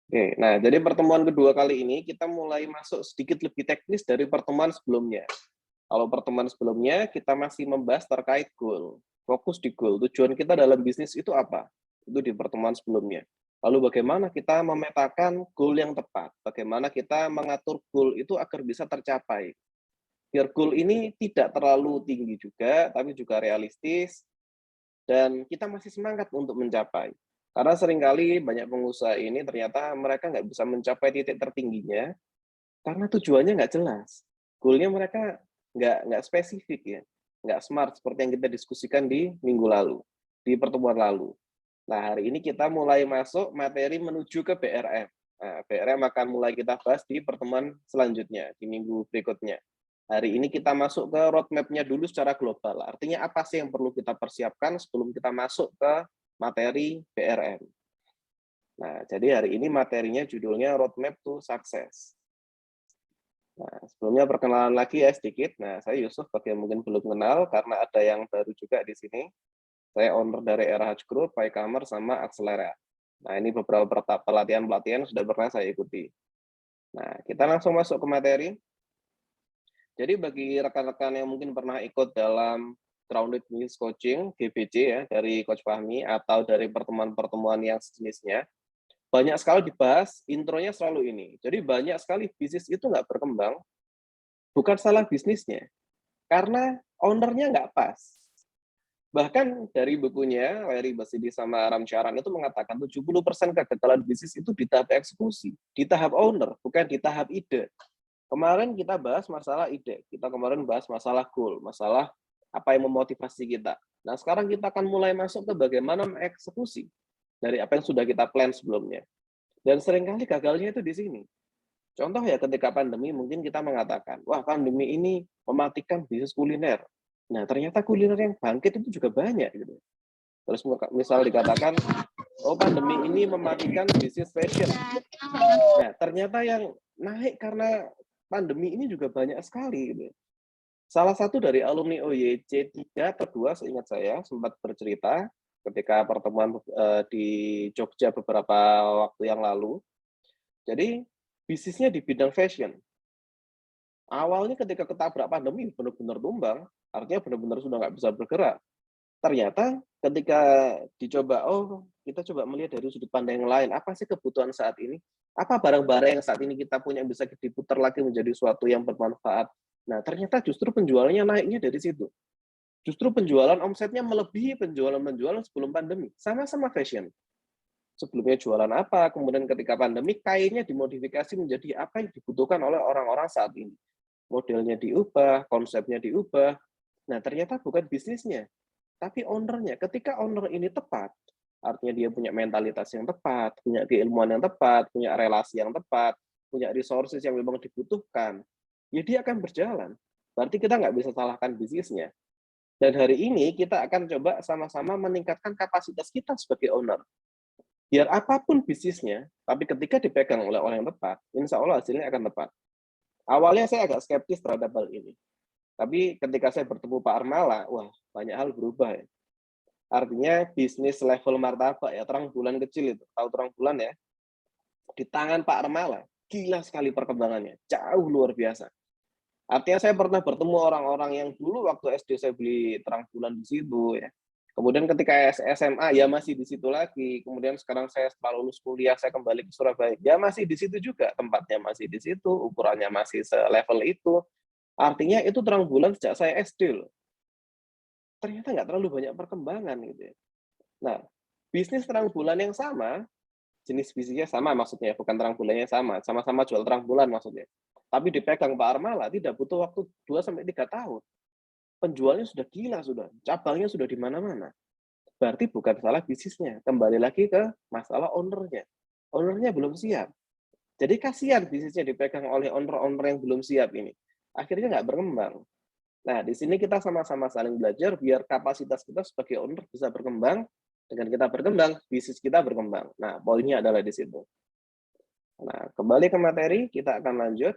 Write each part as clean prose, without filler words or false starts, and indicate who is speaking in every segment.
Speaker 1: Oke, nah jadi pertemuan kedua kali ini kita mulai masuk sedikit lebih teknis dari pertemuan sebelumnya. Kalau pertemuan sebelumnya kita masih membahas terkait goal, fokus di goal. Tujuan kita dalam bisnis itu apa? Itu di pertemuan sebelumnya. Lalu bagaimana kita memetakan goal yang tepat? Bagaimana kita mengatur goal itu agar bisa tercapai? Biar goal ini tidak terlalu tinggi juga, tapi juga realistis, dan kita masih semangat untuk mencapai. Karena seringkali banyak pengusaha ini ternyata mereka nggak bisa mencapai titik tertingginya karena tujuannya nggak jelas. Goal-nya mereka nggak spesifik ya, nggak smart seperti yang kita diskusikan di minggu lalu, di pertemuan lalu. Nah, hari ini kita mulai masuk materi menuju ke BRM. Nah, BRM akan mulai kita bahas di pertemuan selanjutnya, di minggu berikutnya. Hari ini kita masuk ke roadmap-nya dulu secara global. Artinya apa sih yang perlu kita persiapkan sebelum kita masuk ke materi BRM. Nah, jadi hari ini materinya judulnya Roadmap to Success. Nah, sebelumnya perkenalan lagi ya sedikit. Nah, saya Yusuf, bagi yang mungkin belum kenal, karena ada yang baru juga di sini. Saya owner dari RH Group, PyCommerce, sama Accelera. Nah, ini beberapa pelatihan-pelatihan sudah pernah saya ikuti. Nah, kita langsung masuk ke materi. Jadi bagi rekan-rekan yang mungkin pernah ikut dalam Grounded Business Coaching, GBC ya, dari Coach Fahmi, atau dari pertemuan-pertemuan yang sejenisnya, banyak sekali dibahas, intronya selalu ini. Jadi banyak sekali bisnis itu nggak berkembang, bukan salah bisnisnya, karena ownernya nggak pas. Bahkan dari bukunya, Larry Basidi sama Ram Charan itu mengatakan 70% kegagalan bisnis itu di tahap eksekusi, di tahap owner, bukan di tahap ide. Kemarin kita bahas masalah ide, kita kemarin bahas masalah goal, masalah apa yang memotivasi kita. Nah, sekarang kita akan mulai masuk ke bagaimana mengeksekusi dari apa yang sudah kita plan sebelumnya. Dan seringkali gagalnya itu di sini. Contoh ya ketika pandemi mungkin kita mengatakan, wah pandemi ini mematikan bisnis kuliner. Nah, ternyata kuliner yang bangkit itu juga banyak gitu. Terus misal dikatakan, oh pandemi ini mematikan bisnis fashion. Nah, ternyata yang naik karena pandemi ini juga banyak sekali gitu. Salah satu dari alumni OYC 3 atau 2 seingat saya sempat bercerita ketika pertemuan di Jogja beberapa waktu yang lalu. Jadi bisnisnya di bidang fashion. Awalnya ketika ketabrak pandemi benar-benar tumbang, artinya benar-benar sudah nggak bisa bergerak. Ternyata ketika dicoba, oh kita coba melihat dari sudut pandang yang lain, apa sih kebutuhan saat ini? Apa barang-barang yang saat ini kita punya yang bisa diputar lagi menjadi suatu yang bermanfaat? Nah, ternyata justru penjualannya naiknya dari situ. Justru penjualan omsetnya melebihi penjualan-penjualan sebelum pandemi. Sama-sama fashion. Sebelumnya jualan apa, kemudian ketika pandemi kainnya dimodifikasi menjadi apa yang dibutuhkan oleh orang-orang saat ini. Modelnya diubah, konsepnya diubah. Nah, ternyata bukan bisnisnya, tapi ownernya. Ketika owner ini tepat, artinya dia punya mentalitas yang tepat, punya keilmuan yang tepat, punya relasi yang tepat, punya resources yang memang dibutuhkan, ya dia akan berjalan. Berarti kita nggak bisa salahkan bisnisnya. Dan hari ini kita akan coba sama-sama meningkatkan kapasitas kita sebagai owner. Biar apapun bisnisnya, tapi ketika dipegang oleh orang yang tepat, insya Allah hasilnya akan tepat. Awalnya saya agak skeptis terhadap hal ini. Tapi ketika saya bertemu Pak Armala, wah banyak hal berubah ya. Artinya bisnis level martabak ya, terang bulan kecil itu, tahu terang bulan ya, di tangan Pak Armala, gila sekali perkembangannya, jauh luar biasa. Artinya saya pernah bertemu orang-orang yang dulu waktu SD saya beli terang bulan di situ ya. Kemudian ketika SMA ya masih di situ lagi. Kemudian sekarang saya setelah lulus kuliah saya kembali ke Surabaya. Ya masih di situ juga, tempatnya masih di situ, ukurannya masih selevel itu. Artinya itu terang bulan sejak saya SD loh. Ternyata nggak terlalu banyak perkembangan gitu ya. Nah, bisnis terang bulan yang sama, jenis bisnisnya sama maksudnya, bukan terang bulannya sama, sama-sama jual terang bulan maksudnya. Tapi dipegang Pak Armala tidak butuh waktu 2 sampai 3 tahun. Penjualnya sudah gila sudah, cabangnya sudah di mana-mana. Berarti bukan salah bisnisnya, kembali lagi ke masalah owner-nya. Owner-nya belum siap. Jadi kasihan bisnisnya dipegang oleh owner-owner yang belum siap ini. Akhirnya nggak berkembang. Nah, di sini kita sama-sama saling belajar biar kapasitas kita sebagai owner bisa berkembang. Dengan kita berkembang, bisnis kita berkembang. Nah, poinnya adalah di situ. Nah, kembali ke materi, kita akan lanjut.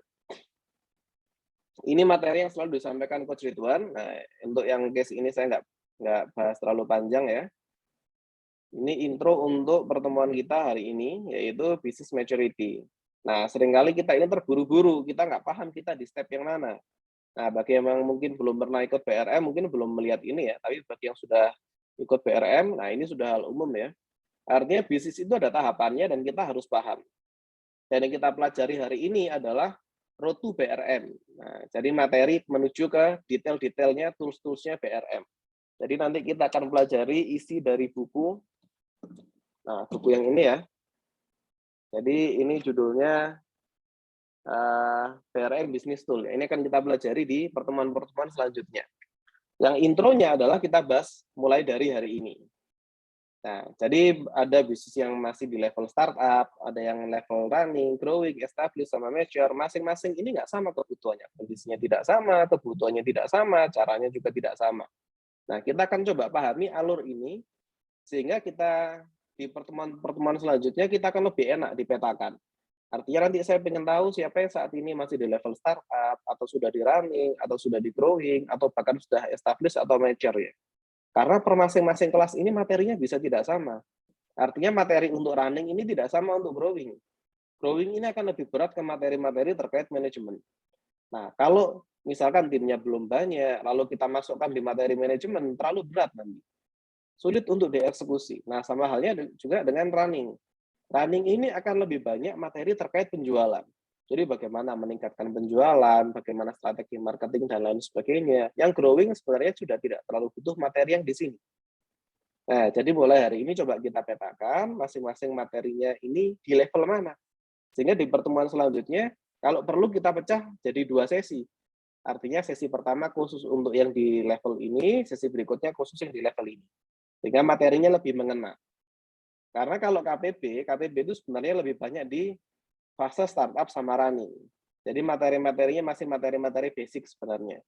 Speaker 1: Ini materi yang selalu disampaikan Coach Ridwan. Nah, untuk yang case ini saya nggak bahas terlalu panjang ya. Ini intro untuk pertemuan kita hari ini, yaitu business maturity. Nah, seringkali kita ini terburu-buru, kita nggak paham kita di step yang mana. Nah, bagi yang mungkin belum pernah ikut BRM, mungkin belum melihat ini ya, tapi bagi yang sudah ikut BRM, nah ini sudah hal umum ya. Artinya bisnis itu ada tahapannya dan kita harus paham. Dan yang kita pelajari hari ini adalah road to BRM. Nah, jadi materi menuju ke detail-detailnya, tools-toolsnya BRM. Jadi nanti kita akan pelajari isi dari buku. Nah, buku yang ini ya. Jadi ini judulnya BRM Business Tool. Ini akan kita pelajari di pertemuan-pertemuan selanjutnya. Yang intronya adalah kita bahas mulai dari hari ini. Nah, jadi ada bisnis yang masih di level startup, ada yang level running, growing, established, sama mature. Masing-masing ini nggak sama kebutuhannya. Kondisinya tidak sama, kebutuhannya tidak sama, caranya juga tidak sama. Nah, kita akan coba pahami alur ini, sehingga kita di pertemuan-pertemuan selanjutnya kita akan lebih enak dipetakan. Artinya nanti saya ingin tahu siapa yang saat ini masih di level startup, atau sudah di running, atau sudah di growing, atau bahkan sudah established atau mature ya. Karena per masing-masing kelas ini materinya bisa tidak sama. Artinya materi untuk running ini tidak sama untuk growing. Growing ini akan lebih berat ke materi-materi terkait manajemen. Nah, kalau misalkan timnya belum banyak, lalu kita masukkan di materi manajemen, terlalu berat nanti. Sulit untuk dieksekusi. Nah, sama halnya juga dengan running. Running ini akan lebih banyak materi terkait penjualan. Jadi bagaimana meningkatkan penjualan, bagaimana strategi marketing, dan lain sebagainya. Yang growing sebenarnya sudah tidak terlalu butuh materi yang di sini. Nah, jadi mulai hari ini coba kita petakan masing-masing materinya ini di level mana. Sehingga di pertemuan selanjutnya, kalau perlu kita pecah jadi 2 sesi. Artinya sesi pertama khusus untuk yang di level ini, sesi berikutnya khusus yang di level ini. Sehingga materinya lebih mengena. Karena kalau KPB itu sebenarnya lebih banyak di fase startup sama running. Jadi materi-materinya masih materi-materi basic sebenarnya.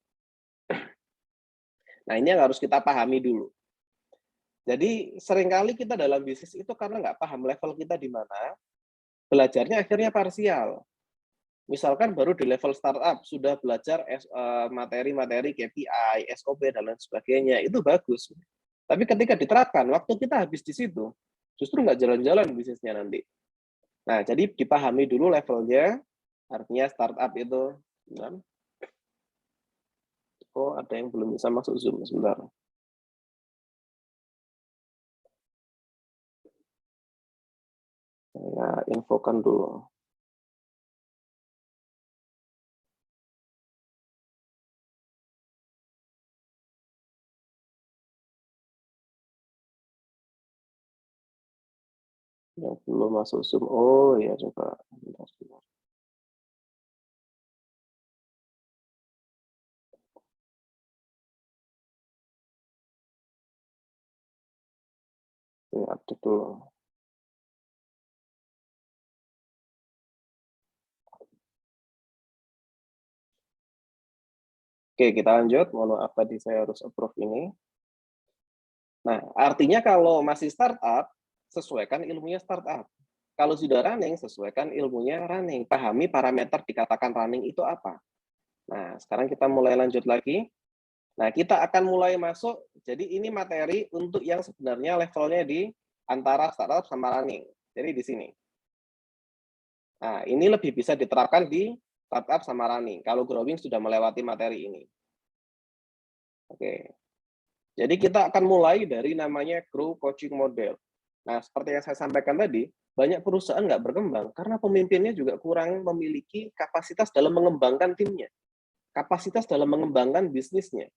Speaker 1: Nah, ini yang harus kita pahami dulu. Jadi seringkali kita dalam bisnis itu karena nggak paham level kita di mana, belajarnya akhirnya parsial. Misalkan baru di level startup sudah belajar materi-materi KPI, SOP, dan lain sebagainya, itu bagus. Tapi ketika diterapkan, waktu kita habis di situ, justru nggak jalan-jalan bisnisnya nanti. Nah, jadi dipahami dulu levelnya, artinya startup itu. Oh, ada yang belum bisa masuk Zoom, sebentar. Saya infokan dulu. Yang belum masuk Zoom, oh ya coba. Bentar. Saya update dulu. Oke, kita lanjut. Mohon maaf tadi saya harus approve ini. Nah, artinya kalau masih startup, sesuaikan ilmunya startup. Kalau sudah running, sesuaikan ilmunya running. Pahami parameter dikatakan running itu apa. Nah, sekarang kita mulai lanjut lagi. Nah, kita akan mulai masuk, jadi ini materi untuk yang sebenarnya levelnya di antara startup sama running. Jadi di sini. Nah, ini lebih bisa diterapkan di startup sama running, kalau growing sudah melewati materi ini. Oke. Jadi kita akan mulai dari namanya grow coaching model. Nah, seperti yang saya sampaikan tadi, banyak perusahaan nggak berkembang karena pemimpinnya juga kurang memiliki kapasitas dalam mengembangkan timnya, kapasitas dalam mengembangkan bisnisnya.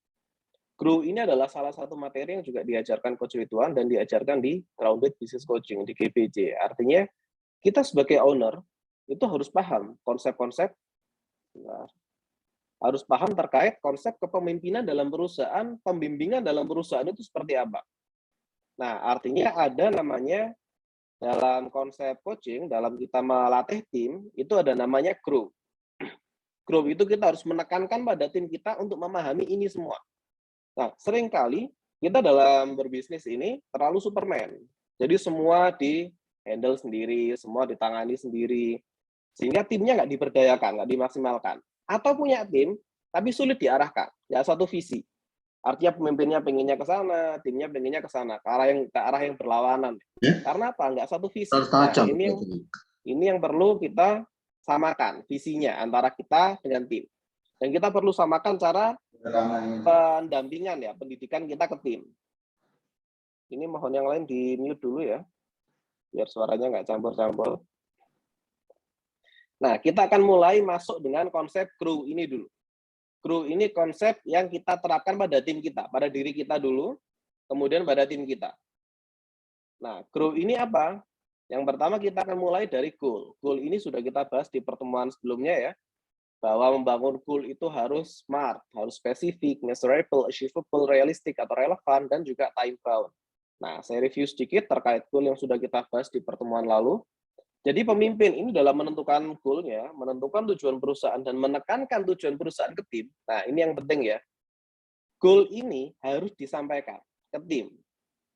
Speaker 1: Grow ini adalah salah satu materi yang juga diajarkan Coach Ridwan dan diajarkan di Grounded Business Coaching di GBJ. Artinya kita sebagai owner itu harus paham konsep-konsep, harus paham terkait konsep kepemimpinan dalam perusahaan, pembimbingan dalam perusahaan itu seperti apa. Nah, artinya ada namanya dalam konsep coaching, dalam kita melatih tim, itu ada namanya grow. Grow itu kita harus menekankan pada tim kita untuk memahami ini semua. Nah, seringkali kita dalam berbisnis ini terlalu Superman. Jadi semua di-handle sendiri, semua ditangani sendiri, sehingga timnya nggak diberdayakan, nggak dimaksimalkan. Atau punya tim, tapi sulit diarahkan, nggak satu visi. Artinya pemimpinnya pengennya ke sana, timnya pengennya ke sana, ke arah yang berlawanan.
Speaker 2: Ya,
Speaker 1: Karena apa? Nggak satu visi.
Speaker 2: harus
Speaker 1: Nah,
Speaker 2: tajam.
Speaker 1: ini yang perlu kita samakan visinya antara kita dengan tim. Dan kita perlu samakan cara pendampingan ya, pendidikan kita ke tim. Ini mohon yang lain di mute dulu ya, biar suaranya nggak campur-campur. Nah, kita akan mulai masuk dengan konsep crew ini dulu. Crew ini konsep yang kita terapkan pada tim kita, pada diri kita dulu, kemudian pada tim kita. Nah, crew ini apa? Yang pertama kita akan mulai dari goal. Goal ini sudah kita bahas di pertemuan sebelumnya ya, bahwa membangun goal itu harus smart, harus spesifik, measurable, achievable, realistic atau relevan, dan juga time bound. Nah, saya review sedikit terkait goal yang sudah kita bahas di pertemuan lalu. Jadi pemimpin ini dalam menentukan goal-nya, menentukan tujuan perusahaan, dan menekankan tujuan perusahaan ke tim. Nah, ini yang penting ya. Goal ini harus disampaikan ke tim,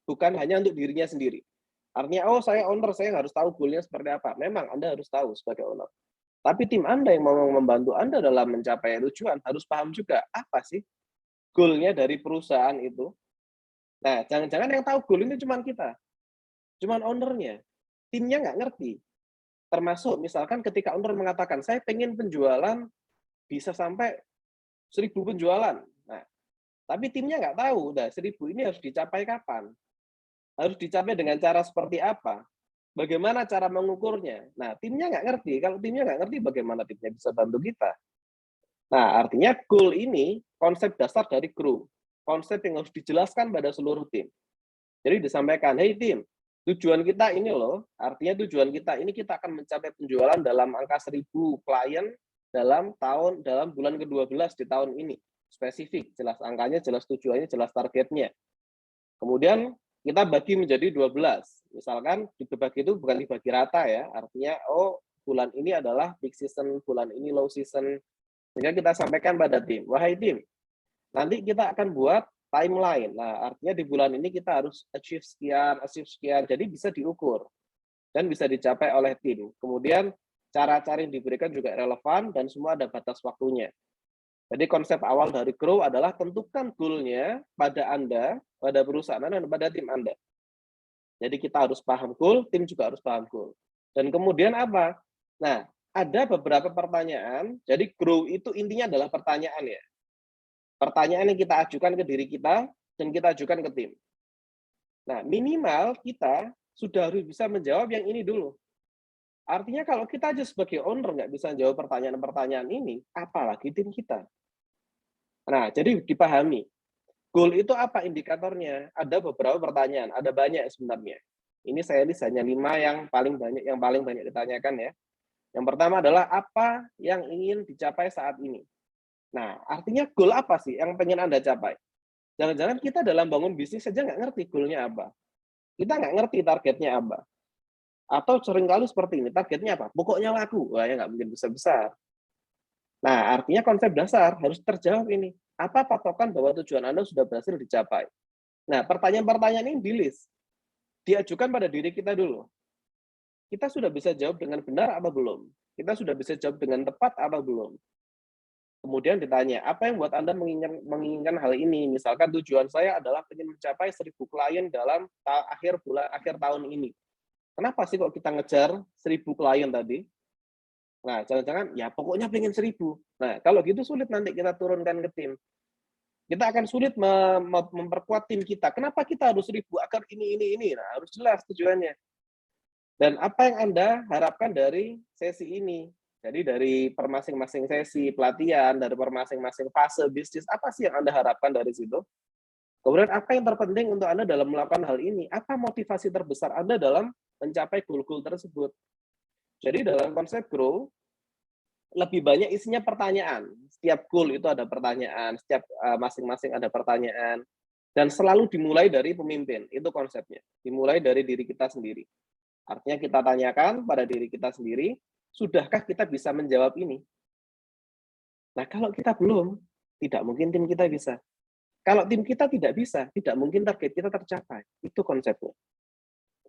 Speaker 1: bukan hanya untuk dirinya sendiri. Artinya, oh saya owner, saya harus tahu goal-nya seperti apa. Memang Anda harus tahu sebagai owner. Tapi tim Anda yang mau membantu Anda dalam mencapai tujuan harus paham juga apa sih goal-nya dari perusahaan itu. Nah, jangan-jangan yang tahu goal ini cuma kita, cuma ownernya. Timnya nggak ngerti. Termasuk misalkan ketika owner mengatakan, saya pengen penjualan bisa sampai 1.000 penjualan. Nah, tapi timnya nggak tahu, udah 1.000 ini harus dicapai kapan? Harus dicapai dengan cara seperti apa? Bagaimana cara mengukurnya? Nah, timnya nggak ngerti. Kalau timnya nggak ngerti, bagaimana timnya bisa bantu kita? Nah, artinya goal ini konsep dasar dari crew. Konsep yang harus dijelaskan pada seluruh tim. Jadi disampaikan, hey tim, tujuan kita ini loh, artinya tujuan kita ini kita akan mencapai penjualan dalam angka 1.000 klien dalam bulan ke-12 di tahun ini. Spesifik, jelas angkanya, jelas tujuannya, jelas targetnya. Kemudian kita bagi menjadi 12. Misalkan dibagi itu bukan dibagi rata ya, artinya oh bulan ini adalah peak season, bulan ini low season. Sehingga kita sampaikan pada tim, wahai tim, nanti kita akan buat timeline. Nah, artinya di bulan ini kita harus achieve sekian. Jadi bisa diukur dan bisa dicapai oleh tim. Kemudian cara-cara yang diberikan juga relevan dan semua ada batas waktunya. Jadi konsep awal dari Grow adalah tentukan goal-nya pada Anda, pada perusahaan Anda, dan pada tim Anda. Jadi kita harus paham goal, tim juga harus paham goal. Dan kemudian apa? Nah, ada beberapa pertanyaan. Jadi Grow itu intinya adalah pertanyaan ya. Pertanyaan yang kita ajukan ke diri kita dan kita ajukan ke tim. Nah, minimal kita sudah harus bisa menjawab yang ini dulu. Artinya kalau kita aja sebagai owner nggak bisa jawab pertanyaan-pertanyaan ini, apalagi tim kita. Nah, jadi dipahami. Goal itu apa indikatornya? Ada beberapa pertanyaan, ada banyak sebenarnya. Ini saya list hanya 5 yang paling banyak ditanyakan ya. Yang pertama adalah apa yang ingin dicapai saat ini. Nah, artinya goal apa sih yang pengen Anda capai? Jangan-jangan kita dalam bangun bisnis saja nggak ngerti goal-nya apa. Kita nggak ngerti targetnya apa. Atau seringkali seperti ini, targetnya apa? Pokoknya laku. Wah, ya nggak mungkin besar-besar. Nah, artinya konsep dasar harus terjawab ini. Apa patokan bahwa tujuan Anda sudah berhasil dicapai? Nah, pertanyaan-pertanyaan ini di-list. Diajukan pada diri kita dulu. Kita sudah bisa jawab dengan benar apa belum? Kita sudah bisa jawab dengan tepat apa belum? Kemudian ditanya, apa yang buat Anda menginginkan hal ini? Misalkan tujuan saya adalah ingin mencapai 1.000 klien dalam akhir tahun ini. Kenapa sih kok kita ngejar 1.000 klien tadi? Nah, jangan-jangan ya pokoknya pengen 1.000. Nah, kalau gitu sulit nanti kita turunkan ke tim. Kita akan sulit memperkuat tim kita. Kenapa kita harus 1.000 agar ini? Nah, harus jelas tujuannya. Dan apa yang Anda harapkan dari sesi ini? Jadi dari masing-masing sesi pelatihan, dari masing-masing fase bisnis, apa sih yang Anda harapkan dari situ? Kemudian apa yang terpenting untuk Anda dalam melakukan hal ini? Apa motivasi terbesar Anda dalam mencapai goal-goal tersebut? Jadi dalam konsep Grow, lebih banyak isinya pertanyaan. Setiap goal itu ada pertanyaan, setiap masing-masing ada pertanyaan. Dan selalu dimulai dari pemimpin, itu konsepnya. Dimulai dari diri kita sendiri. Artinya kita tanyakan pada diri kita sendiri, sudahkah kita bisa menjawab ini? Nah, kalau kita belum, tidak mungkin tim kita bisa. Kalau tim kita tidak bisa, tidak mungkin target kita tercapai. Itu konsepnya.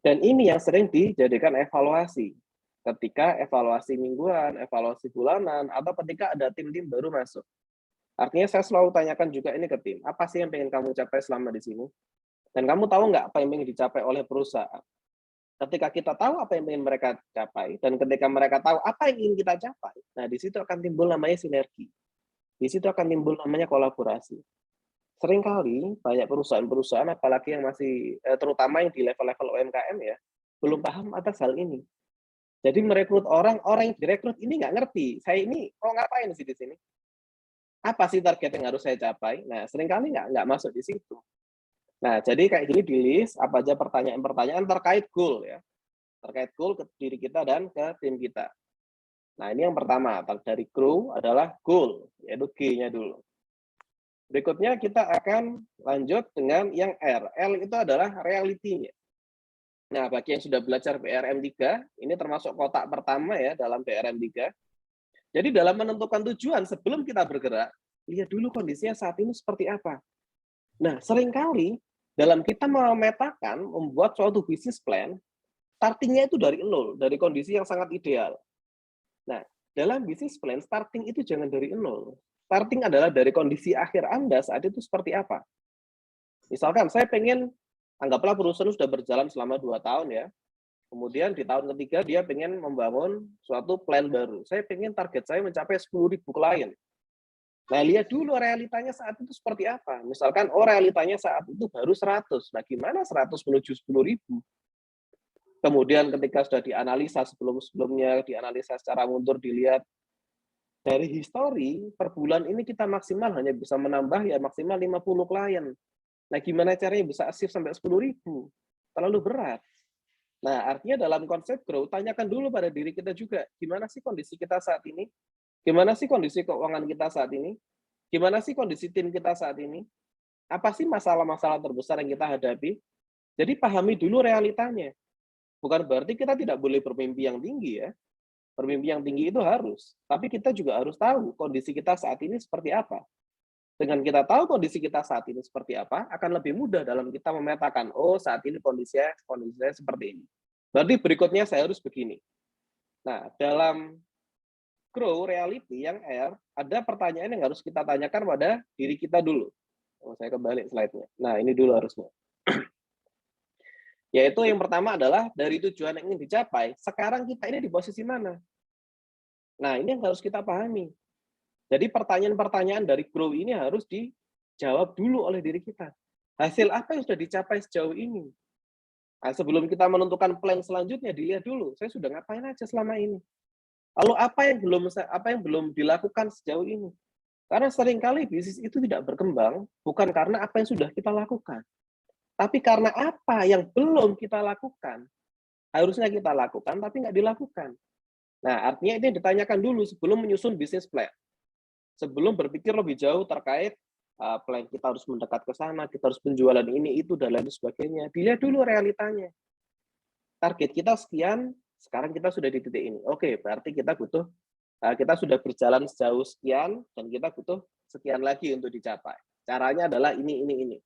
Speaker 1: Dan ini yang sering dijadikan evaluasi. Ketika evaluasi mingguan, evaluasi bulanan, atau ketika ada tim-tim baru masuk. Artinya saya selalu tanyakan juga ini ke tim, apa sih yang pengen kamu capai selama di sini? Dan kamu tahu nggak apa yang ingin dicapai oleh perusahaan? Ketika kita tahu apa yang ingin mereka capai, dan ketika mereka tahu apa yang ingin kita capai, nah di situ akan timbul namanya sinergi. Di situ akan timbul namanya kolaborasi. Seringkali banyak perusahaan-perusahaan, apalagi yang masih, terutama yang di level-level UMKM ya, belum paham atas hal ini. Jadi merekrut orang, orang yang direkrut ini nggak ngerti, saya ini mau ngapain sih di sini? Apa sih target yang harus saya capai? Nah, seringkali nggak masuk di situ. Nah, jadi kayak gini di-list apa aja pertanyaan-pertanyaan terkait goal ya, terkait goal ke diri kita dan ke tim kita. Nah, ini yang pertama, dari grow adalah goal, yaitu G-nya dulu. Berikutnya kita akan lanjut dengan yang R. L itu adalah reality-nya. Nah, bagi yang sudah belajar PRM3, ini termasuk kotak pertama ya dalam PRM3. Jadi dalam menentukan tujuan sebelum kita bergerak, lihat dulu kondisinya saat ini seperti apa. Nah, seringkali dalam kita memetakan, membuat suatu bisnis plan, starting-nya itu dari nol, dari kondisi yang sangat ideal. Nah, dalam bisnis plan, starting itu jangan dari nol. Starting adalah dari kondisi akhir Anda saat itu seperti apa. Misalkan saya pengen, anggaplah perusahaan sudah berjalan selama 2 tahun ya, kemudian di tahun ketiga dia pengen membangun suatu plan baru. Saya pengen target saya mencapai 10.000 klien. Nah, lihat dulu realitanya saat itu seperti apa. Misalkan, oh realitanya saat itu baru 100. Nah, gimana 100 menuju 10.000? Kemudian ketika sudah dianalisa sebelum-sebelumnya, dianalisa secara mundur, dilihat dari histori, per bulan ini kita maksimal hanya bisa menambah ya maksimal 50 klien. Nah, gimana caranya bisa achieve sampai 10.000? Terlalu berat. Nah, artinya dalam konsep growth, tanyakan dulu pada diri kita juga, gimana sih kondisi kita saat ini? Gimana sih kondisi keuangan kita saat ini? Gimana sih kondisi tim kita saat ini? Apa sih masalah-masalah terbesar yang kita hadapi? Jadi pahami dulu realitanya. Bukan berarti kita tidak boleh bermimpi yang tinggi ya. Bermimpi yang tinggi itu harus. Tapi kita juga harus tahu kondisi kita saat ini seperti apa. Dengan kita tahu kondisi kita saat ini seperti apa, akan lebih mudah dalam kita memetakan, oh saat ini kondisinya seperti ini. Berarti berikutnya saya harus begini. Nah, dalam grow reality yang R, ada pertanyaan yang harus kita tanyakan pada diri kita dulu. Oh, saya kembali slide-nya. Nah, ini dulu harusnya. Yaitu yang pertama adalah dari tujuan yang ingin dicapai, sekarang kita ini di posisi mana? Nah, ini yang harus kita pahami. Jadi pertanyaan-pertanyaan dari grow ini harus dijawab dulu oleh diri kita. Hasil apa yang sudah dicapai sejauh ini? Nah, sebelum kita menentukan plan selanjutnya, dilihat dulu, saya sudah ngapain aja selama ini. Lalu apa yang belum dilakukan sejauh ini? Karena seringkali bisnis itu tidak berkembang bukan karena apa yang sudah kita lakukan, tapi karena apa yang belum kita lakukan. Harusnya kita lakukan, tapi nggak dilakukan. Nah, artinya ini ditanyakan dulu sebelum menyusun bisnis plan. Sebelum berpikir lebih jauh terkait plan kita harus mendekat ke sana, kita harus penjualan ini, itu, dan lain sebagainya. Dilihat dulu realitanya. Target kita sekian, sekarang kita sudah di titik ini. Oke, berarti kita sudah berjalan sejauh sekian, dan kita butuh sekian lagi untuk dicapai. Caranya adalah ini.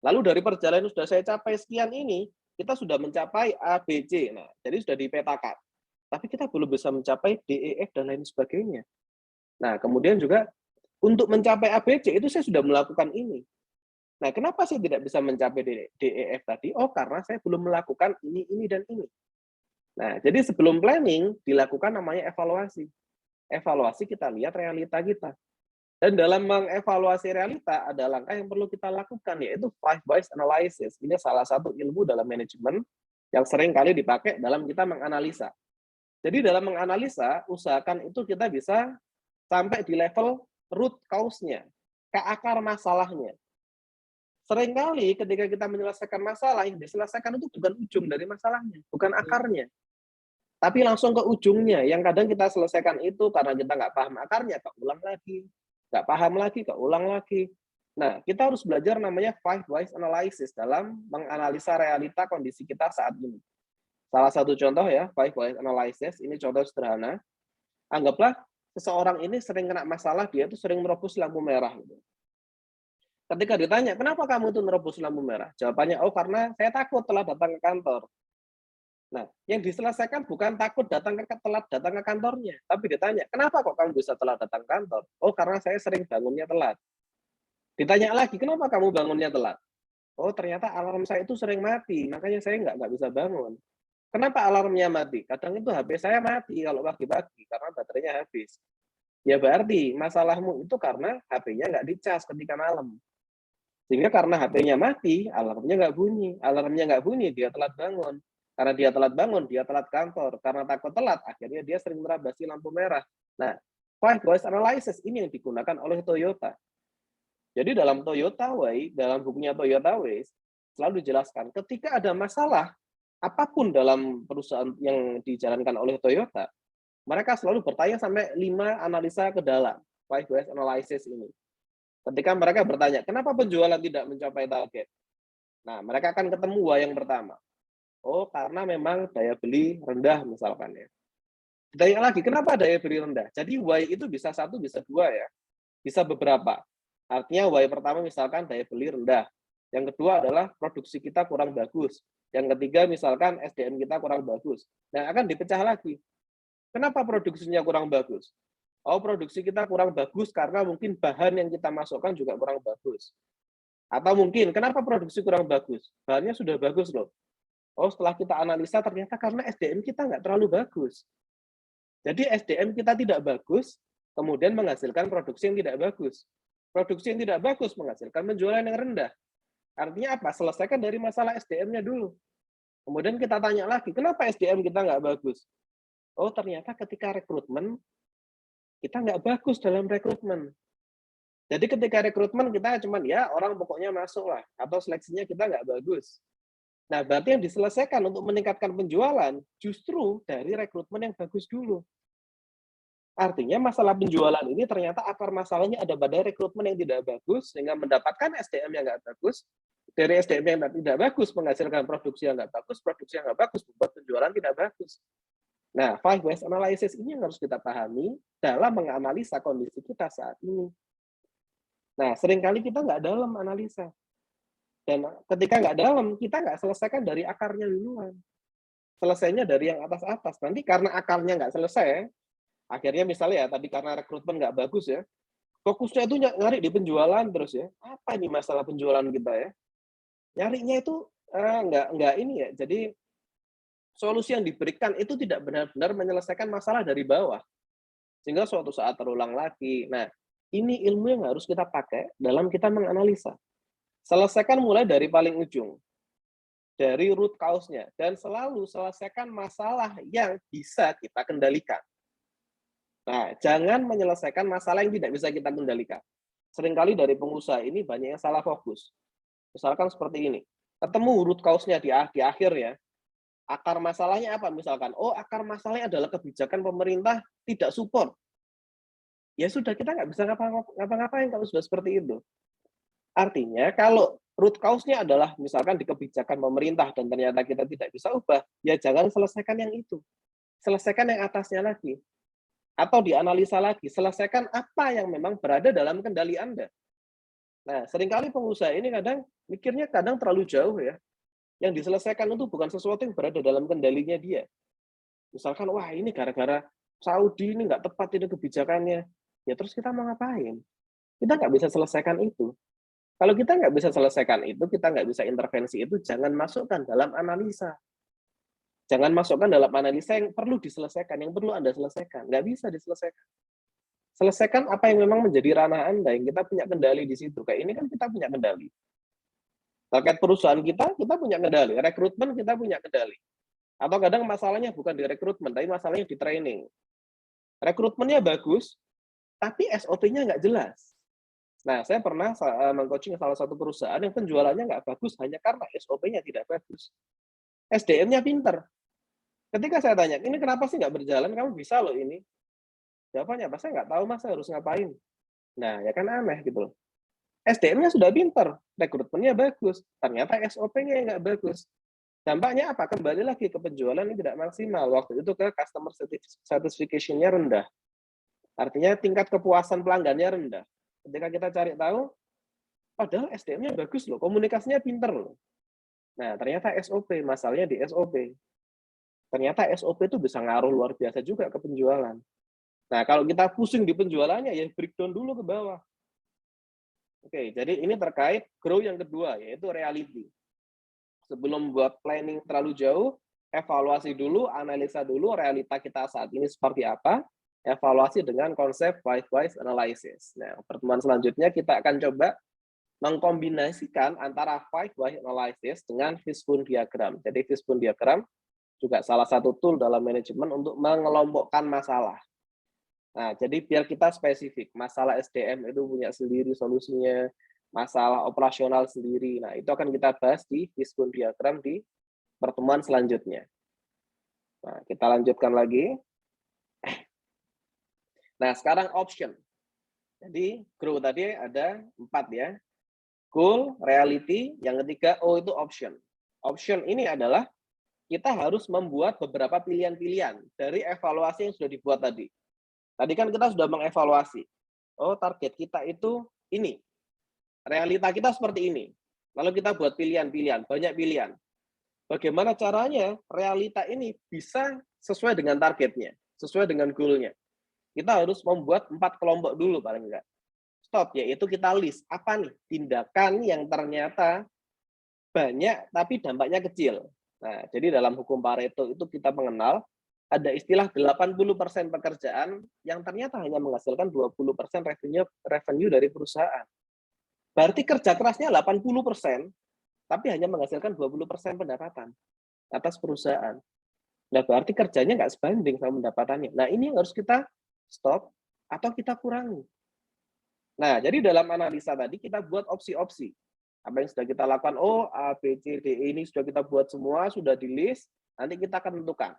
Speaker 1: Lalu dari perjalanan sudah saya capai sekian ini, kita sudah mencapai A, B, C. Nah, jadi sudah dipetakan. Tapi kita belum bisa mencapai D, E, F, dan lain sebagainya. Nah, kemudian juga untuk mencapai A, B, C itu saya sudah melakukan ini. Nah, kenapa saya tidak bisa mencapai D, E, F tadi? Oh, karena saya belum melakukan ini, dan ini. Nah, jadi sebelum planning, dilakukan namanya evaluasi. Evaluasi kita lihat realita kita. Dan dalam mengevaluasi realita, ada langkah yang perlu kita lakukan, yaitu five-wise analysis. Ini salah satu ilmu dalam manajemen yang sering kali dipakai dalam kita menganalisa. Jadi dalam menganalisa, usahakan itu kita bisa sampai di level root cause-nya, ke akar masalahnya. Seringkali ketika kita menyelesaikan masalah, yang diselesaikan itu bukan ujung dari masalahnya, bukan akarnya. Tapi langsung ke ujungnya, yang kadang kita selesaikan itu karena kita nggak paham akarnya, keulang lagi. Nggak paham lagi, keulang lagi. Nah, kita harus belajar namanya five-wise analysis dalam menganalisa realita kondisi kita saat ini. Salah satu contoh ya, five-wise analysis, ini contoh sederhana. Anggaplah seseorang ini sering kena masalah, dia tuh sering merobos lampu merah. Ketika ditanya, kenapa kamu tuh merobos lampu merah? Jawabannya, oh karena saya takut telah datang ke kantor. Nah, yang diselesaikan bukan takut telat datang ke kantornya, tapi ditanya, "Kenapa kok kamu bisa telat datang kantor?" "Oh, karena saya sering bangunnya telat." Ditanya lagi, "Kenapa kamu bangunnya telat?" "Oh, ternyata alarm saya itu sering mati, makanya saya nggak bisa bangun." "Kenapa alarmnya mati?" "Kadang itu HP saya mati kalau pagi-pagi karena baterainya habis." Ya berarti masalahmu itu karena HP-nya nggak dicas ketika malam. Sehingga karena HP-nya mati, alarmnya nggak bunyi. Alarmnya nggak bunyi, dia telat bangun. Karena dia telat bangun, dia telat kantor. Karena takut telat, akhirnya dia sering merabasi lampu merah. Nah, five whys analysis ini yang digunakan oleh Toyota. Jadi dalam Toyota Way, dalam bukunya Toyota Ways, selalu dijelaskan ketika ada masalah apapun dalam perusahaan yang dijalankan oleh Toyota, mereka selalu bertanya sampai 5 analisa ke dalam, five whys analysis ini. Ketika mereka bertanya, "Kenapa penjualan tidak mencapai target?" Nah, mereka akan ketemu why yang pertama. Oh, karena memang daya beli rendah misalkan ya. Ditanya lagi, kenapa daya beli rendah? Jadi why itu bisa satu, bisa dua ya. Bisa beberapa. Artinya why pertama misalkan daya beli rendah. Yang kedua adalah produksi kita kurang bagus. Yang ketiga misalkan SDM kita kurang bagus. Nah, akan dipecah lagi. Kenapa produksinya kurang bagus? Oh, produksi kita kurang bagus karena mungkin bahan yang kita masukkan juga kurang bagus. Atau mungkin, kenapa produksi kurang bagus? Bahannya sudah bagus loh. Oh, setelah kita analisa ternyata karena SDM kita nggak terlalu bagus. Jadi SDM kita tidak bagus, kemudian menghasilkan produksi yang tidak bagus. Produksi yang tidak bagus menghasilkan penjualan yang rendah. Artinya apa? Selesaikan dari masalah SDM-nya dulu. Kemudian kita tanya lagi, kenapa SDM kita nggak bagus? Oh, ternyata ketika rekrutmen, kita nggak bagus dalam rekrutmen. Jadi ketika rekrutmen kita cuman ya orang pokoknya masuk lah, atau seleksinya kita nggak bagus. Nah, berarti yang diselesaikan untuk meningkatkan penjualan justru dari rekrutmen yang bagus dulu. Artinya masalah penjualan ini ternyata akar masalahnya ada pada rekrutmen yang tidak bagus, sehingga mendapatkan SDM yang nggak bagus, dari SDM yang tidak bagus menghasilkan produksi yang nggak bagus, produksi yang nggak bagus membuat penjualan tidak bagus. Nah, five whys analysis ini yang harus kita pahami dalam menganalisa kondisi kita saat ini. Nah, seringkali kita nggak dalam analisa. Dan ketika nggak dalam, kita nggak selesaikan dari akarnya duluan. Selesainya dari yang atas-atas. Nanti karena akarnya nggak selesai, akhirnya misalnya ya tadi karena rekrutmen nggak bagus ya, fokusnya itu nyari di penjualan terus ya. Apa ini masalah penjualan kita ya? Nyarinya itu nggak ini ya. Jadi solusi yang diberikan itu tidak benar-benar menyelesaikan masalah dari bawah. Sehingga suatu saat terulang lagi. Nah, ini ilmu yang harus kita pakai dalam kita menganalisa. Selesaikan mulai dari paling ujung, dari root cause-nya, dan selalu selesaikan masalah yang bisa kita kendalikan. Nah, jangan menyelesaikan masalah yang tidak bisa kita kendalikan. Seringkali dari pengusaha ini banyak yang salah fokus. Misalkan seperti ini, ketemu root cause-nya di akhir ya, akar masalahnya apa misalkan? Oh, akar masalahnya adalah kebijakan pemerintah tidak support. Ya sudah, kita nggak bisa ngapa-ngapain kalau sudah seperti itu. Artinya kalau root cause-nya adalah misalkan di kebijakan pemerintah dan ternyata kita tidak bisa ubah, ya jangan selesaikan yang itu. Selesaikan yang atasnya lagi. Atau dianalisa lagi, selesaikan apa yang memang berada dalam kendali Anda. Nah, seringkali pengusaha ini kadang mikirnya kadang terlalu jauh ya. Yang diselesaikan itu bukan sesuatu yang berada dalam kendalinya dia. Misalkan, wah ini gara-gara Saudi ini nggak tepat ini kebijakannya. Ya terus kita mau ngapain? Kita nggak bisa selesaikan itu. Kalau kita nggak bisa selesaikan itu, kita nggak bisa intervensi itu, jangan masukkan dalam analisa. Jangan masukkan dalam analisa yang perlu diselesaikan, yang perlu Anda selesaikan. Nggak bisa diselesaikan. Selesaikan apa yang memang menjadi ranah Anda, yang kita punya kendali di situ. Kayak ini kan kita punya kendali. Terkait perusahaan kita punya kendali. Rekrutmen kita punya kendali. Atau kadang masalahnya bukan di rekrutmen, tapi masalahnya di training. Rekrutmennya bagus, tapi SOP-nya nggak jelas. Nah, saya pernah meng-coaching salah satu perusahaan yang penjualannya nggak bagus hanya karena SOP-nya tidak bagus. SDM-nya pinter. Ketika saya tanya, ini kenapa sih nggak berjalan? Kamu bisa loh ini. Jawabannya apa? Saya nggak tahu mas, saya harus ngapain. Nah, ya kan aneh gitu loh. SDM-nya sudah pinter, rekrutmennya bagus, ternyata SOP-nya yang nggak bagus. Dampaknya apa? Kembali lagi ke penjualan yang tidak maksimal. Waktu itu ke customer satisfaction-nya rendah. Artinya tingkat kepuasan pelanggannya rendah. Ketika kita cari tahu, padahal SDM-nya bagus loh, komunikasinya pinter loh. Nah, ternyata SOP, masalahnya di SOP. Ternyata SOP itu bisa ngaruh luar biasa juga ke penjualan. Nah, kalau kita pusing di penjualannya, ya breakdown dulu ke bawah. Oke, jadi ini terkait grow yang kedua, yaitu reality. Sebelum buat planning terlalu jauh, evaluasi dulu, analisa dulu realita kita saat ini seperti apa, evaluasi dengan konsep five-wise analysis. Nah, pertemuan selanjutnya kita akan coba mengkombinasikan antara five-wise analysis dengan fishbone diagram. Jadi fishbone diagram juga salah satu tool dalam manajemen untuk mengelompokkan masalah. Nah, jadi biar kita spesifik, masalah SDM itu punya sendiri solusinya, masalah operasional sendiri. Nah, itu akan kita bahas di fishbone diagram di pertemuan selanjutnya. Nah, kita lanjutkan lagi. Nah, sekarang option. Jadi, grow tadi ada 4 ya. Goal, reality, yang ketiga, itu option. Option ini adalah kita harus membuat beberapa pilihan-pilihan dari evaluasi yang sudah dibuat tadi. Tadi kan kita sudah mengevaluasi. Oh, target kita itu ini. Realita kita seperti ini. Lalu kita buat pilihan-pilihan, banyak pilihan. Bagaimana caranya realita ini bisa sesuai dengan targetnya, sesuai dengan goal-nya. Kita harus membuat 4 kelompok dulu paling enggak. Stop, yaitu kita list. Apa nih tindakan yang ternyata banyak tapi dampaknya kecil. Nah, jadi dalam hukum Pareto itu kita mengenal ada istilah 80% pekerjaan yang ternyata hanya menghasilkan 20% revenue dari perusahaan. Berarti kerja kerasnya 80%, tapi hanya menghasilkan 20% pendapatan atas perusahaan. Nah, berarti kerjanya nggak sebanding sama pendapatannya. Nah, ini yang harus kita stop atau kita kurangi. Nah, jadi dalam analisa tadi kita buat opsi-opsi. Apa yang sudah kita lakukan, A, B, C, D, E ini sudah kita buat semua, sudah di list, nanti kita akan tentukan.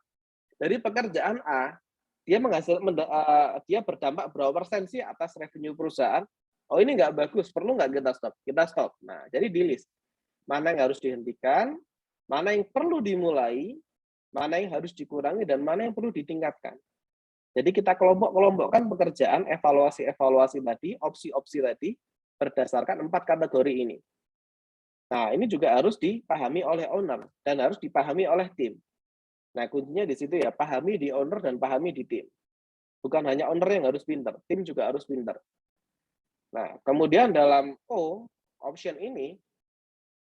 Speaker 1: Dari pekerjaan A, dia berdampak berapa persen sih atas revenue perusahaan? Oh, ini nggak bagus, perlu nggak kita stop? Kita stop. Nah, jadi di list. Mana yang harus dihentikan, mana yang perlu dimulai, mana yang harus dikurangi, dan mana yang perlu ditingkatkan. Jadi kita kelompok-kelompokkan pekerjaan, evaluasi-evaluasi tadi, opsi-opsi tadi, berdasarkan 4 kategori ini. Nah, ini juga harus dipahami oleh owner, dan harus dipahami oleh tim. Nah, kuncinya di situ ya, pahami di owner dan pahami di tim. Bukan hanya owner yang harus pinter, tim juga harus pinter. Nah, kemudian dalam option ini,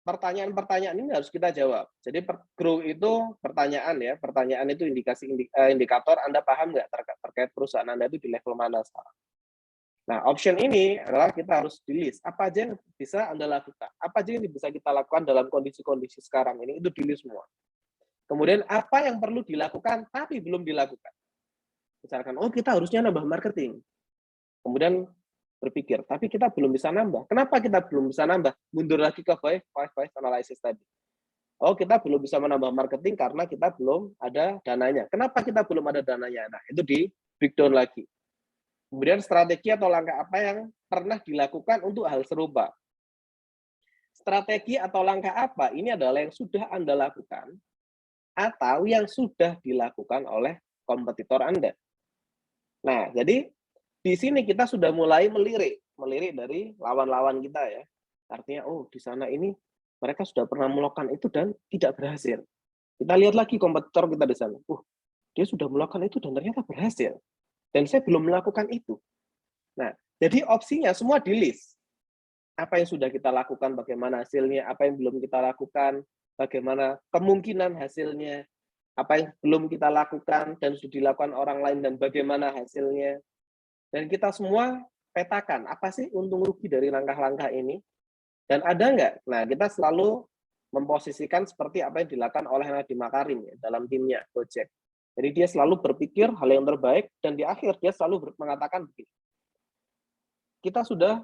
Speaker 1: pertanyaan-pertanyaan ini harus kita jawab. Jadi grow itu pertanyaan ya, pertanyaan itu indikator Anda paham nggak terkait perusahaan Anda itu di level mana sekarang. Nah, option ini adalah kita harus di list. Apa aja yang bisa Anda lakukan? Apa aja yang bisa kita lakukan dalam kondisi-kondisi sekarang ini, itu di list semua. Kemudian apa yang perlu dilakukan tapi belum dilakukan. Misalkan, kita harusnya nambah marketing. Kemudian berpikir, tapi kita belum bisa nambah. Kenapa kita belum bisa nambah? Mundur lagi ke five-wise analysis tadi. Kita belum bisa menambah marketing karena kita belum ada dananya. Kenapa kita belum ada dananya? Nah, itu di breakdown lagi. Kemudian strategi atau langkah apa yang pernah dilakukan untuk hal serupa. Strategi atau langkah apa? Ini adalah yang sudah Anda lakukan atau yang sudah dilakukan oleh kompetitor Anda. Nah, jadi di sini kita sudah mulai melirik dari lawan-lawan kita ya. Artinya, di sana ini mereka sudah pernah melakukan itu dan tidak berhasil. Kita lihat lagi kompetitor kita di sana. Dia sudah melakukan itu dan ternyata berhasil. Dan saya belum melakukan itu. Nah, jadi opsinya semua di list. Apa yang sudah kita lakukan, bagaimana hasilnya, apa yang belum kita lakukan, bagaimana kemungkinan hasilnya, apa yang belum kita lakukan dan sudah dilakukan orang lain dan bagaimana hasilnya. Dan kita semua petakan, apa sih untung rugi dari langkah-langkah ini? Dan ada nggak? Nah, kita selalu memposisikan seperti apa yang dilakukan oleh Nadiem Makarim ya, dalam timnya Gojek. Jadi dia selalu berpikir hal yang terbaik dan di akhir dia selalu mengatakan begini. Kita sudah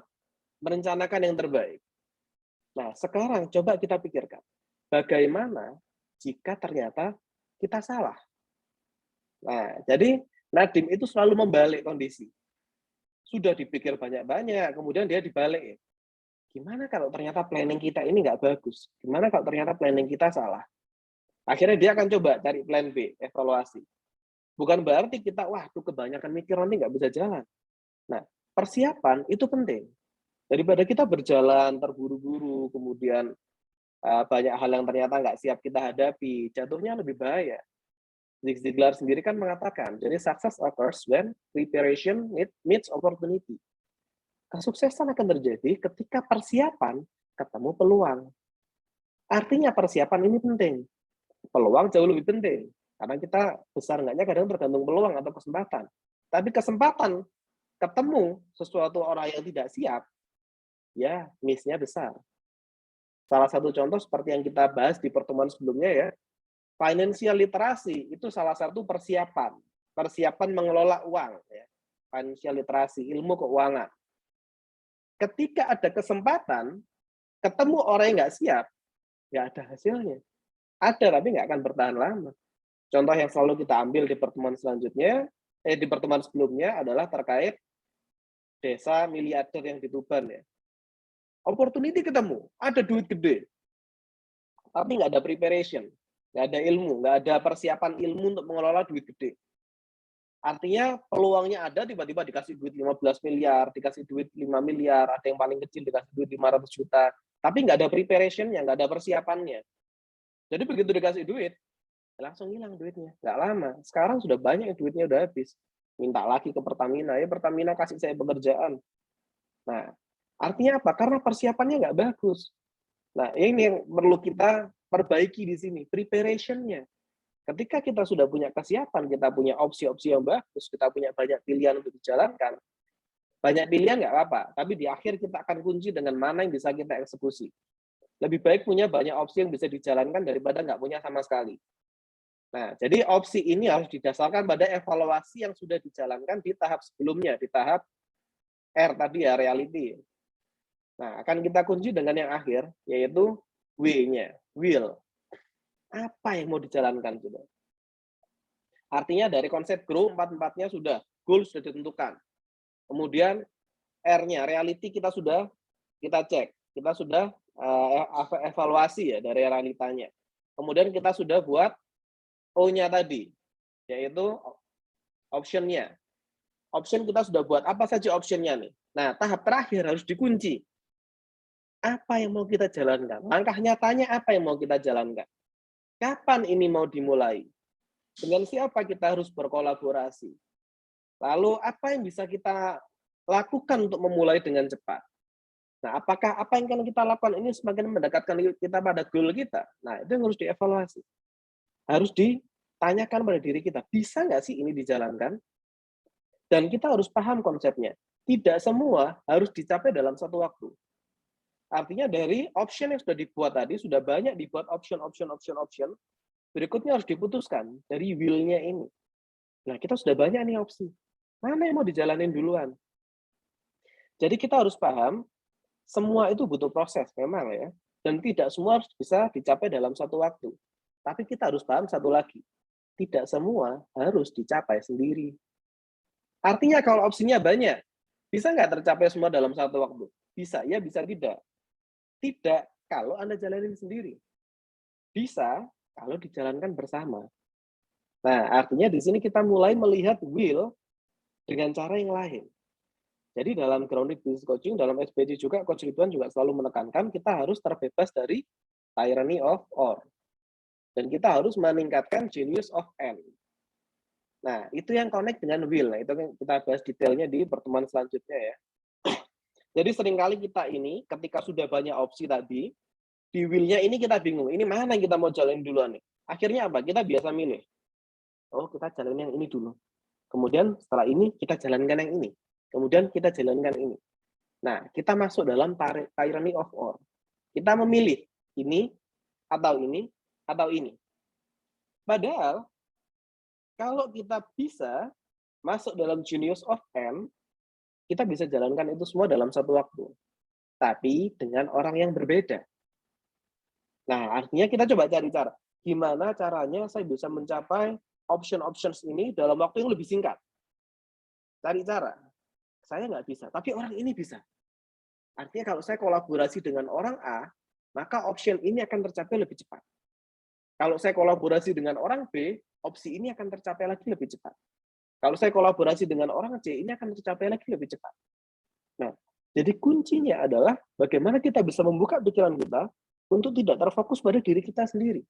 Speaker 1: merencanakan yang terbaik. Nah, sekarang coba kita pikirkan, bagaimana jika ternyata kita salah? Nah, jadi Nadiem itu selalu membalik kondisi. Sudah dipikir banyak-banyak, kemudian dia dibalik. Gimana kalau ternyata planning kita ini nggak bagus? Gimana kalau ternyata planning kita salah? Akhirnya dia akan coba cari plan B, evaluasi. Bukan berarti kita, kebanyakan mikir nanti nggak bisa jalan. Nah, persiapan itu penting. Daripada kita berjalan terburu-buru, kemudian banyak hal yang ternyata nggak siap kita hadapi, jatuhnya lebih bahaya. Zig Ziglar sendiri kan mengatakan, jadi success occurs when preparation meets opportunity. Kesuksesan akan terjadi ketika persiapan ketemu peluang. Artinya persiapan ini penting. Peluang jauh lebih penting. Karena kita besar enggaknya kadang tergantung peluang atau kesempatan. Tapi kesempatan ketemu sesuatu orang yang tidak siap, ya miss-nya besar. Salah satu contoh seperti yang kita bahas di pertemuan sebelumnya ya, financial literacy itu salah satu persiapan mengelola uang ya. Financial literacy, ilmu keuangan. Ketika ada kesempatan ketemu orang yang nggak siap, nggak ada hasilnya. Ada tapi nggak akan bertahan lama. Contoh yang selalu kita ambil di pertemuan selanjutnya, di pertemuan sebelumnya adalah terkait desa miliarder yang di Tuban ya. Opportunity ketemu, ada duit gede, tapi nggak ada preparation, nggak ada ilmu, nggak ada persiapan ilmu untuk mengelola duit gede. Artinya peluangnya ada, tiba-tiba dikasih duit 15 miliar, dikasih duit 5 miliar, ada yang paling kecil dikasih duit 500 juta, tapi nggak ada preparation-nya, nggak ada persiapannya. Jadi begitu dikasih duit, langsung hilang duitnya, nggak lama. Sekarang sudah banyak yang duitnya udah habis. Minta lagi ke Pertamina, ya Pertamina kasih saya pekerjaan. Nah, artinya apa? Karena persiapannya nggak bagus. Nah, ini yang perlu kita perbaiki di sini, preparation-nya. Ketika kita sudah punya kesiapan, kita punya opsi-opsi yang bagus, kita punya banyak pilihan untuk dijalankan, banyak pilihan nggak apa-apa, tapi di akhir kita akan kunci dengan mana yang bisa kita eksekusi. Lebih baik punya banyak opsi yang bisa dijalankan daripada nggak punya sama sekali. Nah, jadi opsi ini harus didasarkan pada evaluasi yang sudah dijalankan di tahap sebelumnya, di tahap R tadi ya, reality. Nah, akan kita kunci dengan yang akhir, yaitu W-nya, will. Apa yang mau dijalankan? Gitu. Artinya dari konsep grow, empat-empatnya sudah, goal sudah ditentukan. Kemudian R-nya, reality kita sudah kita cek, kita sudah evaluasi ya dari realitanya. Kemudian kita sudah buat O-nya tadi, yaitu option-nya. Option kita sudah buat, apa saja option-nya nih? Nah, tahap terakhir harus dikunci. Apa yang mau kita jalankan? Langkah nyatanya apa yang mau kita jalankan? Kapan ini mau dimulai? Dengan siapa kita harus berkolaborasi? Lalu apa yang bisa kita lakukan untuk memulai dengan cepat? Nah, apakah apa yang akan kita lakukan ini semakin mendekatkan kita pada goal kita? Nah, itu yang harus dievaluasi. Harus ditanyakan pada diri kita, bisa nggak sih ini dijalankan? Dan kita harus paham konsepnya. Tidak semua harus dicapai dalam satu waktu. Artinya dari option yang sudah dibuat tadi, sudah banyak dibuat option. Berikutnya harus diputuskan dari will-nya ini. Nah, kita sudah banyak nih opsi. Mana yang mau dijalanin duluan? Jadi kita harus paham, semua itu butuh proses memang ya. Dan tidak semua harus bisa dicapai dalam satu waktu. Tapi kita harus paham satu lagi, tidak semua harus dicapai sendiri. Artinya kalau opsinya banyak, bisa nggak tercapai semua dalam satu waktu? Bisa, ya bisa tidak. Tidak kalau Anda jalanin sendiri. Bisa kalau dijalankan bersama. Nah, artinya di sini kita mulai melihat will dengan cara yang lain. Jadi dalam Grounded Business Coaching, dalam SBC juga, Coach Ridwan juga selalu menekankan kita harus terbebas dari tyranny of or. Dan kita harus meningkatkan genius of N. Nah, itu yang connect dengan will. Nah, itu kita bahas detailnya di pertemuan selanjutnya ya. Jadi seringkali kita ini, ketika sudah banyak opsi tadi, di will-nya ini kita bingung, ini mana yang kita mau jalanin duluan nih? Akhirnya apa? Kita biasa milih. Oh, kita jalanin yang ini dulu. Kemudian setelah ini, kita jalankan yang ini. Kemudian kita jalankan ini. Nah, kita masuk dalam tyranny of or. Kita memilih ini, atau ini, atau ini. Padahal, kalau kita bisa masuk dalam genius of N, kita bisa jalankan itu semua dalam satu waktu. Tapi dengan orang yang berbeda. Nah, artinya kita coba cari cara. Gimana caranya saya bisa mencapai options ini dalam waktu yang lebih singkat? Cari cara. Saya nggak bisa, tapi orang ini bisa. Artinya kalau saya kolaborasi dengan orang A, maka option ini akan tercapai lebih cepat. Kalau saya kolaborasi dengan orang B, opsi ini akan tercapai lagi lebih cepat. Kalau saya kolaborasi dengan orang C, ini akan tercapai lagi lebih cepat. Nah, jadi kuncinya adalah bagaimana kita bisa membuka pikiran kita untuk tidak terfokus pada diri kita sendiri.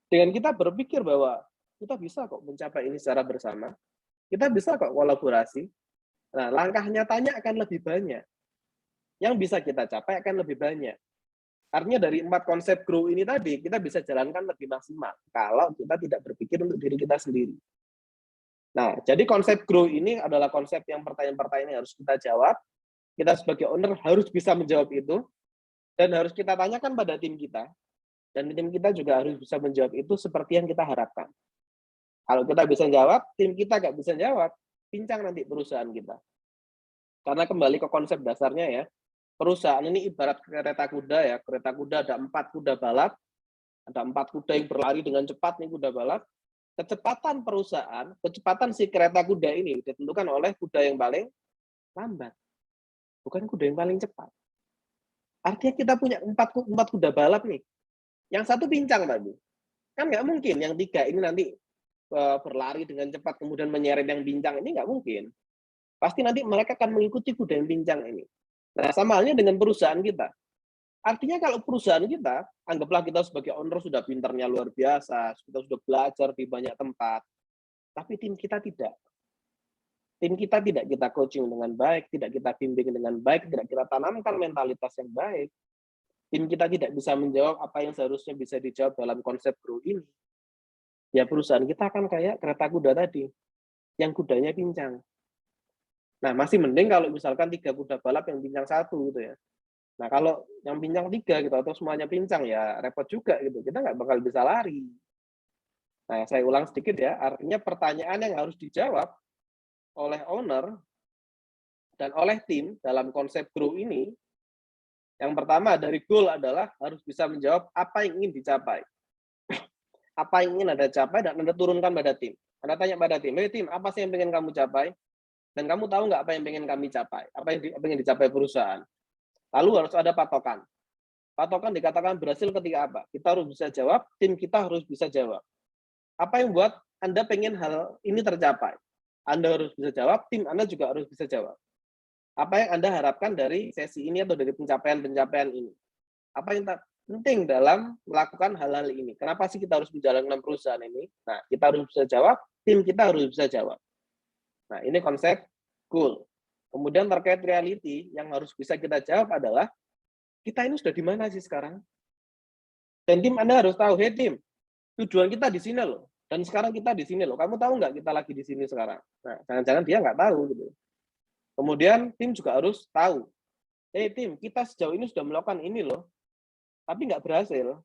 Speaker 1: Dengan kita berpikir bahwa kita bisa kok mencapai ini secara bersama, kita bisa kok kolaborasi. Nah, langkah nyatanya akan lebih banyak. Yang bisa kita capai akan lebih banyak. Artinya dari 4 konsep grow ini tadi, kita bisa jalankan lebih maksimal kalau kita tidak berpikir untuk diri kita sendiri. Nah, jadi konsep grow ini adalah konsep yang pertanyaan-pertanyaan yang harus kita jawab. Kita sebagai owner harus bisa menjawab itu, dan harus kita tanyakan pada tim kita. Dan tim kita juga harus bisa menjawab itu seperti yang kita harapkan. Kalau kita bisa jawab, tim kita nggak bisa jawab, pincang nanti perusahaan kita. Karena kembali ke konsep dasarnya ya, perusahaan ini ibarat kereta kuda ya, kereta kuda ada 4 kuda balap, ada 4 kuda yang berlari dengan cepat nih kuda balap. Kecepatan perusahaan, kecepatan si kereta kuda ini ditentukan oleh kuda yang paling lambat, bukan kuda yang paling cepat. Artinya kita punya 4 kuda balap nih, yang satu pincang tadi. Kan nggak mungkin yang 3 ini nanti berlari dengan cepat kemudian menyeret yang pincang, ini nggak mungkin. Pasti nanti mereka akan mengikuti kuda yang pincang ini. Nah, sama halnya dengan perusahaan kita. Artinya kalau perusahaan kita, anggaplah kita sebagai owner sudah pintarnya luar biasa, kita sudah belajar di banyak tempat, tapi tim kita tidak. Tim kita tidak kita coaching dengan baik, tidak kita bimbing dengan baik, tidak kita tanamkan mentalitas yang baik. Tim kita tidak bisa menjawab apa yang seharusnya bisa dijawab dalam konsep grow ini. Ya perusahaan kita akan kayak kereta kuda tadi, yang kudanya pincang. Nah, masih mending kalau misalkan 3 kuda balap yang pincang 1 gitu ya. Nah, kalau yang pincang 3 gitu atau semuanya pincang ya repot juga gitu. Kita nggak bakal bisa lari. Nah, saya ulang sedikit ya, artinya pertanyaan yang harus dijawab oleh owner dan oleh tim dalam konsep grow ini, yang pertama dari goal adalah harus bisa menjawab apa yang ingin dicapai. Apa yang ingin Anda capai dan Anda turunkan pada tim. Anda tanya pada tim, "Hey tim, apa sih yang pengen kamu capai? Dan kamu tahu nggak apa yang pengen kami capai? Apa yang dicapai perusahaan?" Lalu harus ada patokan. Patokan dikatakan berhasil ketika apa? Kita harus bisa jawab, tim kita harus bisa jawab. Apa yang buat Anda pengen hal ini tercapai? Anda harus bisa jawab, tim Anda juga harus bisa jawab. Apa yang Anda harapkan dari sesi ini atau dari pencapaian-pencapaian ini? Apa yang penting dalam melakukan hal-hal ini? Kenapa sih kita harus menjalankan perusahaan ini? Nah, kita harus bisa jawab, tim kita harus bisa jawab. Nah, ini konsep goal. Kemudian terkait reality, yang harus bisa kita jawab adalah, kita ini sudah di mana sih sekarang? Dan tim Anda harus tahu, hey tim, tujuan kita di sini loh. Dan sekarang kita di sini loh. Kamu tahu nggak kita lagi di sini sekarang? Nah, jangan-jangan dia nggak tahu gitu. Kemudian tim juga harus tahu, hey tim, kita sejauh ini sudah melakukan ini loh, tapi nggak berhasil.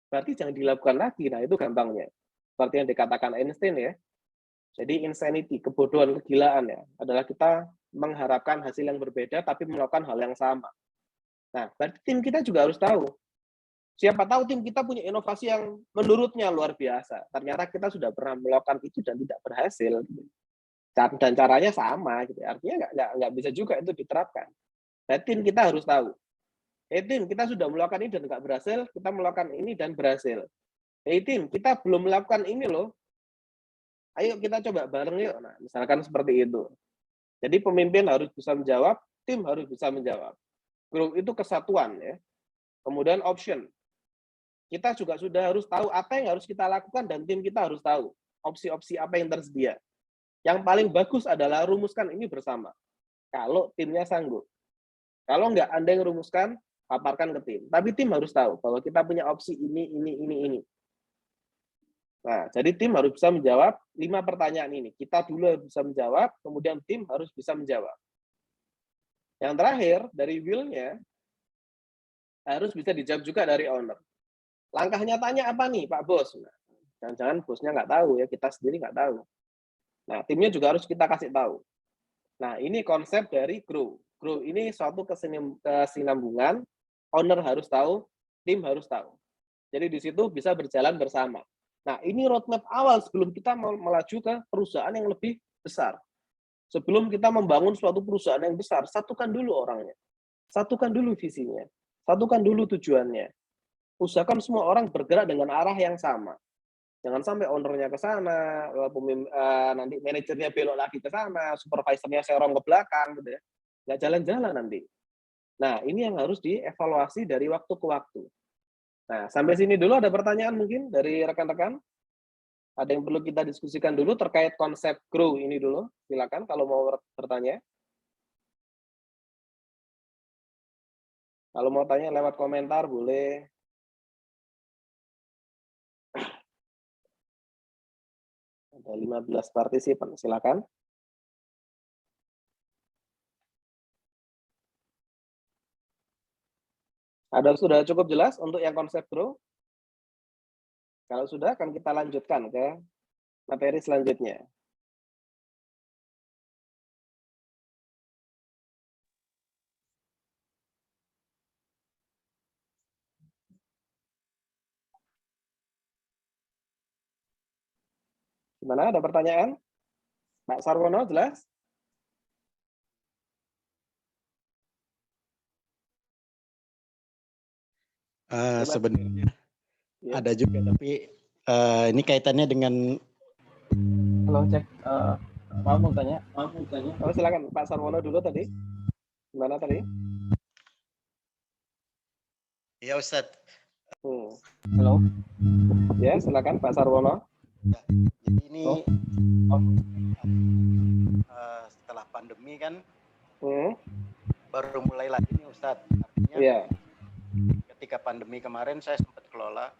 Speaker 1: Berarti jangan dilakukan lagi. Nah, itu gampangnya. Seperti yang dikatakan Einstein ya. Jadi insanity, kebodohan, kegilaan ya, adalah kita mengharapkan hasil yang berbeda tapi melakukan hal yang sama. Nah, berarti tim kita juga harus tahu. Siapa tahu tim kita punya inovasi yang menurutnya luar biasa. Ternyata kita sudah pernah melakukan itu dan tidak berhasil. Dan caranya sama. Gitu. Artinya nggak bisa juga itu diterapkan. Nah, tim kita harus tahu. Tim, kita sudah melakukan ini dan nggak berhasil, kita melakukan ini dan berhasil. Tim, kita belum melakukan ini loh. Ayo kita coba bareng yuk. Nah, misalkan seperti itu. Jadi pemimpin harus bisa menjawab, tim harus bisa menjawab. Grow itu kesatuan ya. Kemudian option. Kita juga sudah harus tahu apa yang harus kita lakukan dan tim kita harus tahu opsi-opsi apa yang tersedia. Yang paling bagus adalah rumuskan ini bersama. Kalau timnya sanggup. Kalau enggak, Anda yang rumuskan, paparkan ke tim. Tapi tim harus tahu bahwa kita punya opsi ini. Nah, jadi tim harus bisa menjawab 5 pertanyaan ini. Kita dulu harus bisa menjawab, kemudian tim harus bisa menjawab. Yang terakhir, dari will-nya, harus bisa dijawab juga dari owner. Langkah nyatanya apa nih, Pak Bos? Nah, jangan-jangan bosnya nggak tahu ya, kita sendiri nggak tahu. Nah, timnya juga harus kita kasih tahu. Nah, ini konsep dari grow. Grow ini suatu kesinambungan, owner harus tahu, tim harus tahu. Jadi di situ bisa berjalan bersama. Nah, ini roadmap awal sebelum kita melaju ke perusahaan yang lebih besar. Sebelum kita membangun suatu perusahaan yang besar, satukan dulu orangnya. Satukan dulu visinya. Satukan dulu tujuannya. Usahakan semua orang bergerak dengan arah yang sama. Jangan sampai ownernya ke sana, nanti manajernya belok lagi ke sana, supervisornya serong ke belakang, gitu ya. Nggak jalan-jalan nanti. Nah, ini yang harus dievaluasi dari waktu ke waktu. Nah, sampai sini dulu ada pertanyaan mungkin dari rekan-rekan? Ada yang perlu kita diskusikan dulu terkait konsep grow ini dulu. Silakan kalau mau bertanya. Kalau mau tanya lewat komentar boleh. Ada 15 partisipan, silakan. Sudah cukup jelas untuk yang konsep grow? Kalau sudah, akan kita lanjutkan ke materi selanjutnya. Gimana, ada pertanyaan? Pak Sarwono, jelas?
Speaker 2: Sebenarnya
Speaker 1: Ya.
Speaker 2: ada juga, tapi ini kaitannya dengan. Halo, cek. Mau tanya.
Speaker 1: Oh, silakan Pak Sarwono dulu tadi. Gimana tadi?
Speaker 2: Iya, Ustadz.
Speaker 1: Halo. Ya, silakan Pak Sarwono.
Speaker 2: Ya, jadi ini setelah pandemi kan baru mulai lagi nih Ustadz. Artinya ketika pandemi kemarin saya sempat kelola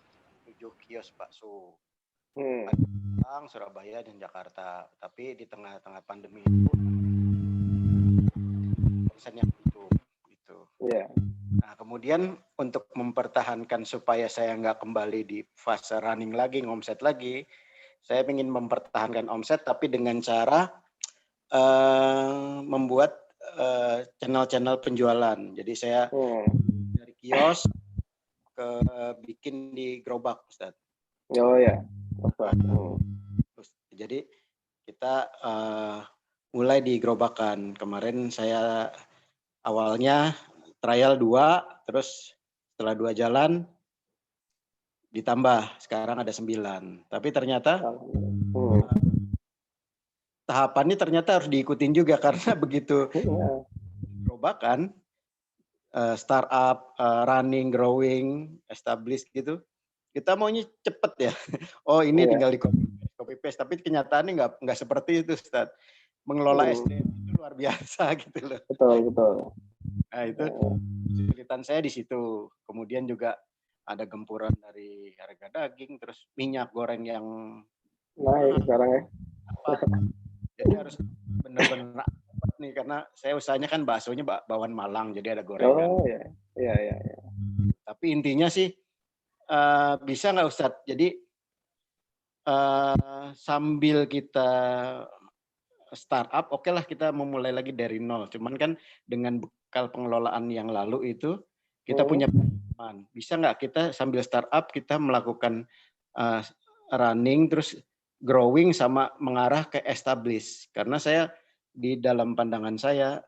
Speaker 2: 7 kios bakso. Surabaya dan Jakarta. Tapi di tengah-tengah pandemi itu persennya tutup gitu. Nah, kemudian untuk mempertahankan supaya saya nggak kembali di fase running lagi, ngomset lagi, saya ingin mempertahankan omset tapi dengan cara membuat channel-channel penjualan. Jadi saya dari kios ke bikin di gerobak, Ustaz.
Speaker 1: Oh ya.
Speaker 2: Jadi kita mulai di gerobakan. Kemarin saya awalnya trial 2, terus setelah 2 jalan ditambah, sekarang ada 9. Tapi ternyata tahapannya ternyata harus diikutin juga karena begitu gerobakan, startup, running, growing, established gitu, kita maunya cepet ya. Oh ini tinggal di copy paste, tapi kenyataannya nggak seperti itu, Ustaz. Mengelola SDM itu luar biasa gitu loh.
Speaker 1: Betul.
Speaker 2: Nah itu kesulitan saya di situ. Kemudian juga ada gempuran dari harga daging, terus minyak goreng yang
Speaker 1: naik sekarang ya.
Speaker 2: Jadi harus benar-benar nih karena saya usahanya kan baksonya bawaan Malang, jadi ada gorengan.
Speaker 1: Oh ya.
Speaker 2: Tapi intinya sih bisa nggak Ustadz? Jadi sambil kita startup, oke lah kita memulai lagi dari nol. Cuman kan dengan bekal pengelolaan yang lalu itu kita punya pengalaman. Bisa nggak kita sambil startup kita melakukan running terus growing sama mengarah ke establish. Karena saya di dalam pandangan saya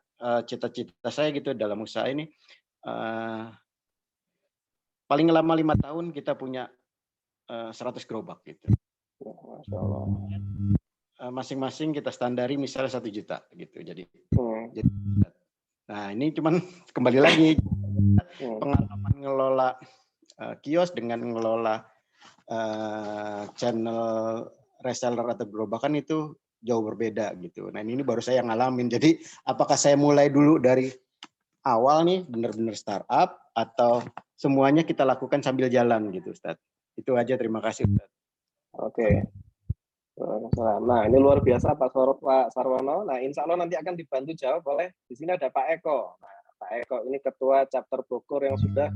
Speaker 2: cita-cita saya gitu dalam usaha ini paling lama 5 tahun kita punya 100 gerobak gitu.
Speaker 1: Masya Allah.
Speaker 2: Masing-masing kita standari misalnya 1 juta gitu. Jadi nah ini cuman kembali lagi pengalaman ngelola kios dengan ngelola channel reseller atau gerobakan itu jauh berbeda gitu. Nah ini baru saya ngalamin. Jadi apakah saya mulai dulu dari awal nih benar-benar startup atau semuanya kita lakukan sambil jalan gitu, Ustaz? Itu aja, terima kasih, Ustaz.
Speaker 1: Oke. Nah ini luar biasa Pak Sarwono. Nah insya Allah nanti akan dibantu jawab oleh di sini ada Pak Eko. Nah, Pak Eko ini ketua chapter Bogor yang sudah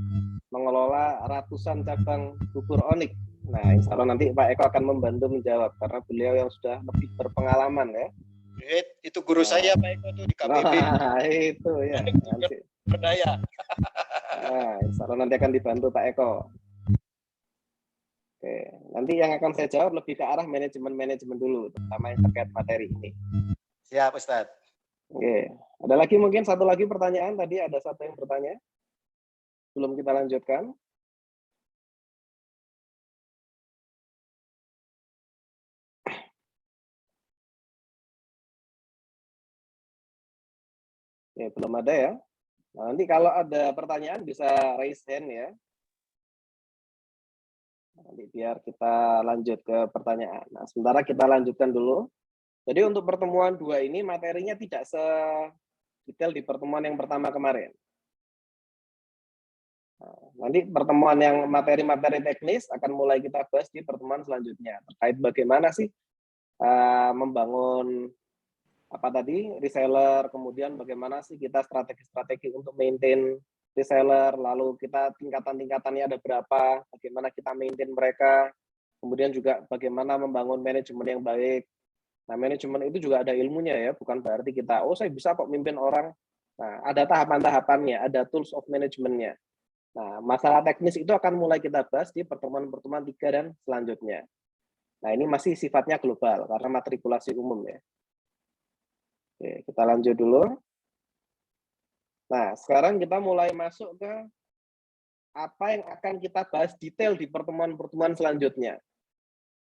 Speaker 1: mengelola ratusan cabang bubur onik. Nah insya Allah nanti Pak Eko akan membantu menjawab karena beliau yang sudah lebih berpengalaman ya.
Speaker 2: Itu guru saya Pak Eko tuh di KPB.
Speaker 1: Nah itu ya. Nanti.
Speaker 2: Berdaya.
Speaker 1: Nah insya Allah nanti akan dibantu Pak Eko. Oke, nanti yang akan saya jawab lebih ke arah manajemen dulu, terutama yang terkait materi ini.
Speaker 2: Siap, Ustadz.
Speaker 1: Oke, ada lagi mungkin satu lagi pertanyaan, tadi ada satu yang bertanya. Sebelum kita lanjutkan. Ya, belum ada ya. Nah, nanti kalau ada pertanyaan bisa raise hand ya. Nanti biar kita lanjut ke pertanyaan. Nah, sementara kita lanjutkan dulu. Jadi untuk pertemuan 2 ini materinya tidak sedetail di pertemuan yang pertama kemarin. Nah, nanti pertemuan yang materi-materi teknis akan mulai kita bahas di pertemuan selanjutnya. Terkait bagaimana sih membangun apa tadi reseller, kemudian bagaimana sih kita strategi-strategi untuk maintain reseller, lalu kita tingkatan-tingkatannya ada berapa, bagaimana kita maintain mereka, kemudian juga bagaimana membangun manajemen yang baik. Nah, manajemen itu juga ada ilmunya ya, bukan berarti kita, oh saya bisa kok mimpin orang. Nah, ada tahapan-tahapannya, ada tools of manajemennya. Nah, masalah teknis itu akan mulai kita bahas di pertemuan-pertemuan 3 dan selanjutnya. Nah, ini masih sifatnya global, karena matrikulasi umum ya. Oke, kita lanjut dulu. Nah, sekarang kita mulai masuk ke apa yang akan kita bahas detail di pertemuan-pertemuan selanjutnya.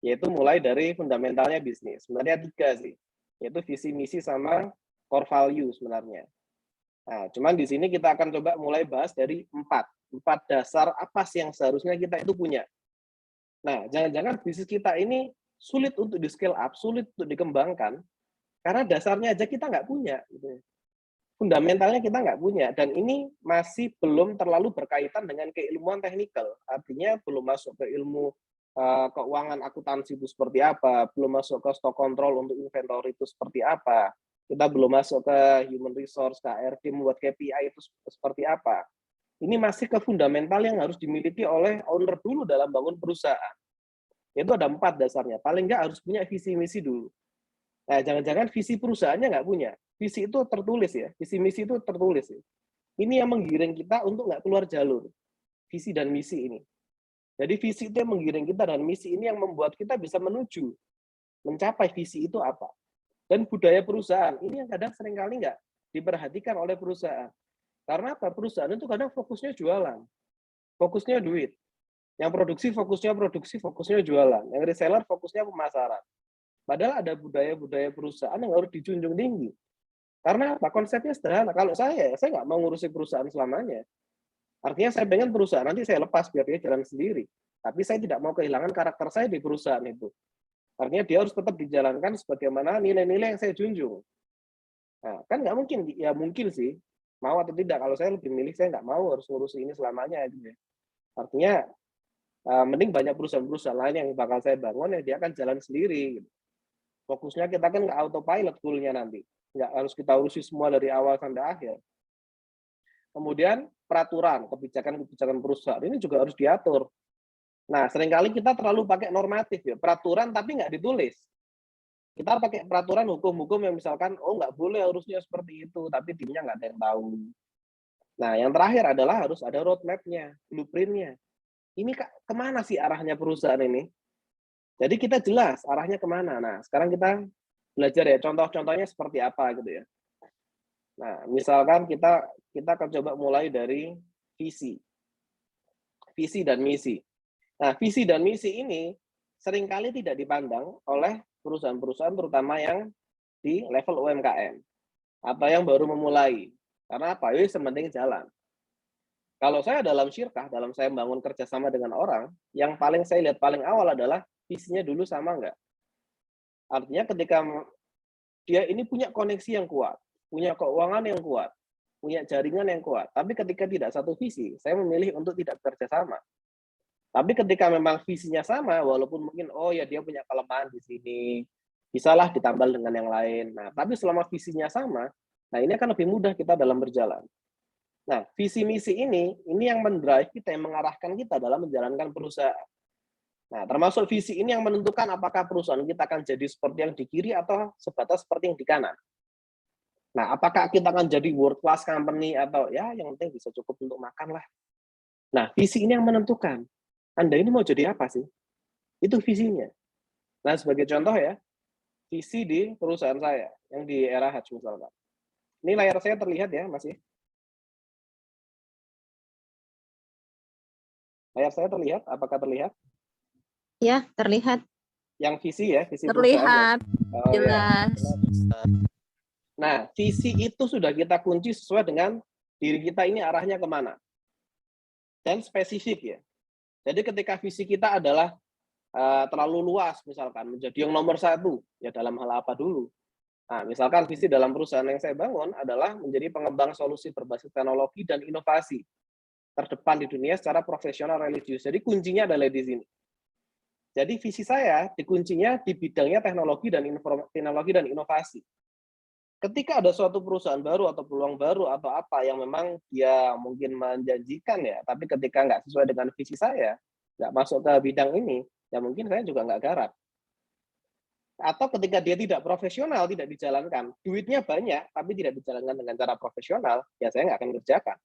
Speaker 1: Yaitu mulai dari fundamentalnya bisnis. Sebenarnya 3 sih, yaitu visi misi sama core value sebenarnya. Nah, cuman di sini kita akan coba mulai bahas dari 4 dasar apa sih yang seharusnya kita itu punya. Nah, jangan-jangan bisnis kita ini sulit untuk di scale up, sulit untuk dikembangkan, karena dasarnya aja kita nggak punya. Gitu. Fundamentalnya kita nggak punya, dan ini masih belum terlalu berkaitan dengan keilmuan teknikal. Artinya belum masuk ke ilmu keuangan akuntansi itu seperti apa, belum masuk ke stock control untuk inventory itu seperti apa, kita belum masuk ke human resource, KRD membuat KPI itu seperti apa. Ini masih ke fundamental yang harus dimiliki oleh owner dulu dalam bangun perusahaan. Itu ada 4 dasarnya. Paling nggak harus punya visi misi dulu. Nah, jangan-jangan visi perusahaannya nggak punya. Visi itu tertulis ya, visi misi itu tertulis ya. Ini yang menggiring kita untuk nggak keluar jalur. Visi dan misi ini. Jadi visi itu yang menggiring kita, dan misi ini yang membuat kita bisa menuju mencapai visi itu apa. Dan budaya perusahaan ini yang kadang seringkali nggak diperhatikan oleh perusahaan. Karena apa? Perusahaan itu kadang fokusnya jualan, fokusnya duit. Yang fokusnya jualan. Yang reseller fokusnya pemasaran. Padahal ada budaya-budaya perusahaan yang harus dijunjung tinggi. Karena apa? Konsepnya sederhana. Kalau saya nggak mau ngurusi perusahaan selamanya. Artinya saya pengen perusahaan nanti saya lepas biar dia jalan sendiri. Tapi saya tidak mau kehilangan karakter saya di perusahaan itu. Artinya dia harus tetap dijalankan sebagaimana nilai-nilai yang saya junjung. Nah, kan nggak mungkin, ya mungkin sih, mau atau tidak. Kalau saya lebih milih, saya nggak mau harus ngurusi ini selamanya. Gitu ya. Artinya, mending banyak perusahaan-perusahaan lain yang bakal saya bangun, ya dia akan jalan sendiri. Gitu. Fokusnya kita kan nggak autopilot goal-nya nanti. Nggak harus kita urusi semua dari awal sampai akhir. Kemudian peraturan, kebijakan-kebijakan perusahaan ini juga harus diatur. Nah, seringkali kita terlalu pakai normatif ya, peraturan tapi nggak ditulis. Kita pakai peraturan hukum-hukum yang misalkan, oh nggak boleh harusnya seperti itu, tapi timnya nggak ada yang tahu. Nah, yang terakhir adalah harus ada roadmap-nya, blueprint-nya. Ini kemana sih arahnya perusahaan ini? Jadi kita jelas arahnya kemana. Nah, sekarang kita belajar ya, contoh-contohnya seperti apa gitu ya. Nah, misalkan kita akan coba mulai dari visi dan misi. Nah, visi dan misi ini seringkali tidak dipandang oleh perusahaan-perusahaan terutama yang di level UMKM atau yang baru memulai. Karena apa? Ini sementing jalan. Kalau saya dalam syirkah, dalam saya membangun kerjasama dengan orang, yang paling saya lihat paling awal adalah visinya dulu sama enggak. Artinya ketika dia ini punya koneksi yang kuat, punya keuangan yang kuat, punya jaringan yang kuat. Tapi ketika tidak satu visi, saya memilih untuk tidak bekerja sama. Tapi ketika memang visinya sama, walaupun mungkin, oh ya dia punya kelemahan di sini, bisalah ditambal dengan yang lain. Nah, tapi selama visinya sama, nah ini akan lebih mudah kita dalam berjalan. Nah, visi misi ini yang mendrive kita, yang mengarahkan kita dalam menjalankan perusahaan. Nah, termasuk visi ini yang menentukan apakah perusahaan kita akan jadi seperti yang di kiri atau sebatas seperti yang di kanan. Nah, apakah kita akan jadi world class company atau ya yang penting bisa cukup untuk makan lah. Nah, visi ini yang menentukan. Anda ini mau jadi apa sih? Itu visinya. Nah, sebagai contoh ya, visi di perusahaan saya, yang di era Hajj misalkan. Ini layar saya terlihat ya, masih? Layar saya terlihat? Apakah terlihat?
Speaker 3: Ya, terlihat.
Speaker 1: Yang visi ya, visi
Speaker 3: terlihat.
Speaker 1: perusahaan. Oh,
Speaker 3: Jelas.
Speaker 1: Ya. Nah, visi itu sudah kita kunci sesuai dengan diri kita ini arahnya kemana. Dan spesifik ya. Jadi ketika visi kita adalah terlalu luas, misalkan menjadi yang nomor satu, ya dalam hal apa dulu? Nah, misalkan visi dalam perusahaan yang saya bangun adalah menjadi pengembang solusi berbasis teknologi dan inovasi terdepan di dunia secara profesional religius. Jadi kuncinya adalah di sini. Jadi visi saya dikuncinya di bidangnya teknologi dan inovasi. Ketika ada suatu perusahaan baru atau peluang baru atau apa yang memang dia mungkin menjanjikan ya, tapi ketika nggak sesuai dengan visi saya, nggak masuk ke bidang ini, ya mungkin saya juga nggak garap. Atau ketika dia tidak profesional, tidak dijalankan, duitnya banyak, tapi tidak dijalankan dengan cara profesional, ya saya nggak akan kerjakan.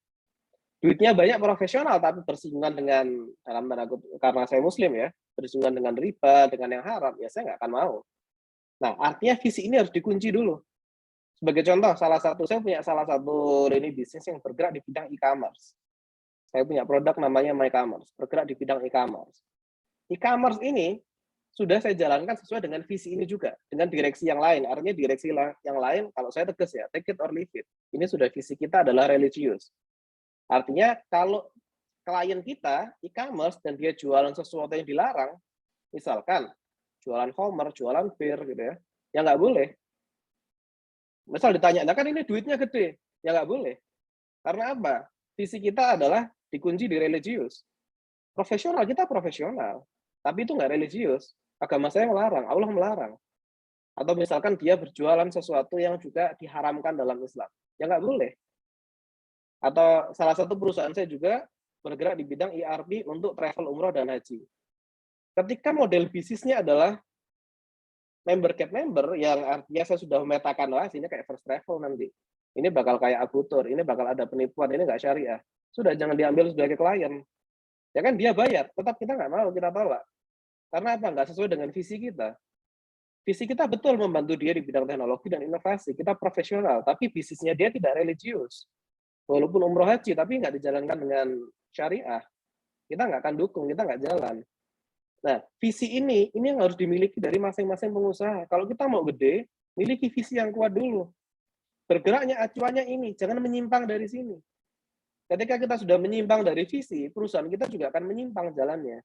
Speaker 1: Duitnya banyak profesional, tapi bersinggungan dengan, dalam tanda kutip, karena saya muslim ya, bersinggungan dengan riba, dengan yang haram, ya saya nggak akan mau. Nah, artinya visi ini harus dikunci dulu. Sebagai contoh, saya punya salah satu lini bisnis yang bergerak di bidang e-commerce. Saya punya produk namanya MyCommerce, bergerak di bidang e-commerce. E-commerce ini sudah saya jalankan sesuai dengan visi ini juga, dengan direksi yang lain. Artinya direksi yang lain, kalau saya tegas ya, take it or leave it. Ini sudah visi kita adalah religius. Artinya kalau klien kita e-commerce dan dia jualan sesuatu yang dilarang, misalkan jualan Homer, jualan bir gitu ya nggak boleh. Misal ditanya, nah kan ini duitnya gede, ya nggak boleh. Karena apa? Visi kita adalah dikunci di religius. Profesional, kita profesional. Tapi itu nggak religius. Agama saya melarang, Allah melarang. Atau misalkan dia berjualan sesuatu yang juga diharamkan dalam Islam. Ya nggak boleh. Atau salah satu perusahaan saya juga bergerak di bidang ERP untuk travel umroh dan haji. Ketika model bisnisnya adalah member cap member, yang artinya saya sudah memetakan, wah ini kayak first travel nanti. Ini bakal kayak abutur, ini bakal ada penipuan, ini nggak syariah. Sudah, jangan diambil sebagai klien. Ya kan dia bayar, tetap kita nggak mau, kita tolak. Karena apa? Nggak sesuai dengan visi kita. Visi kita betul membantu dia di bidang teknologi dan inovasi. Kita profesional, tapi bisnisnya dia tidak religius. Walaupun umroh haji, tapi nggak dijalankan dengan syariah. Kita nggak akan dukung, kita nggak jalan. Nah, visi ini yang harus dimiliki dari masing-masing pengusaha. Kalau kita mau gede, miliki visi yang kuat dulu. Bergeraknya acuannya ini, jangan menyimpang dari sini. Ketika kita sudah menyimpang dari visi, perusahaan kita juga akan menyimpang jalannya.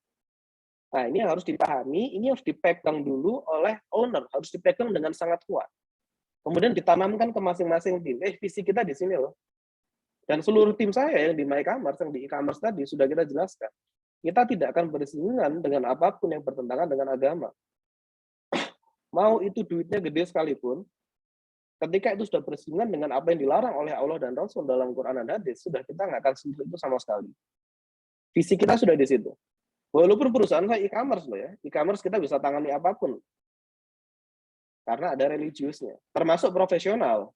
Speaker 1: Nah, ini yang harus dipahami, ini harus dipegang dulu oleh owner, harus dipegang dengan sangat kuat. Kemudian ditanamkan ke masing-masing tim. Visi kita di sini loh. Dan seluruh tim saya yang di MyCommerce, yang di e-commerce tadi, sudah kita jelaskan. Kita tidak akan bersinggungan dengan apapun yang bertentangan dengan agama. Mau itu duitnya gede sekalipun, ketika itu sudah bersinggungan dengan apa yang dilarang oleh Allah dan Rasul dalam Quran dan Hadis, sudah kita nggak akan sentuh itu sama sekali. Visi kita sudah di situ. Walaupun perusahaan saya e-commerce loh ya, e-commerce kita bisa tangani apapun. Karena ada religiusnya, termasuk profesional.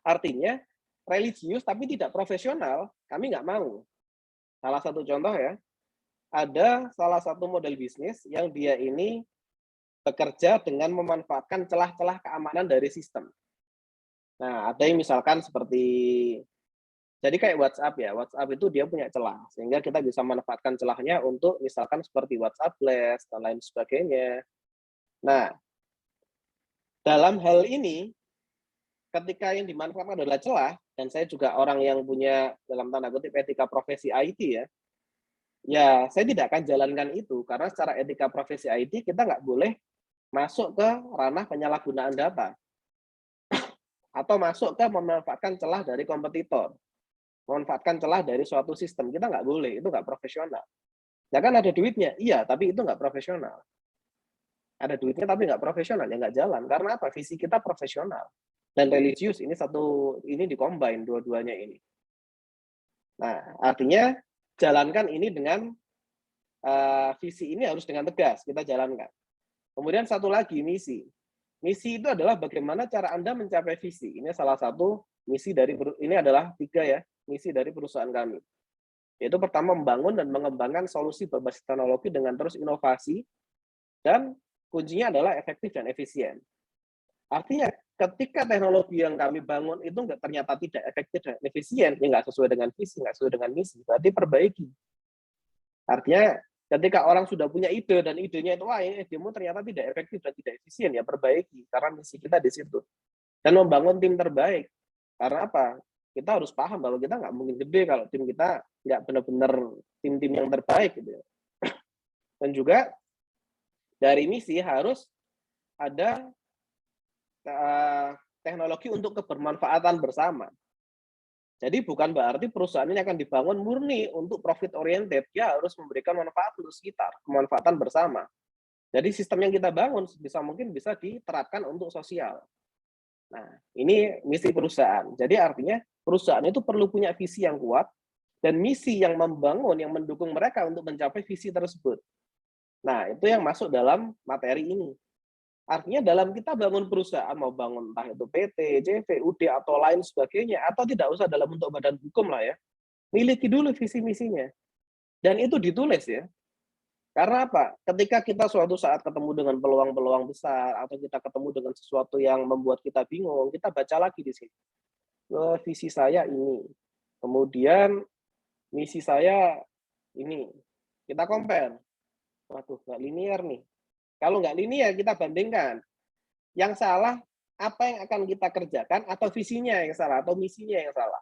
Speaker 1: Artinya, religius tapi tidak profesional, kami nggak mau. Salah satu contoh ya, ada salah satu model bisnis yang dia ini bekerja dengan memanfaatkan celah-celah keamanan dari sistem. Nah, ada yang misalkan seperti, jadi kayak WhatsApp ya, WhatsApp itu dia punya celah, sehingga kita bisa memanfaatkan celahnya untuk misalkan seperti WhatsApp Blast, dan lain sebagainya. Nah, dalam hal ini, ketika yang dimanfaatkan adalah celah, dan saya juga orang yang punya dalam tanda kutip etika profesi IT ya saya tidak akan jalankan itu, karena secara etika profesi IT kita nggak boleh masuk ke ranah penyalahgunaan data, atau masuk ke memanfaatkan celah dari kompetitor, memanfaatkan celah dari suatu sistem, kita nggak boleh, itu nggak profesional. Ya kan ada duitnya, iya, tapi itu nggak profesional. Ada duitnya tapi nggak profesional, ya nggak jalan. Karena apa? Visi kita profesional. Dan religius ini dikombine dua-duanya ini. Nah, artinya jalankan ini dengan visi ini harus dengan tegas kita jalankan. Kemudian satu lagi misi. Misi itu adalah bagaimana cara Anda mencapai visi. Ini salah satu misi ini adalah 3 ya, misi dari perusahaan kami. Yaitu pertama membangun dan mengembangkan solusi berbasis teknologi dengan terus inovasi, dan kuncinya adalah efektif dan efisien. Artinya ketika teknologi yang kami bangun itu ternyata tidak efektif dan efisien, ya nggak sesuai dengan visi, nggak sesuai dengan misi, berarti perbaiki. Artinya ketika orang sudah punya ide dan idenya itu idemu ternyata tidak efektif dan tidak efisien, ya perbaiki, karena misi kita di situ. Dan membangun tim terbaik. Karena apa? kita harus paham bahwa kita nggak mungkin gede kalau tim kita nggak benar-benar tim-tim yang terbaik gitu ya. Dan juga dari misi harus ada teknologi untuk kebermanfaatan bersama. Jadi bukan berarti perusahaan ini akan dibangun murni untuk profit oriented, dia harus memberikan manfaat untuk sekitar, kemanfaatan bersama. Jadi sistem yang kita bangun bisa mungkin bisa diterapkan untuk sosial. Nah, ini misi perusahaan. Jadi artinya perusahaan itu perlu punya visi yang kuat dan misi yang membangun, yang mendukung mereka untuk mencapai visi tersebut. Nah, itu yang masuk dalam materi ini. Artinya dalam kita bangun perusahaan, mau bangun entah itu PT, CV, UD, atau lain sebagainya, atau tidak usah dalam bentuk badan hukum lah ya, miliki dulu visi misinya. Dan itu ditulis ya. Karena apa? Ketika kita suatu saat ketemu dengan peluang-peluang besar, atau kita ketemu dengan sesuatu yang membuat kita bingung, kita baca lagi di sini. Visi saya ini. Kemudian misi saya ini. Kita compare. Waduh, nggak linear nih. Kalau nggak linear, kita bandingkan. Yang salah, apa yang akan kita kerjakan, atau visinya yang salah, atau misinya yang salah.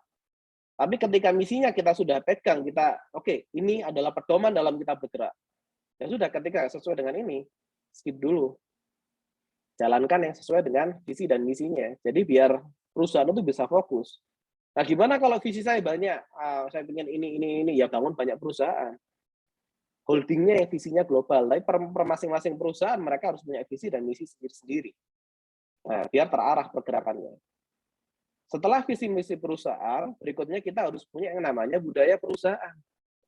Speaker 1: Tapi ketika misinya kita sudah pegang, kita, oke, ini adalah pedoman dalam kita bergerak. Ya sudah, ketika sesuai dengan ini, skip dulu. Jalankan yang sesuai dengan visi dan misinya. Jadi biar perusahaan itu bisa fokus. Nah, gimana kalau visi saya banyak? Saya ingin ini, ya bangun banyak perusahaan. Holdingnya yang visinya global, tapi per masing-masing perusahaan mereka harus punya visi dan misi sendiri-sendiri. Nah, biar terarah pergerakannya. Setelah visi misi perusahaan, berikutnya kita harus punya yang namanya budaya perusahaan.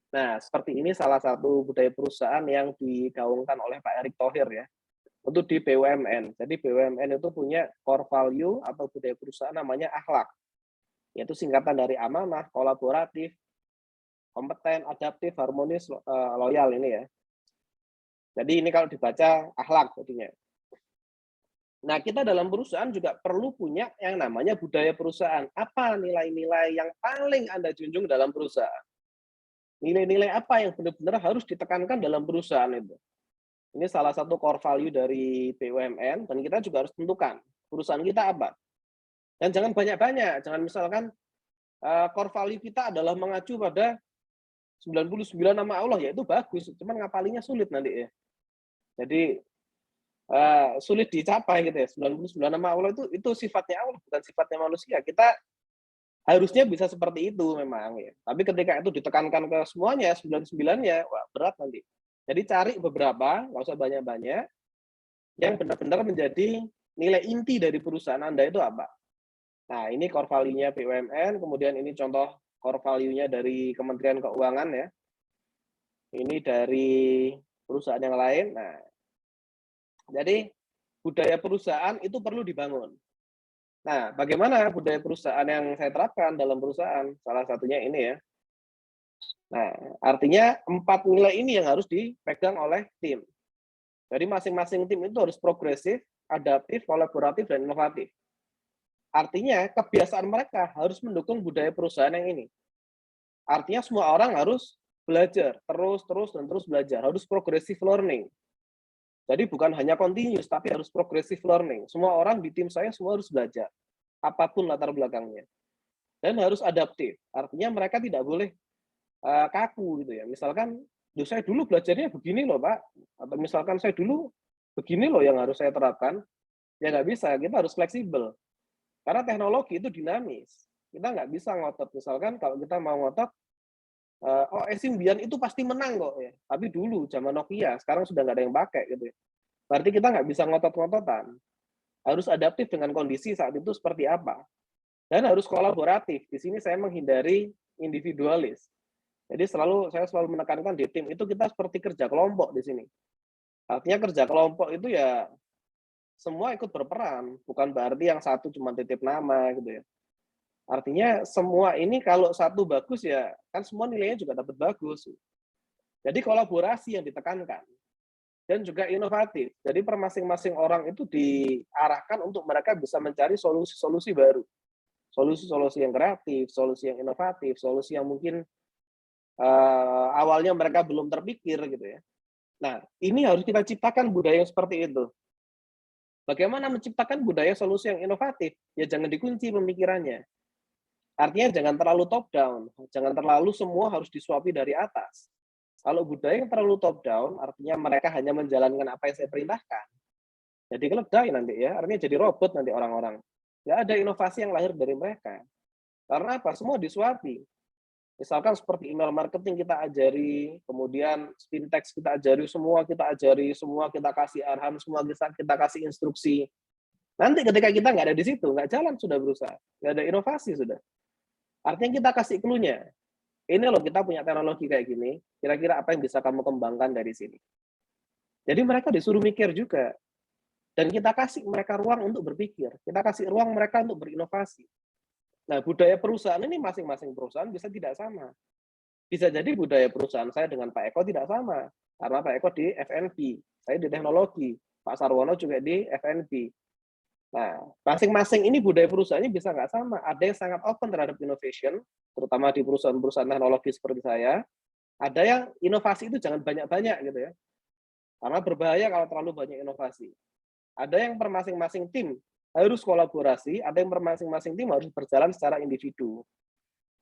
Speaker 1: Nah, seperti ini salah satu budaya perusahaan yang digaungkan oleh Pak Erick Thohir ya, untuk di BUMN. Jadi BUMN itu punya core value atau budaya perusahaan namanya akhlak, yaitu singkatan dari amanah, kolaboratif, kompeten, adaptif, harmonis, loyal ini ya. Jadi ini kalau dibaca akhlak jadinya. Nah, kita dalam perusahaan juga perlu punya yang namanya budaya perusahaan. Apa nilai-nilai yang paling Anda junjung dalam perusahaan? Nilai-nilai apa yang benar-benar harus ditekankan dalam perusahaan itu? Ini salah satu core value dari BUMN, dan kita juga harus tentukan perusahaan kita apa. Dan jangan banyak-banyak, jangan misalkan core value kita adalah mengacu pada 99 nama Allah, ya itu bagus, cuman ngapalinya sulit nanti ya. Jadi sulit dicapai gitu ya. 99 nama Allah itu sifatnya Allah, bukan sifatnya manusia. Kita harusnya bisa seperti itu memang ya. Tapi ketika itu ditekankan ke semuanya 99-nya, wah berat nanti. Jadi cari beberapa, nggak usah banyak-banyak, yang benar-benar menjadi nilai inti dari perusahaan Anda itu apa. Nah, ini core value-nya BUMN, kemudian ini contoh core value-nya dari Kementerian Keuangan ya. Ini dari perusahaan yang lain. Nah, jadi budaya perusahaan itu perlu dibangun. Nah, bagaimana budaya perusahaan yang saya terapkan dalam perusahaan? Salah satunya ini ya. Nah, artinya 4 nilai ini yang harus dipegang oleh tim. Jadi masing-masing tim itu harus progresif, adaptif, kolaboratif, dan inovatif. Artinya kebiasaan mereka harus mendukung budaya perusahaan yang ini. Artinya semua orang harus belajar, terus belajar, harus progressive learning. Jadi bukan hanya continuous, tapi harus progressive learning. Semua orang di tim saya semua harus belajar, apapun latar belakangnya. Dan harus adaptif, artinya mereka tidak boleh kaku gitu ya. Misalkan, saya dulu belajarnya begini loh Pak, atau misalkan saya dulu begini loh yang harus saya terapkan, ya nggak bisa, kita harus fleksibel. Karena teknologi itu dinamis. Kita nggak bisa ngotot. Misalkan kalau kita mau ngotot, Symbian itu pasti menang kok ya. Tapi dulu zaman Nokia, sekarang sudah nggak ada yang pakai gitu ya. Berarti kita nggak bisa ngotot-ngototan. Harus adaptif dengan kondisi saat itu seperti apa. Dan harus kolaboratif. Di sini saya menghindari individualis. Jadi saya selalu menekankan di tim itu kita seperti kerja kelompok di sini. Artinya kerja kelompok itu ya semua ikut berperan, bukan berarti yang satu cuma titip nama gitu ya. Artinya semua ini kalau satu bagus ya kan semua nilainya juga dapat bagus. Jadi kolaborasi yang ditekankan dan juga inovatif. Jadi per masing-masing orang itu diarahkan untuk mereka bisa mencari solusi-solusi baru. Solusi-solusi yang kreatif, solusi yang inovatif, solusi yang mungkin awalnya mereka belum terpikir gitu ya. Nah, ini harus kita ciptakan budaya yang seperti itu. Bagaimana menciptakan budaya solusi yang inovatif? Ya jangan dikunci pemikirannya. Artinya jangan terlalu top down, jangan terlalu semua harus disuapi dari atas. Kalau budaya yang terlalu top down, artinya mereka hanya menjalankan apa yang saya perintahkan. Jadi keledai nanti ya, artinya jadi robot nanti orang-orang. Nggak ada inovasi yang lahir dari mereka. Karena apa? Semua disuapi. Misalkan seperti email marketing kita ajari, kemudian spintex kita ajari, semua kita kasih arahan, semua kita kasih instruksi. Nanti ketika kita nggak ada di situ, nggak jalan sudah berusaha, nggak ada inovasi sudah. Artinya kita kasih clue-nya. Ini loh kita punya teknologi kayak gini, kira-kira apa yang bisa kamu kembangkan dari sini. Jadi mereka disuruh mikir juga. Dan kita kasih mereka ruang untuk berpikir. Kita kasih ruang mereka untuk berinovasi. Nah, budaya perusahaan ini masing-masing perusahaan bisa tidak sama. Bisa jadi budaya perusahaan saya dengan Pak Eko tidak sama. Karena Pak Eko di F&B, saya di teknologi, Pak Sarwono juga di F&B. Nah, masing-masing ini budaya perusahaannya bisa nggak sama. Ada yang sangat open terhadap innovation, terutama di perusahaan-perusahaan teknologi seperti saya. Ada yang inovasi itu jangan banyak-banyak gitu ya. Karena berbahaya kalau terlalu banyak inovasi. Ada yang per masing-masing tim harus kolaborasi, ada yang per masing-masing tim harus berjalan secara individu.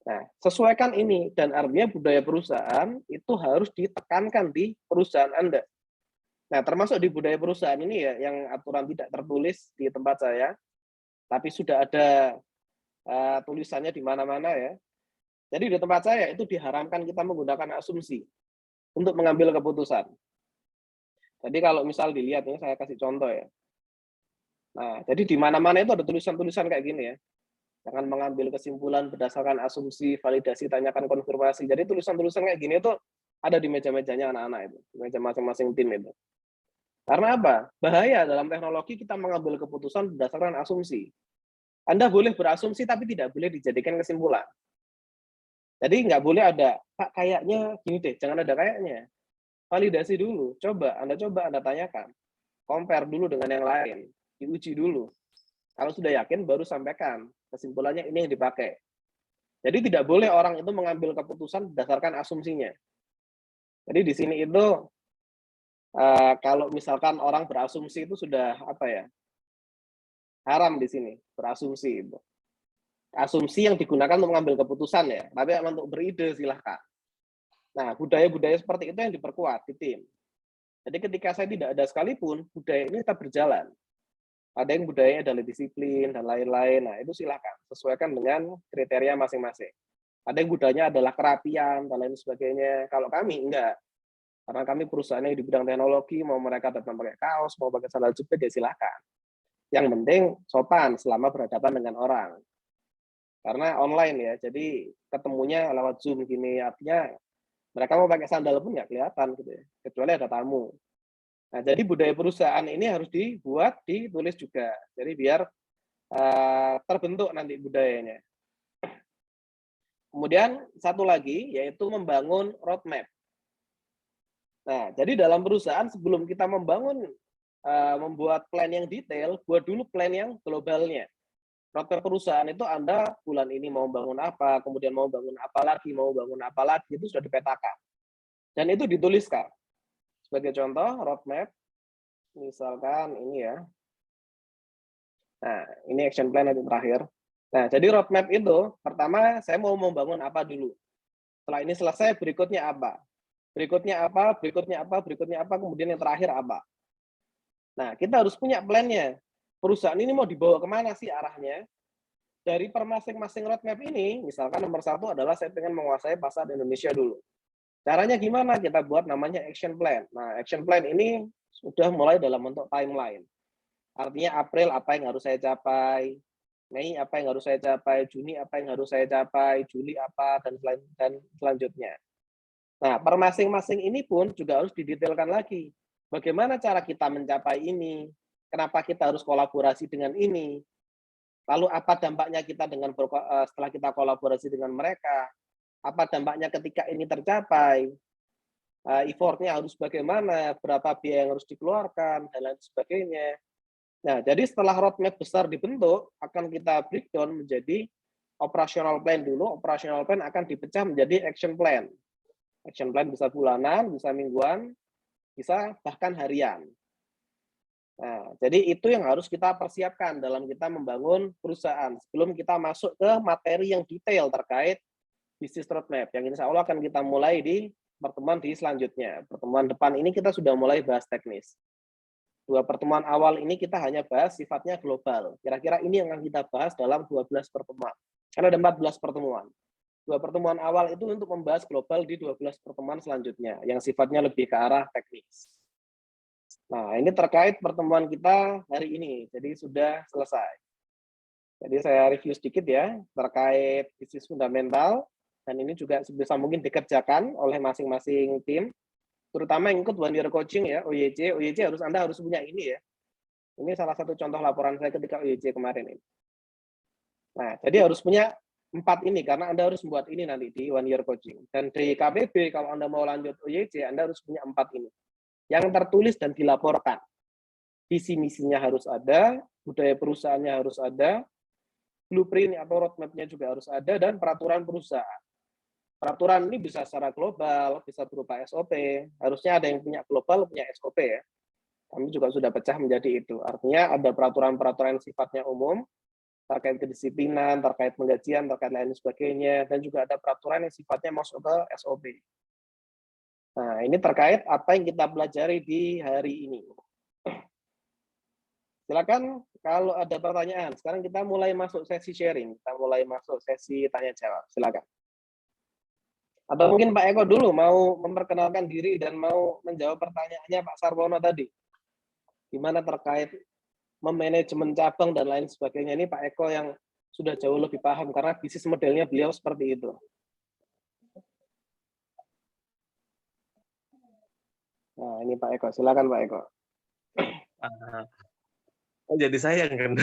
Speaker 1: Nah, sesuaikan ini, dan artinya budaya perusahaan itu harus ditekankan di perusahaan Anda. Nah, termasuk di budaya perusahaan ini ya, yang aturan tidak tertulis di tempat saya, tapi sudah ada tulisannya di mana-mana ya. Jadi di tempat saya itu diharamkan kita menggunakan asumsi untuk mengambil keputusan. Jadi kalau misal dilihat, ini saya kasih contoh ya. Nah, jadi di mana-mana itu ada tulisan-tulisan kayak gini ya. Jangan mengambil kesimpulan berdasarkan asumsi, validasi, tanyakan konfirmasi. Jadi tulisan-tulisan kayak gini itu ada di meja-mejanya anak-anak itu, di meja masing-masing tim itu. Karena apa? Bahaya dalam teknologi kita mengambil keputusan berdasarkan asumsi. Anda boleh berasumsi tapi tidak boleh dijadikan kesimpulan. Jadi nggak boleh ada, Pak kayaknya gini deh, jangan ada kayaknya. Validasi dulu, Anda tanyakan. Compare dulu dengan yang lain, diuji dulu. Kalau sudah yakin baru sampaikan, kesimpulannya ini yang dipakai. Jadi tidak boleh orang itu mengambil keputusan berdasarkan asumsinya. Jadi di sini itu kalau misalkan orang berasumsi itu sudah apa ya, haram di sini berasumsi itu. Asumsi yang digunakan untuk mengambil keputusan ya, tapi untuk beride silahkan. Nah, budaya-budaya seperti itu yang diperkuat di tim. Jadi ketika saya tidak ada sekalipun, budaya ini tetap berjalan. Ada yang budayanya adalah disiplin dan lain-lain. Nah, itu silahkan sesuaikan dengan kriteria masing-masing. Ada yang budayanya adalah kerapian dan lain sebagainya. Kalau kami enggak. Karena kami perusahaannya di bidang teknologi, mau mereka datang pakai kaos, mau pakai sandal jepit, ya silahkan. Yang penting sopan selama berhadapan dengan orang. Karena online ya, jadi ketemunya lewat Zoom gini, artinya mereka mau pakai sandal pun nggak kelihatan gitu ya, kecuali ada tamu. Nah, jadi budaya perusahaan ini harus dibuat, ditulis juga. Jadi biar terbentuk nanti budayanya. Kemudian satu lagi, yaitu membangun roadmap. Nah, jadi dalam perusahaan sebelum kita membuat plan yang detail, buat dulu plan yang globalnya. Roadmap perusahaan itu Anda bulan ini mau bangun apa, kemudian mau bangun apa lagi, itu sudah dipetakan. Dan itu dituliskan. Sebagai contoh, roadmap, misalkan ini ya. Nah, ini action plan yang terakhir. Nah, jadi roadmap itu, pertama saya mau membangun apa dulu. Setelah ini selesai, berikutnya apa. Berikutnya apa, kemudian yang terakhir apa. Nah, kita harus punya plan-nya. Perusahaan ini mau dibawa kemana sih arahnya? Dari per masing-masing roadmap ini, misalkan nomor satu adalah saya ingin menguasai pasar Indonesia dulu. Caranya gimana? Kita buat namanya action plan. Nah, action plan ini sudah mulai dalam bentuk timeline. Artinya April apa yang harus saya capai, Mei apa yang harus saya capai, Juni apa yang harus saya capai, Juli apa, dan selanjutnya. Nah, per masing-masing ini pun juga harus didetailkan lagi. Bagaimana cara kita mencapai ini? Kenapa kita harus kolaborasi dengan ini? Lalu apa dampaknya kita setelah kita kolaborasi dengan mereka? Apa dampaknya ketika ini tercapai? Effortnya harus bagaimana? Berapa biaya yang harus dikeluarkan? Dan lain sebagainya. Nah, jadi setelah roadmap besar dibentuk, akan kita breakdown menjadi operational plan dulu. Operational plan akan dipecah menjadi action plan. Action plan bisa bulanan, bisa mingguan, bisa bahkan harian. Nah, jadi itu yang harus kita persiapkan dalam kita membangun perusahaan sebelum kita masuk ke materi yang detail terkait bisnis roadmap yang insya Allah akan kita mulai di pertemuan di selanjutnya. Pertemuan depan ini kita sudah mulai bahas teknis. 2 pertemuan awal ini kita hanya bahas sifatnya global. Kira-kira ini yang akan kita bahas dalam 12 pertemuan. Karena ada 14 pertemuan. 2 pertemuan awal itu untuk membahas global di 12 pertemuan selanjutnya yang sifatnya lebih ke arah teknis. Nah, ini terkait pertemuan kita hari ini. Jadi sudah selesai. Jadi saya review sedikit ya terkait bisnis fundamental dan ini juga sebisa mungkin dikerjakan oleh masing-masing tim, terutama yang ikut one year coaching ya, OYC. OYC Anda harus punya ini ya. Ini salah satu contoh laporan saya ketika OYC kemarin ini. Nah, jadi harus punya 4 ini karena Anda harus membuat ini nanti di one year coaching. Dan di KPB kalau Anda mau lanjut OYC, Anda harus punya 4 ini. Yang tertulis dan dilaporkan. Visi misinya harus ada, budaya perusahaannya harus ada, blueprint atau roadmap-nya juga harus ada, dan peraturan perusahaan. Peraturan ini bisa secara global, bisa berupa SOP. Harusnya ada yang punya global, punya SOP ya. Kami juga sudah pecah menjadi itu. Artinya ada peraturan-peraturan yang sifatnya umum, terkait kedisiplinan, terkait penggajian, terkait lain sebagainya, dan juga ada peraturan yang sifatnya masuk ke SOP. Nah, ini terkait apa yang kita pelajari di hari ini. Silakan kalau ada pertanyaan. Sekarang kita mulai masuk sesi sharing, kita mulai masuk sesi tanya jawab. Silakan. Atau mungkin Pak Eko dulu mau memperkenalkan diri dan mau menjawab pertanyaannya Pak Sarwono tadi. Gimana terkait memanajemen cabang dan lain sebagainya. Ini Pak Eko yang sudah jauh lebih paham karena bisnis modelnya beliau seperti itu. Nah, ini Pak Eko. Silakan Pak Eko.
Speaker 4: Oh, jadi sayang kan?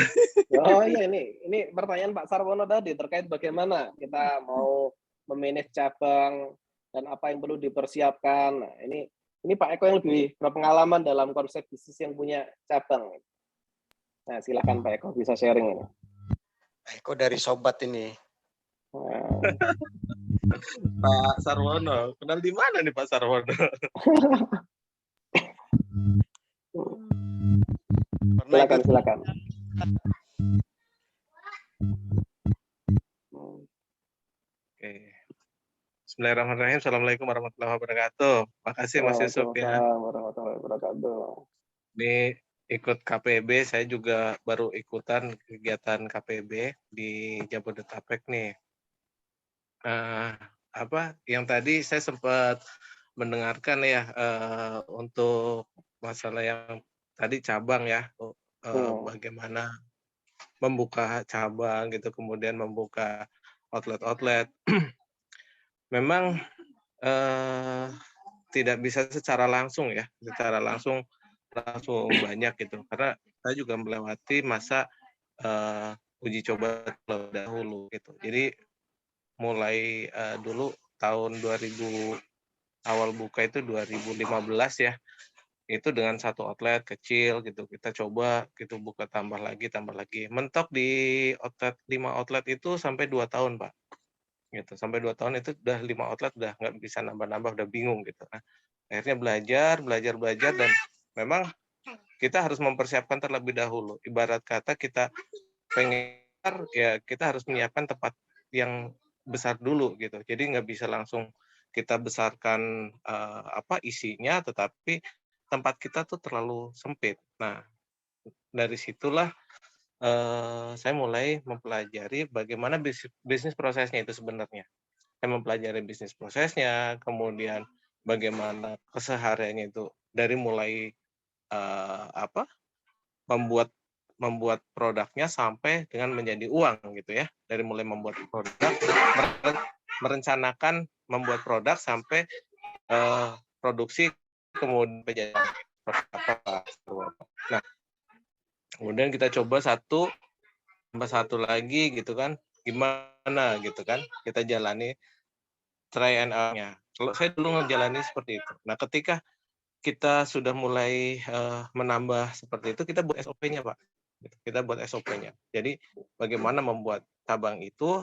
Speaker 1: Oh iya, ini pertanyaan Pak Sarwono tadi terkait bagaimana kita mau memanage cabang dan apa yang perlu dipersiapkan. Nah, ini Pak Eko yang lebih berpengalaman dalam konsep bisnis yang punya cabang. Nah, silakan Pak Eko bisa sharing ini.
Speaker 2: Pak Eko dari sobat ini.
Speaker 1: Nah.
Speaker 4: Pak Sarwono, kenal di mana nih Pak Sarwono?
Speaker 1: Silakan.
Speaker 4: Oke. Bismillahirrahmanirrahim. Assalamualaikum warahmatullahi wabarakatuh. Makasih Mas Yusuf ya.
Speaker 1: Warahmatullahi wabarakatuh.
Speaker 4: Ini ikut KPB, saya juga baru ikutan kegiatan KPB di Jabodetabek nih. Yang tadi saya sempat mendengarkan ya untuk masalah yang tadi cabang ya, bagaimana membuka cabang gitu, kemudian membuka outlet. Memang tidak bisa secara langsung ya, langsung banyak gitu, karena saya juga melewati masa uji coba terlebih dahulu gitu. Jadi mulai dulu tahun 2000 awal buka itu 2015 ya, itu dengan 1 outlet kecil gitu, kita coba gitu buka tambah lagi. Mentok di outlet 5 outlet itu sampai 2 tahun Pak. Gitu, sampai 2 tahun itu udah 5 outlet udah nggak bisa nambah-nambah, udah bingung gitu. Nah, akhirnya belajar dan memang kita harus mempersiapkan terlebih dahulu. Ibarat kata kita pengen ya kita harus menyiapkan tempat yang besar dulu gitu. Jadi nggak bisa langsung kita besarkan isinya, tetapi tempat kita tuh terlalu sempit. Nah, dari situlah saya mulai mempelajari bagaimana bisnis prosesnya itu sebenarnya. Saya mempelajari bisnis prosesnya, kemudian bagaimana kesehariannya itu dari mulai membuat produknya sampai dengan menjadi uang gitu ya. Dari mulai membuat produk, merencanakan membuat produk sampai produksi, kemudian menjadi apa. Nah, kemudian kita coba satu tambah satu lagi gitu kan, gimana gitu kan, kita jalani try and error-nya. Kalau saya dulu ngejalani seperti itu. Nah, ketika kita sudah mulai menambah seperti itu, kita buat SOP-nya Pak. Kita buat SOP-nya. Jadi bagaimana membuat cabang itu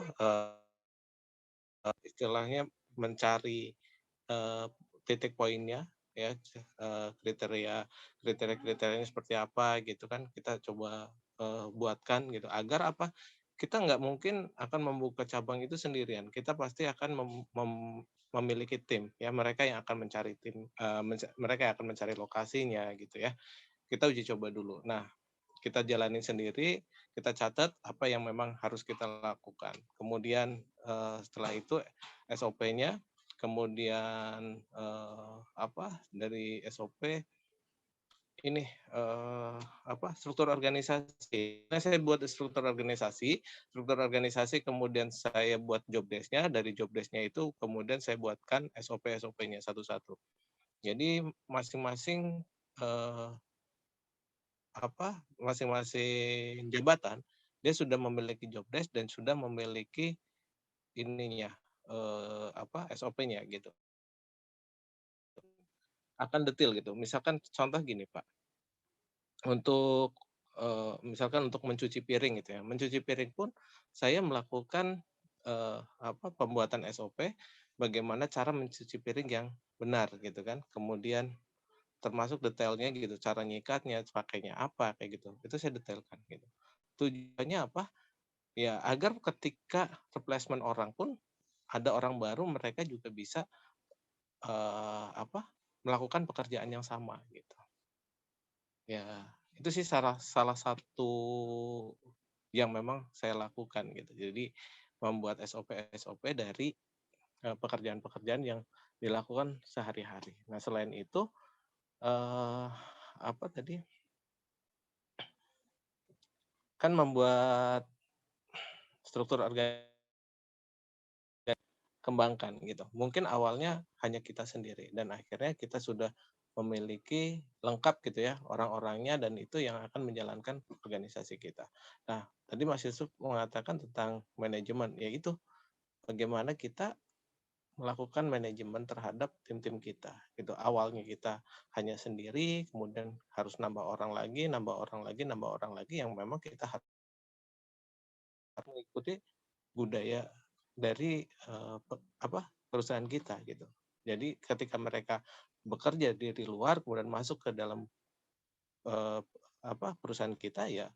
Speaker 4: istilahnya mencari titik poinnya, ya, kriteria-kriterianya seperti apa gitu kan, kita coba buatkan gitu, agar apa, kita nggak mungkin akan membuka cabang itu sendirian, kita pasti akan memiliki tim ya, mereka yang akan mencari tim, mereka yang akan mencari lokasinya gitu ya, kita uji coba dulu. Nah, kita jalanin sendiri, kita catat apa yang memang harus kita lakukan. Kemudian setelah itu SOP-nya, kemudian dari SOP ini struktur organisasi. Nah, saya buat struktur organisasi kemudian saya buat job desk-nya, dari job desk-nya itu kemudian saya buatkan SOP-nya satu-satu. Jadi masing-masing masing-masing jabatan dia sudah memiliki job desk dan sudah memiliki ininya SOP-nya gitu. Akan detail gitu. Misalkan contoh gini, Pak. Untuk misalkan untuk mencuci piring gitu ya. Mencuci piring pun saya melakukan pembuatan SOP bagaimana cara mencuci piring yang benar gitu kan. Kemudian termasuk detailnya gitu, cara nyikatnya, pakainya apa kayak gitu. Itu saya detailkan gitu. Tujuannya apa? Ya agar ketika replacement orang pun ada orang baru, mereka juga bisa melakukan pekerjaan yang sama gitu. Ya, itu sih salah satu yang memang saya lakukan gitu. Jadi membuat SOP dari pekerjaan-pekerjaan yang dilakukan sehari-hari. Nah, selain itu kan membuat struktur organisasi kembangkan gitu. Mungkin awalnya hanya kita sendiri dan akhirnya kita sudah memiliki lengkap gitu ya orang-orangnya dan itu yang akan menjalankan organisasi kita. Nah, tadi Mas Yusuf mengatakan tentang manajemen, yaitu bagaimana kita melakukan manajemen terhadap tim-tim kita. Gitu. Awalnya kita hanya sendiri, kemudian harus nambah orang lagi yang memang kita harus mengikuti budaya dari perusahaan kita gitu. Jadi ketika mereka bekerja di luar kemudian masuk ke dalam perusahaan kita, ya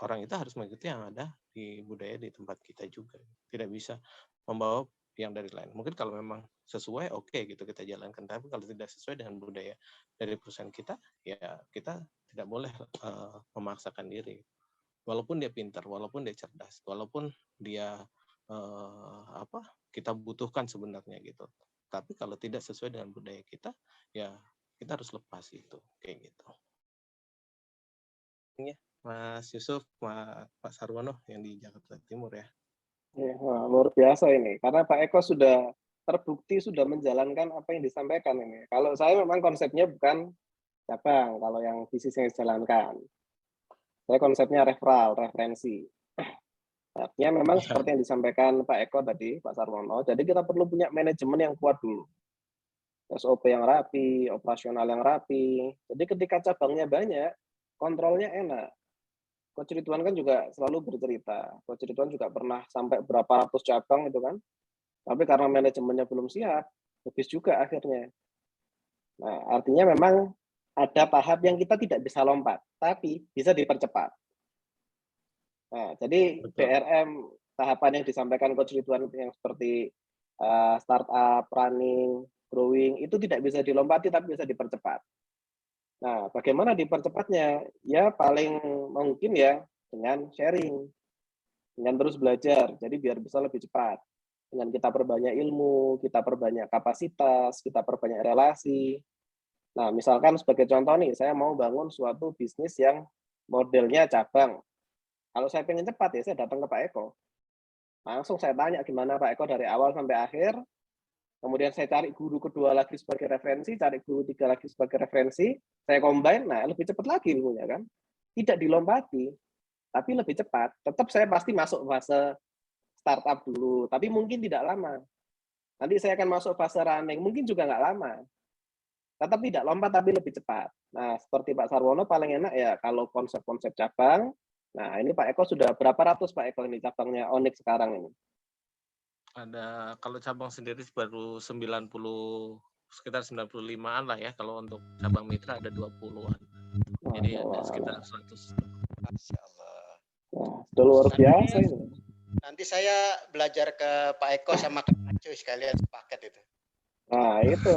Speaker 4: orang itu harus mengikuti yang ada di budaya di tempat kita juga. Tidak bisa membawa yang dari lain. Mungkin kalau memang sesuai, oke gitu kita jalankan. Tapi kalau tidak sesuai dengan budaya dari perusahaan kita, ya kita tidak boleh memaksakan diri. Walaupun dia pintar, walaupun dia cerdas, walaupun dia kita butuhkan sebenarnya gitu. Tapi kalau tidak sesuai dengan budaya kita, ya kita harus lepas itu, kayak gitu. Ya, Mas Yusuf, Pak Sarwono yang di Jakarta Timur ya.
Speaker 1: Ya, wah, luar biasa ini. Karena Pak Eko sudah terbukti sudah menjalankan apa yang disampaikan ini. Kalau saya memang konsepnya bukan cabang, kalau yang bisnis yang dijalankan. Saya konsepnya referensi. Artinya memang seperti yang disampaikan Pak Eko tadi, Pak Sarwono, jadi kita perlu punya manajemen yang kuat dulu. SOP yang rapi, operasional yang rapi. Jadi ketika cabangnya banyak, kontrolnya enak. Coach Ridwan kan juga selalu bercerita. Coach Ridwan juga pernah sampai berapa ratus cabang itu kan. Tapi karena manajemennya belum siap, habis juga akhirnya. Nah, artinya memang ada tahap yang kita tidak bisa lompat, tapi bisa dipercepat. Nah, jadi
Speaker 4: Betul.
Speaker 1: DRM tahapan yang disampaikan Coach Ridwan yang seperti startup, running, growing itu tidak bisa dilompati tapi bisa dipercepat. Nah, bagaimana dipercepatnya? Ya paling mungkin ya dengan sharing, dengan terus belajar. Jadi biar bisa lebih cepat. Dengan kita perbanyak ilmu, kita perbanyak kapasitas, kita perbanyak relasi. Nah, misalkan sebagai contoh nih, saya mau bangun suatu bisnis yang modelnya cabang. Kalau saya pengen cepat ya saya datang ke Pak Eko. Langsung saya tanya gimana Pak Eko dari awal sampai akhir. Kemudian saya cari guru kedua lagi sebagai referensi, cari guru tiga lagi sebagai referensi, saya combine, nah lebih cepat lagi ilmunya kan. Tidak dilompati, tapi lebih cepat. Tetap saya pasti masuk fase startup dulu, tapi mungkin tidak lama. Nanti saya akan masuk fase running, mungkin juga nggak lama. Tetap tidak lompat tapi lebih cepat. Nah, seperti Pak Sarwono paling enak ya kalau konsep-konsep cabang. Nah, ini Pak Eko sudah berapa ratus Pak Eko ini cabangnya Onyx sekarang ini?
Speaker 4: Ada kalau cabang sendiri baru 90 sekitar 95-an lah ya, kalau untuk cabang mitra ada 20-an. Jadi ada sekitar 100.
Speaker 2: Masya Allah.
Speaker 1: Wah, sudah luar biasa ini.
Speaker 2: Nanti saya belajar ke Pak Eko sama Kak Acu sekalian sepaket itu.
Speaker 1: Nah, itu.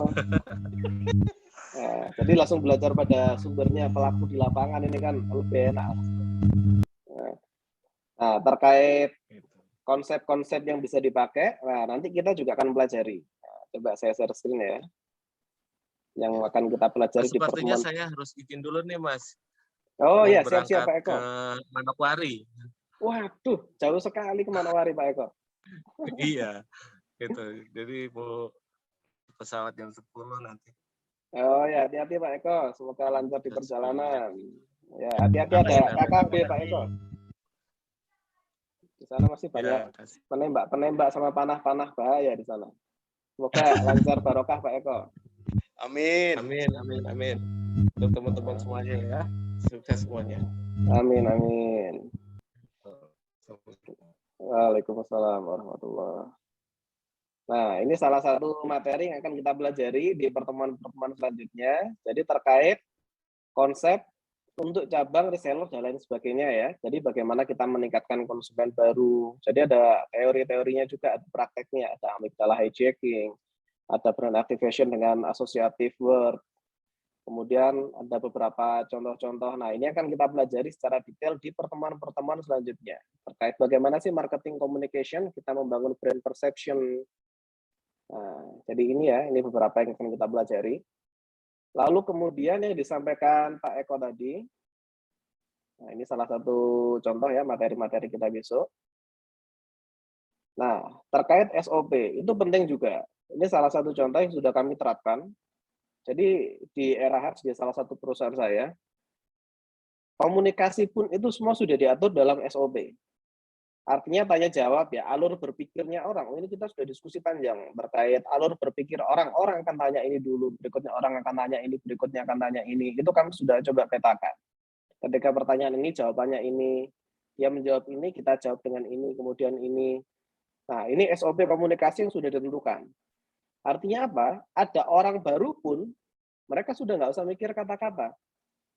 Speaker 1: Nah, jadi langsung belajar pada sumbernya pelaku di lapangan ini kan lebih enak. Nah, terkait konsep-konsep yang bisa dipakai, nah nanti kita juga akan pelajari. Nah, coba saya share screen ya. Yang akan kita pelajari di
Speaker 4: Sepertinya
Speaker 1: pertemuan.
Speaker 4: saya harus izin dulu nih, Mas.
Speaker 1: Oh
Speaker 4: Mau
Speaker 1: ya, siap-siap Pak Eko.
Speaker 4: ke Manokwari.
Speaker 1: Waduh, jauh sekali ke Manokwari Pak Eko.
Speaker 4: Iya, gitu. Jadi mau pesawat jam 10 nanti.
Speaker 1: Oh ya, hati-hati Pak Eko. Semoga lancar di perjalanan. Ya, hati-hati ada KKB Pak Eko. Di sana masih banyak penembak sama panah-panah bahaya di sana. Semoga lancar barokah Pak Eko.
Speaker 2: Amin.
Speaker 4: Amin, amin, amin. Untuk teman-teman semuanya ya. Sukses semuanya.
Speaker 1: Amin, amin. Waalaikumsalam warahmatullahi. Nah, ini salah satu materi yang akan kita pelajari di pertemuan-pertemuan selanjutnya. Jadi terkait konsep untuk cabang, reseller, dan lain sebagainya ya. Jadi bagaimana kita meningkatkan konsumen baru. Jadi ada teori-teorinya juga, ada prakteknya. Ada amygdala hijacking, ada brand activation dengan associative word. Kemudian ada beberapa contoh-contoh. Nah, ini akan kita pelajari secara detail di pertemuan-pertemuan selanjutnya. Terkait bagaimana sih marketing communication, kita membangun brand perception. Nah, jadi ini ya, ini beberapa yang akan kita pelajari. Lalu kemudian yang disampaikan Pak Eko tadi, nah ini salah satu contoh ya materi-materi kita besok. Nah, terkait SOP, itu penting juga. Ini salah satu contoh yang sudah kami terapkan. Jadi di era Harts, di salah satu perusahaan saya, komunikasi pun itu semua sudah diatur dalam SOP. Artinya tanya jawab ya, alur berpikirnya orang. Oh, ini kita sudah diskusi panjang terkait alur berpikir orang. Orang akan tanya ini dulu, berikutnya orang akan tanya ini, berikutnya akan tanya ini. Itu kami sudah coba petakan. Ketika pertanyaan ini, jawabannya ini. Dia menjawab ini, kita jawab dengan ini, kemudian ini. Nah, ini SOP komunikasi yang sudah ditentukan. Artinya apa? Ada orang baru pun, mereka sudah nggak usah mikir kata-kata.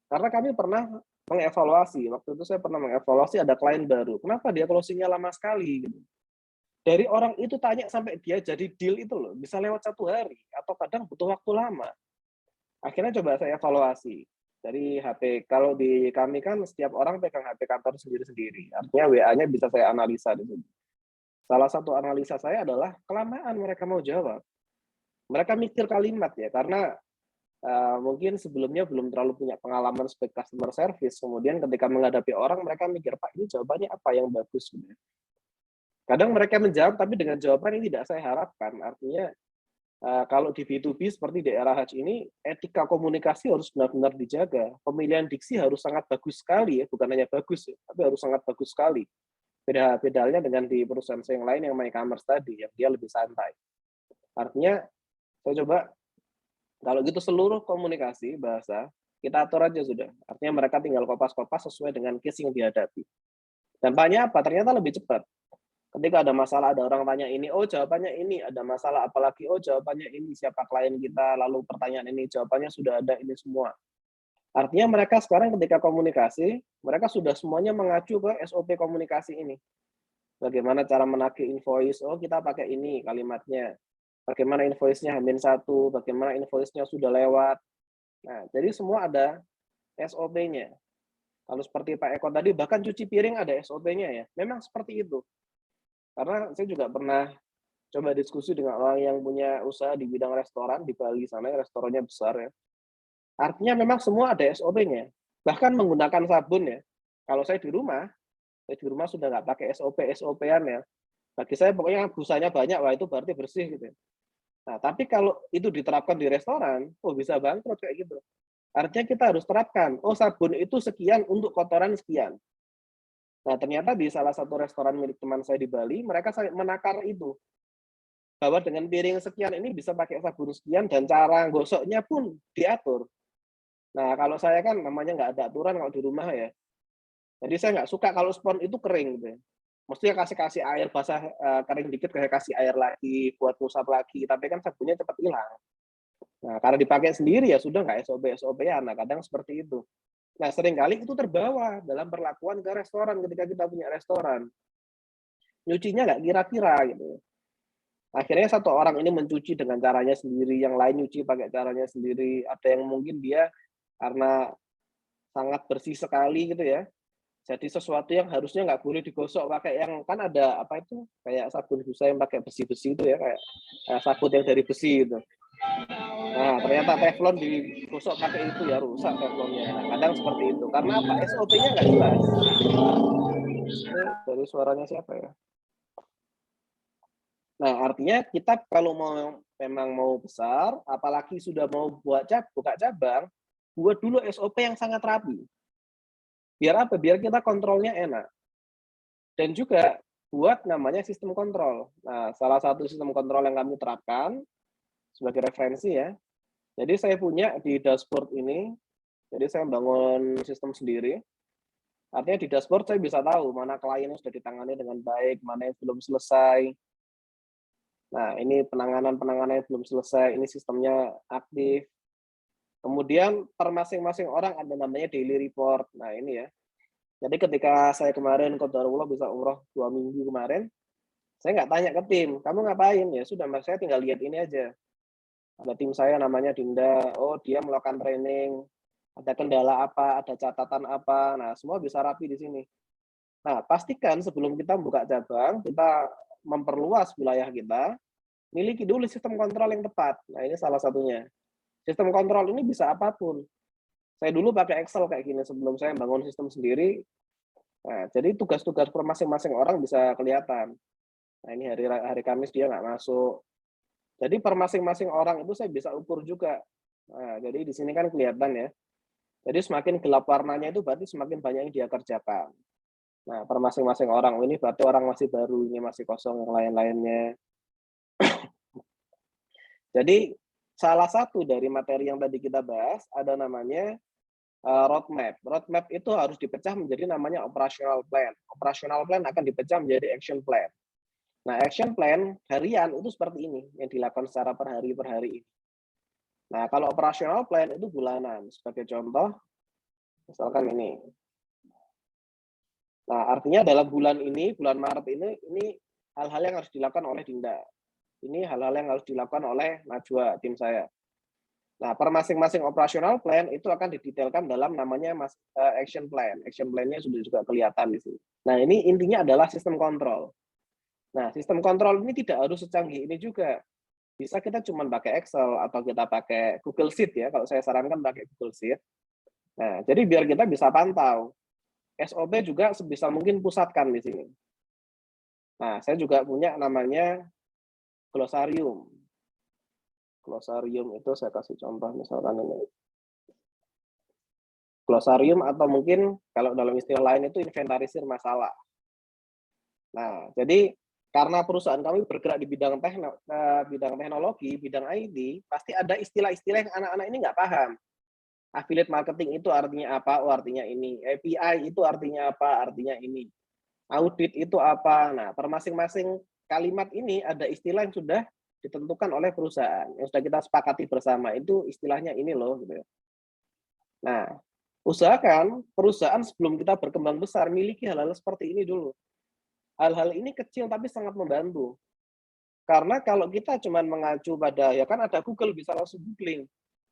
Speaker 1: Karena kami pernah mengevaluasi, waktu itu saya pernah mengevaluasi ada klien baru. Kenapa dia closing-nya lama sekali? Gitu. Dari orang itu tanya sampai dia jadi deal itu loh, bisa lewat 1 hari, atau kadang butuh waktu lama. Akhirnya coba saya evaluasi. Dari HP, kalau di kami kan setiap orang pegang HP kantor sendiri-sendiri. Artinya WA-nya bisa saya analisa di sini. Salah satu analisa saya adalah kelamaan mereka mau jawab. Mereka mikir kalimat ya, karena mungkin sebelumnya belum terlalu punya pengalaman sebagai customer service. Kemudian ketika menghadapi orang, mereka mikir, Pak, ini jawabannya apa yang bagus? Kadang mereka menjawab, tapi dengan jawaban yang tidak saya harapkan. Artinya, kalau di B2B seperti di era Hajj ini, etika komunikasi harus benar-benar dijaga. Pemilihan diksi harus sangat bagus sekali, ya, bukan hanya bagus, ya, tapi harus sangat bagus sekali. Bedanya dengan di perusahaan saya yang lain yang e-commerce tadi, yang dia lebih santai. Artinya, saya coba, kalau gitu seluruh komunikasi, bahasa, kita atur aja sudah. Artinya mereka tinggal kopas-kopas sesuai dengan case yang dihadapi. Dampaknya apa? Ternyata lebih cepat. Ketika ada masalah, ada orang tanya ini, oh jawabannya ini, ada masalah apalagi, oh jawabannya ini, siapa klien kita, lalu pertanyaan ini, jawabannya sudah ada ini semua. Artinya mereka sekarang ketika komunikasi, mereka sudah semuanya mengacu ke SOP komunikasi ini. Bagaimana cara menagih invoice, oh kita pakai ini kalimatnya. Bagaimana invoice-nya H-1, bagaimana invoice-nya sudah lewat. Nah, jadi semua ada SOP-nya. Kalau seperti Pak Eko tadi, bahkan cuci piring ada SOP-nya ya. Memang seperti itu. Karena saya juga pernah coba diskusi dengan orang yang punya usaha di bidang restoran di Bali sana, restorannya besar ya. Artinya memang semua ada SOP-nya. Bahkan menggunakan sabun ya. Kalau saya di rumah sudah nggak pakai SOP-an ya. Bagi saya pokoknya busanya banyak, wah itu berarti bersih gitu. Nah, tapi kalau itu diterapkan di restoran, oh bisa bangkrut kayak gitu. Artinya kita harus terapkan, oh sabun itu sekian untuk kotoran sekian. Nah, ternyata di salah satu restoran milik teman saya di Bali, mereka menakar itu. Bahwa dengan piring sekian ini bisa pakai sabun sekian dan cara gosoknya pun diatur. Nah, kalau saya kan namanya nggak ada aturan kalau di rumah ya. Jadi saya nggak suka kalau spons itu kering gitu ya. Mestinya kasih air basah kering dikit, kasih air lagi buat ngusap lagi, tapi kan sabunnya cepat hilang. Nah, karena dipakai sendiri ya sudah nggak SOP-SOP-an. Nah, kadang seperti itu. Nah, seringkali itu terbawa dalam perlakuan ke restoran ketika kita punya restoran. Nyucinya nggak kira-kira gitu. Akhirnya satu orang ini mencuci dengan caranya sendiri, yang lain nyuci pakai caranya sendiri. Ada yang mungkin dia karena sangat bersih sekali gitu ya. Jadi sesuatu yang harusnya nggak boleh digosok pakai yang kan ada apa itu kayak sabun busa yang pakai besi-besi itu ya kayak sabun yang dari besi itu. Nah ternyata teflon digosok pakai itu ya rusak teflonnya. Nah, kadang seperti itu karena apa SOP-nya nggak jelas. Ini dari suaranya siapa ya? Nah artinya kita kalau memang mau besar, apalagi sudah mau buka cabang, buat dulu SOP yang sangat rapi. Biar apa? Biar kita kontrolnya enak. Dan juga buat namanya sistem kontrol. Nah, salah satu sistem kontrol yang kami terapkan sebagai referensi ya. Jadi saya punya di dashboard ini, jadi saya bangun sistem sendiri. Artinya di dashboard saya bisa tahu mana klien yang sudah ditangani dengan baik, mana yang belum selesai. Nah, ini penanganan yang belum selesai, ini sistemnya aktif. Kemudian per masing-masing orang ada namanya daily report. Nah, ini ya. Jadi ketika saya kemarin qadarullah bisa umroh 2 minggu kemarin, saya nggak tanya ke tim, kamu ngapain? Ya sudah, mas saya tinggal lihat ini aja. Ada tim saya namanya Dinda, oh dia melakukan training, ada kendala apa, ada catatan apa, nah semua bisa rapi di sini. Nah pastikan sebelum kita buka cabang, kita memperluas wilayah kita, miliki dulu sistem kontrol yang tepat. Nah ini salah satunya. Sistem kontrol ini bisa apapun. Saya dulu pakai Excel kayak gini sebelum saya bangun sistem sendiri. Nah, jadi tugas-tugas per masing-masing orang bisa kelihatan. Nah, ini hari Kamis dia nggak masuk. Jadi per masing-masing orang itu saya bisa ukur juga. Nah, jadi di sini kan kelihatan ya. Jadi semakin gelap warnanya itu berarti semakin banyak yang dia kerjakan. Nah, per masing-masing orang ini berarti orang masih baru, ini masih kosong yang lain-lainnya. Jadi salah satu dari materi yang tadi kita bahas ada namanya roadmap. Roadmap itu harus dipecah menjadi namanya operational plan. Operational plan akan dipecah menjadi action plan. Nah, action plan harian itu seperti ini, yang dilakukan secara per hari ini. Nah, kalau operational plan itu bulanan. Sebagai contoh, misalkan ini. Nah, artinya dalam bulan ini, bulan Maret ini hal-hal yang harus dilakukan oleh Dinda. Ini hal-hal yang harus dilakukan oleh Najwa, tim saya. Nah, per masing-masing operational plan itu akan didetailkan dalam namanya action plan. Action plan-nya sudah juga kelihatan di sini. Nah, ini intinya adalah sistem kontrol. Nah, sistem kontrol ini tidak harus secanggih ini juga. Bisa kita cuma pakai Excel atau kita pakai Google Sheet ya. Kalau saya sarankan pakai Google Sheet. Nah, jadi biar kita bisa pantau. SOP juga sebisa mungkin pusatkan di sini. Nah, saya juga punya namanya glosarium. Glosarium itu saya kasih contoh misalkan ini. Glosarium atau mungkin kalau dalam istilah lain itu inventarisir masalah. Nah, jadi karena perusahaan kami bergerak di bidang teknologi, bidang IT, pasti ada istilah-istilah yang anak-anak ini nggak paham. Affiliate marketing itu artinya apa? Oh, artinya ini. API itu artinya apa? Artinya ini. Audit itu apa? Nah, per masing-masing kalimat ini ada istilah yang sudah ditentukan oleh perusahaan, yang sudah kita sepakati bersama. Itu istilahnya ini loh. Gitu. Nah, usahakan perusahaan sebelum kita berkembang besar, miliki hal-hal seperti ini dulu. Hal-hal ini kecil tapi sangat membantu. Karena kalau kita cuma mengacu pada, ya kan ada Google, bisa langsung googling.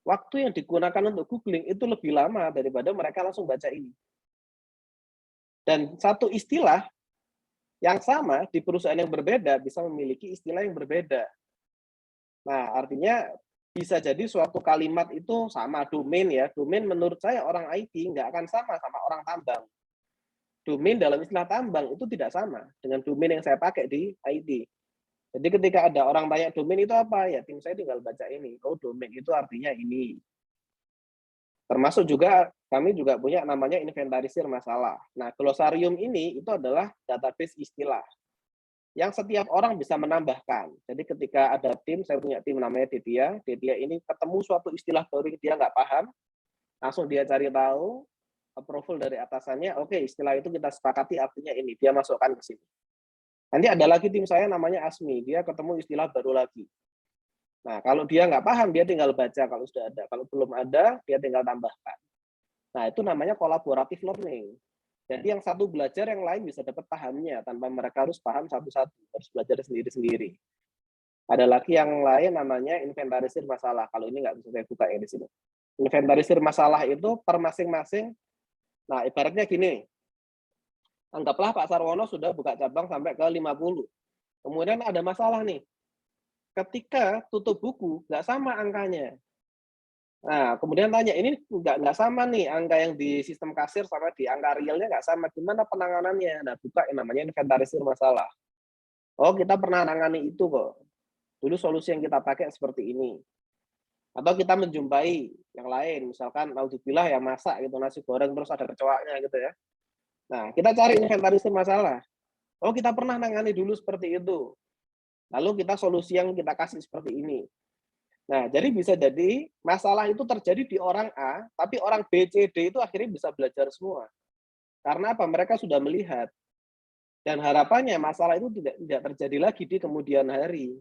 Speaker 1: Waktu yang digunakan untuk googling itu lebih lama daripada mereka langsung baca ini. Dan satu istilah yang sama di perusahaan yang berbeda bisa memiliki istilah yang berbeda. Nah, artinya bisa jadi suatu kalimat itu sama domain ya. Domain menurut saya orang IT nggak akan sama orang tambang. Domain dalam istilah tambang itu tidak sama dengan domain yang saya pakai di IT. Jadi ketika ada orang tanya domain itu apa, ya tim saya tinggal baca ini. Oh, domain itu artinya ini. Termasuk juga kami juga punya namanya inventarisir masalah. Nah, glosarium ini itu adalah database istilah yang setiap orang bisa menambahkan. Jadi ketika ada tim, saya punya tim namanya Detia. Detia ini ketemu suatu istilah baru yang dia nggak paham, langsung dia cari tahu, approval dari atasannya, oke, istilah itu kita sepakati artinya ini, dia masukkan ke sini. Nanti ada lagi tim saya namanya Asmi, dia ketemu istilah baru lagi. Nah, kalau dia nggak paham, dia tinggal baca kalau sudah ada. Kalau belum ada, dia tinggal tambahkan. Nah, itu namanya collaborative learning. Jadi yang satu belajar, yang lain bisa dapat pahamnya tanpa mereka harus paham satu-satu, harus belajar sendiri-sendiri. Ada lagi yang lain namanya inventarisir masalah. Kalau ini nggak bisa saya buka ya di sini. Inventarisir masalah itu per masing-masing. Nah, ibaratnya gini. Anggaplah Pak Sarwono sudah buka cabang sampai ke 50. Kemudian ada masalah nih. Ketika tutup buku, nggak sama angkanya. Nah, kemudian tanya, ini nggak sama nih angka yang di sistem kasir sama di angka realnya nggak sama. Gimana penanganannya? Nah, buka yang namanya inventarisir masalah. Oh, kita pernah nangani itu kok. Dulu solusi yang kita pakai seperti ini. Atau kita menjumpai yang lain, misalkan naudzubillah yang masak gitu, nasi goreng terus ada kecoaknya gitu ya. Nah, kita cari inventarisir masalah. Oh, kita pernah nangani dulu seperti itu. Lalu kita solusi yang kita kasih seperti ini. Nah, jadi bisa jadi masalah itu terjadi di orang A, tapi orang B, C, D itu akhirnya bisa belajar semua. Karena apa? Mereka sudah melihat. Dan harapannya masalah itu tidak terjadi lagi di kemudian hari.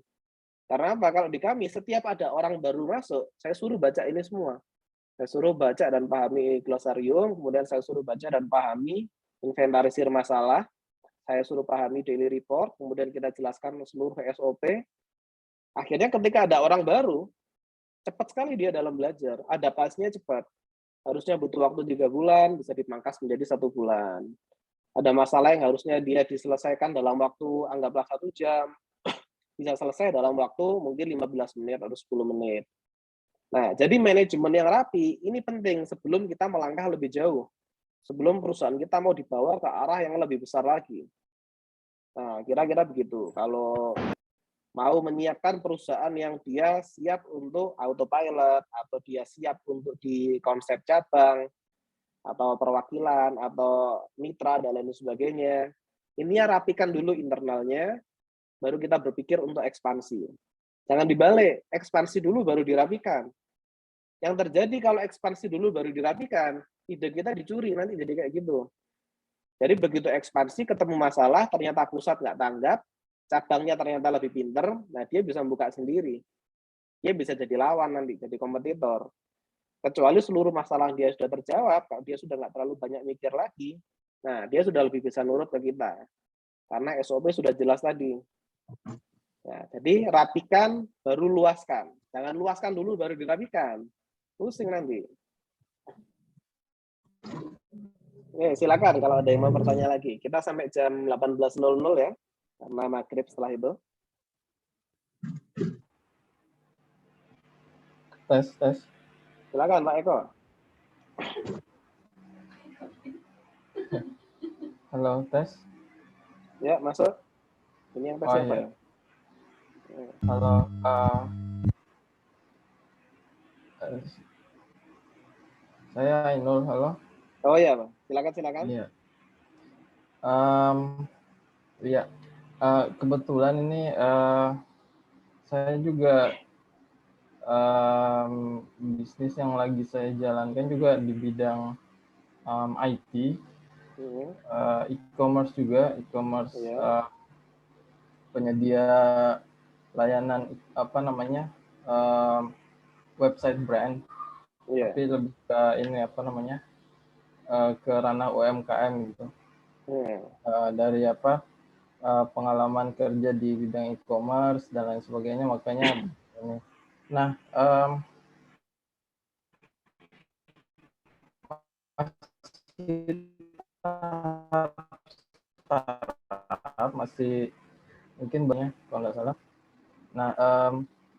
Speaker 1: Karena apa? Kalau di kami, setiap ada orang baru masuk, saya suruh baca ini semua. Saya suruh baca dan pahami glosarium, kemudian saya suruh baca dan pahami inventarisir masalah, saya suruh pahami daily report, kemudian kita jelaskan seluruh SOP. Akhirnya ketika ada orang baru, cepat sekali dia dalam belajar. Adaptasinya cepat. Harusnya butuh waktu 3 bulan, bisa dipangkas menjadi 1 bulan. Ada masalah yang harusnya dia diselesaikan dalam waktu, anggaplah 1 jam, bisa selesai dalam waktu mungkin 15 menit atau 10 menit. Nah, jadi manajemen yang rapi ini penting sebelum kita melangkah lebih jauh. Sebelum perusahaan kita mau dibawa ke arah yang lebih besar lagi. Nah, kira-kira begitu. Kalau mau menyiapkan perusahaan yang dia siap untuk autopilot, atau dia siap untuk di konsep cabang, atau perwakilan, atau mitra, dan lain sebagainya, ini rapikan dulu internalnya, baru kita berpikir untuk ekspansi. Jangan dibalik, ekspansi dulu baru dirapikan. Yang terjadi kalau ekspansi dulu baru dirapikan, ide kita dicuri, nanti jadi kayak gitu. Jadi begitu ekspansi, ketemu masalah, ternyata pusat nggak tanggap, cabangnya ternyata lebih pinter, nah dia bisa membuka sendiri. Dia bisa jadi lawan nanti, jadi kompetitor. Kecuali seluruh masalah dia sudah terjawab, kalau dia sudah nggak terlalu banyak mikir lagi, nah dia sudah lebih bisa nurut ke kita. Karena SOP sudah jelas tadi. Ya, jadi rapikan, baru luaskan. Jangan luaskan dulu, baru dirapikan. Pusing nanti. Silakan kalau ada yang mau bertanya lagi. Kita sampai jam 18.00 ya, karena maghrib setelah itu.
Speaker 5: Tes.
Speaker 1: Silakan Pak Eko.
Speaker 5: Halo, tes.
Speaker 1: Ya, masuk. Ini yang tes siapa ya?
Speaker 5: Halo, saya Ainul. Halo.
Speaker 1: Oh iya, Pak. Silakan.
Speaker 5: Iya. Iya. Kebetulan ini saya juga bisnis yang lagi saya jalankan juga di bidang IT, e-commerce juga, penyedia layanan website brand, tapi lebih ke ini ke ranah UMKM gitu. Dari pengalaman kerja di bidang e-commerce dan lain sebagainya, makanya ini. Nah, masih mungkin banyak kalau nggak salah. Nah,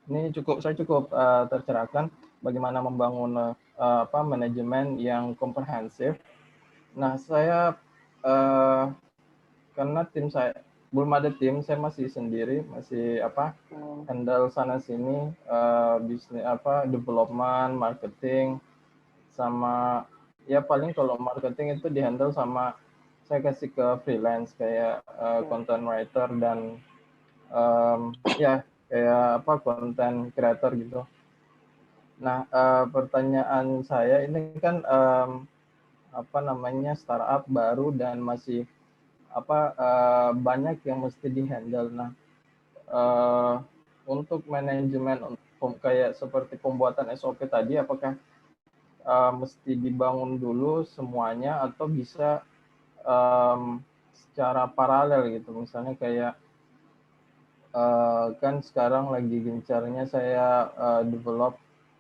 Speaker 5: ini saya cukup tercerahkan bagaimana membangun manajemen yang komprehensif. Nah, saya karena tim saya belum ada tim, saya masih sendiri, masih handle sana sini, bisnis development, marketing, sama ya paling kalau marketing itu dihandle sama saya kasih ke freelance kayak content writer dan content creator gitu. Nah, pertanyaan saya ini kan startup baru dan masih banyak yang mesti dihandle. Nah, untuk manajemen kayak seperti pembuatan SOP tadi, apakah mesti dibangun dulu semuanya atau bisa secara paralel gitu, misalnya kayak kan sekarang lagi gencarnya saya develop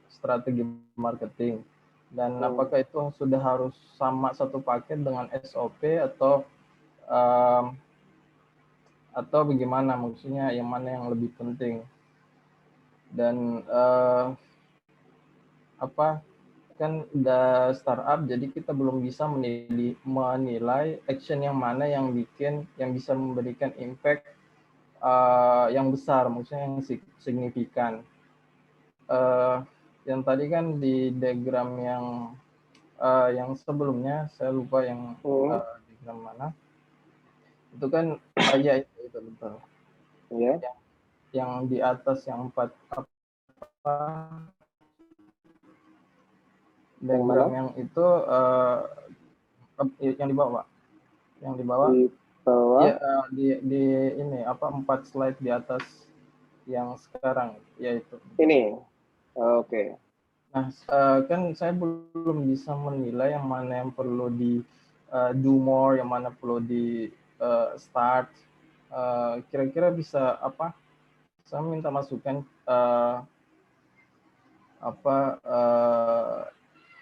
Speaker 5: strategi marketing, dan apakah itu sudah harus sama satu paket dengan SOP atau bagaimana, maksudnya yang mana yang lebih penting. Dan kan udah startup, jadi kita belum bisa menilai action yang mana yang bisa memberikan impact yang besar, maksudnya yang signifikan. Yang tadi kan di diagram yang sebelumnya, saya lupa yang diagram mana, itu kan ya itu betul. Yang di atas yang 4 diagram yang itu yang di bawah, ya, di ini 4 slide di atas yang sekarang, yaitu
Speaker 1: ini. Oke.
Speaker 5: Nah, kan saya belum bisa menilai yang mana yang perlu di do more, yang mana perlu di start. Kira-kira bisa apa? Saya minta masukan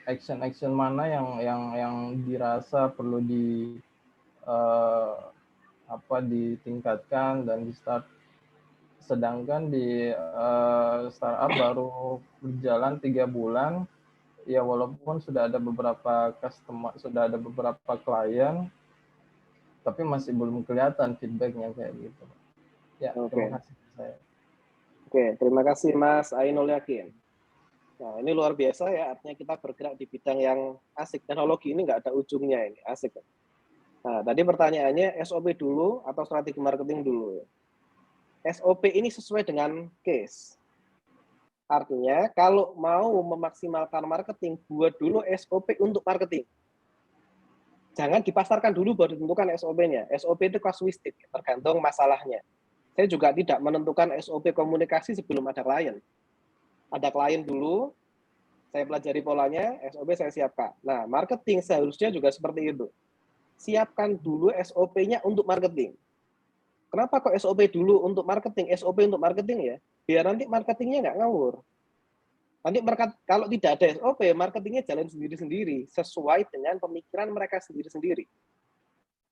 Speaker 5: action mana yang dirasa perlu ditingkatkan dan di start. Sedangkan di startup baru berjalan 3 bulan, ya walaupun sudah ada beberapa customer, sudah ada beberapa klien, tapi masih belum kelihatan feedbacknya kayak gitu. Ya, terima kasih saya.
Speaker 1: Oke, terima kasih Mas Ainul Yakin. Nah, ini luar biasa ya, artinya kita bergerak di bidang yang asik. Teknologi ini nggak ada ujungnya, ini asik. Nah, tadi pertanyaannya SOP dulu atau strategi marketing dulu? SOP ini sesuai dengan case. Artinya, kalau mau memaksimalkan marketing, buat dulu SOP untuk marketing. Jangan dipasarkan dulu baru ditentukan SOP-nya. SOP itu kasuistik, tergantung masalahnya. Saya juga tidak menentukan SOP komunikasi sebelum ada klien. Ada klien dulu, saya pelajari polanya, SOP saya siapkan. Nah, marketing seharusnya juga seperti itu. Siapkan dulu SOP-nya untuk marketing. Kenapa kok SOP dulu untuk marketing? SOP untuk marketing ya, biar nanti marketingnya nggak ngawur. Nanti kalau tidak ada SOP, marketingnya jalan sendiri-sendiri, sesuai dengan pemikiran mereka sendiri-sendiri.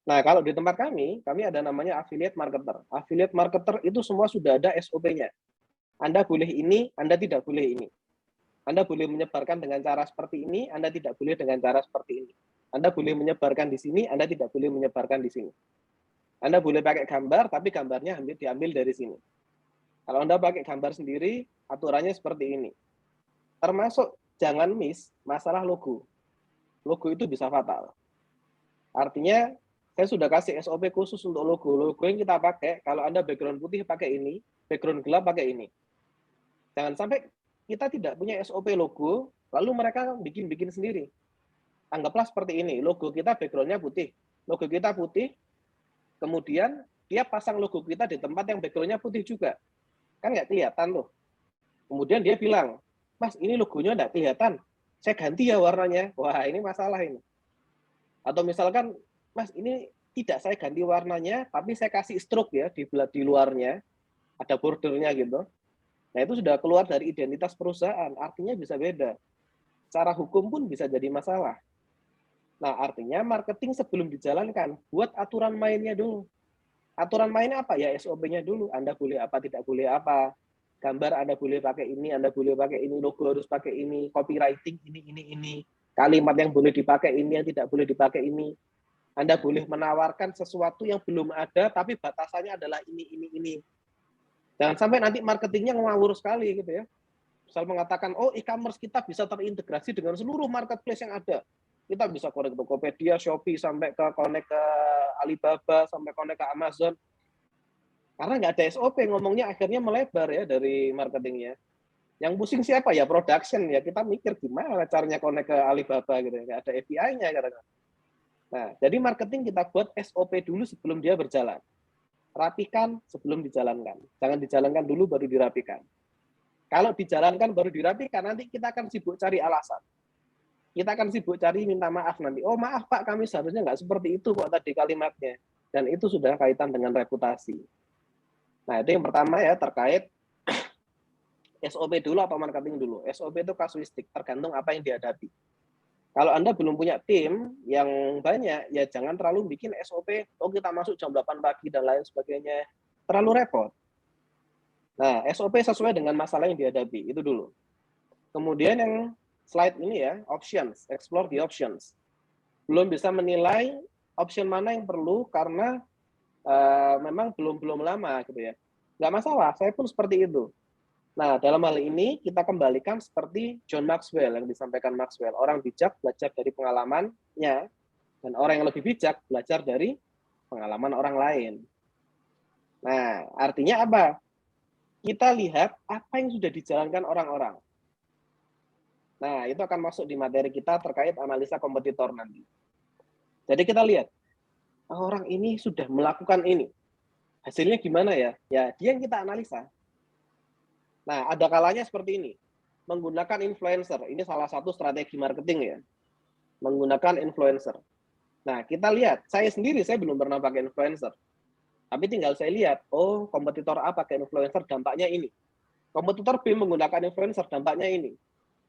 Speaker 1: Nah, kalau di tempat kami ada namanya affiliate marketer. Affiliate marketer itu semua sudah ada SOP-nya. Anda boleh ini, Anda tidak boleh ini. Anda boleh menyebarkan dengan cara seperti ini, Anda tidak boleh dengan cara seperti ini. Anda boleh menyebarkan di sini, Anda tidak boleh menyebarkan di sini. Anda boleh pakai gambar, tapi gambarnya diambil dari sini. Kalau Anda pakai gambar sendiri, aturannya seperti ini. Termasuk jangan miss masalah logo. Logo itu bisa fatal. Artinya, saya sudah kasih SOP khusus untuk logo. Logo yang kita pakai, kalau Anda background putih pakai ini, background gelap pakai ini. Jangan sampai kita tidak punya SOP logo, lalu mereka bikin sendiri. Anggaplah seperti ini, logo kita background-nya putih. Logo kita putih, kemudian dia pasang logo kita di tempat yang background-nya putih juga. Kan nggak kelihatan loh. Kemudian dia bilang, Mas, ini logonya nggak kelihatan. Saya ganti ya warnanya. Wah, ini masalah ini. Atau misalkan, Mas, ini tidak saya ganti warnanya, tapi saya kasih stroke ya di luarnya. Ada bordernya gitu. Nah, itu sudah keluar dari identitas perusahaan. Artinya bisa beda. Secara hukum pun bisa jadi masalah. Nah, artinya marketing sebelum dijalankan, buat aturan mainnya dulu. Aturan mainnya apa? Ya SOP-nya dulu. Anda boleh apa, tidak boleh apa. Gambar Anda boleh pakai ini, Anda boleh pakai ini, logo harus pakai ini, copywriting ini. Kalimat yang boleh dipakai ini, yang tidak boleh dipakai ini. Anda boleh menawarkan sesuatu yang belum ada, tapi batasannya adalah ini. Jangan sampai nanti marketingnya ngawur sekali gitu ya. Misal mengatakan, oh e-commerce kita bisa terintegrasi dengan seluruh marketplace yang ada. Kita bisa connect ke Tokopedia, Shopee, sampai ke connect ke Alibaba, sampai connect ke Amazon. Karena nggak ada SOP, ngomongnya akhirnya melebar ya dari marketingnya. Yang pusing siapa ya? Production ya. Kita mikir gimana caranya connect ke Alibaba gitu. Nggak ada API-nya kadang-kadang. Nah, jadi marketing kita buat SOP dulu sebelum dia berjalan. Rapikan sebelum dijalankan. Jangan dijalankan dulu baru dirapikan. Kalau dijalankan baru dirapikan, nanti kita akan sibuk cari alasan. Kita akan sibuk cari minta maaf nanti. Oh maaf Pak, kami seharusnya nggak seperti itu kok tadi kalimatnya. Dan itu sudah kaitan dengan reputasi. Nah itu yang pertama ya, terkait SOP dulu atau marketing dulu. SOP itu kasuistik, tergantung apa yang dihadapi. Kalau Anda belum punya tim yang banyak, ya jangan terlalu bikin SOP, oh kita masuk jam 8 pagi dan lain sebagainya. Terlalu repot. Nah, SOP sesuai dengan masalah yang dihadapi, itu dulu. Kemudian yang slide ini ya, options, explore the options. Belum bisa menilai option mana yang perlu karena memang belum lama gitu ya. Nggak masalah, saya pun seperti itu. Nah, dalam hal ini kita kembalikan seperti John Maxwell yang disampaikan Maxwell. Orang bijak belajar dari pengalamannya, dan orang yang lebih bijak belajar dari pengalaman orang lain. Nah, artinya apa? Kita lihat apa yang sudah dijalankan orang-orang. Nah, itu akan masuk di materi kita terkait analisa kompetitor nanti. Jadi kita lihat, orang ini sudah melakukan ini. Hasilnya gimana ya? Ya, dia yang kita analisa. Nah, ada kalanya seperti ini. Menggunakan influencer. Ini salah satu strategi marketing ya. Menggunakan influencer. Nah, kita lihat. Saya sendiri, saya belum pernah pakai influencer. Tapi tinggal saya lihat, oh kompetitor A pakai influencer, dampaknya ini. Kompetitor B menggunakan influencer, dampaknya ini.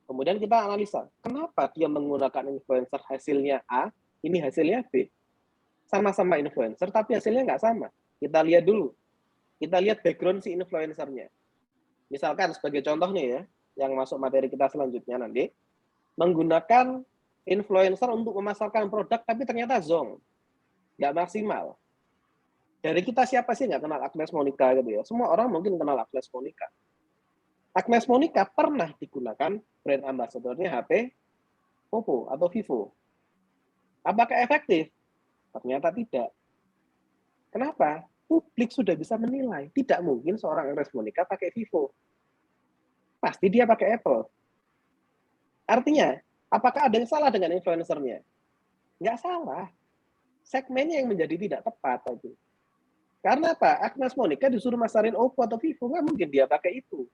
Speaker 1: Kemudian kita analisa, kenapa dia menggunakan influencer hasilnya A, ini hasilnya B. Sama-sama influencer, tapi hasilnya nggak sama. Kita lihat dulu. Kita lihat background si influencernya. Misalkan sebagai contoh nih ya, yang masuk materi kita selanjutnya nanti, menggunakan influencer untuk memasarkan produk, tapi ternyata zonk. Nggak maksimal. Dari kita siapa sih nggak kenal Agnes Monica gitu ya? Semua orang mungkin kenal Agnes Monica. Agnes Monica pernah digunakan brand ambassador-nya HP, Oppo, atau Vivo. Apakah efektif? Ternyata tidak. Kenapa? Publik sudah bisa menilai. Tidak mungkin seorang Agnes Monica pakai Vivo. Pasti dia pakai Apple. Artinya, apakah ada yang salah dengan influencernya? Nggak salah. Segmennya yang menjadi tidak tepat tadi. Karena apa? Agnes Monica disuruh masarin Oppo atau Vivo, nggak mungkin dia pakai itu.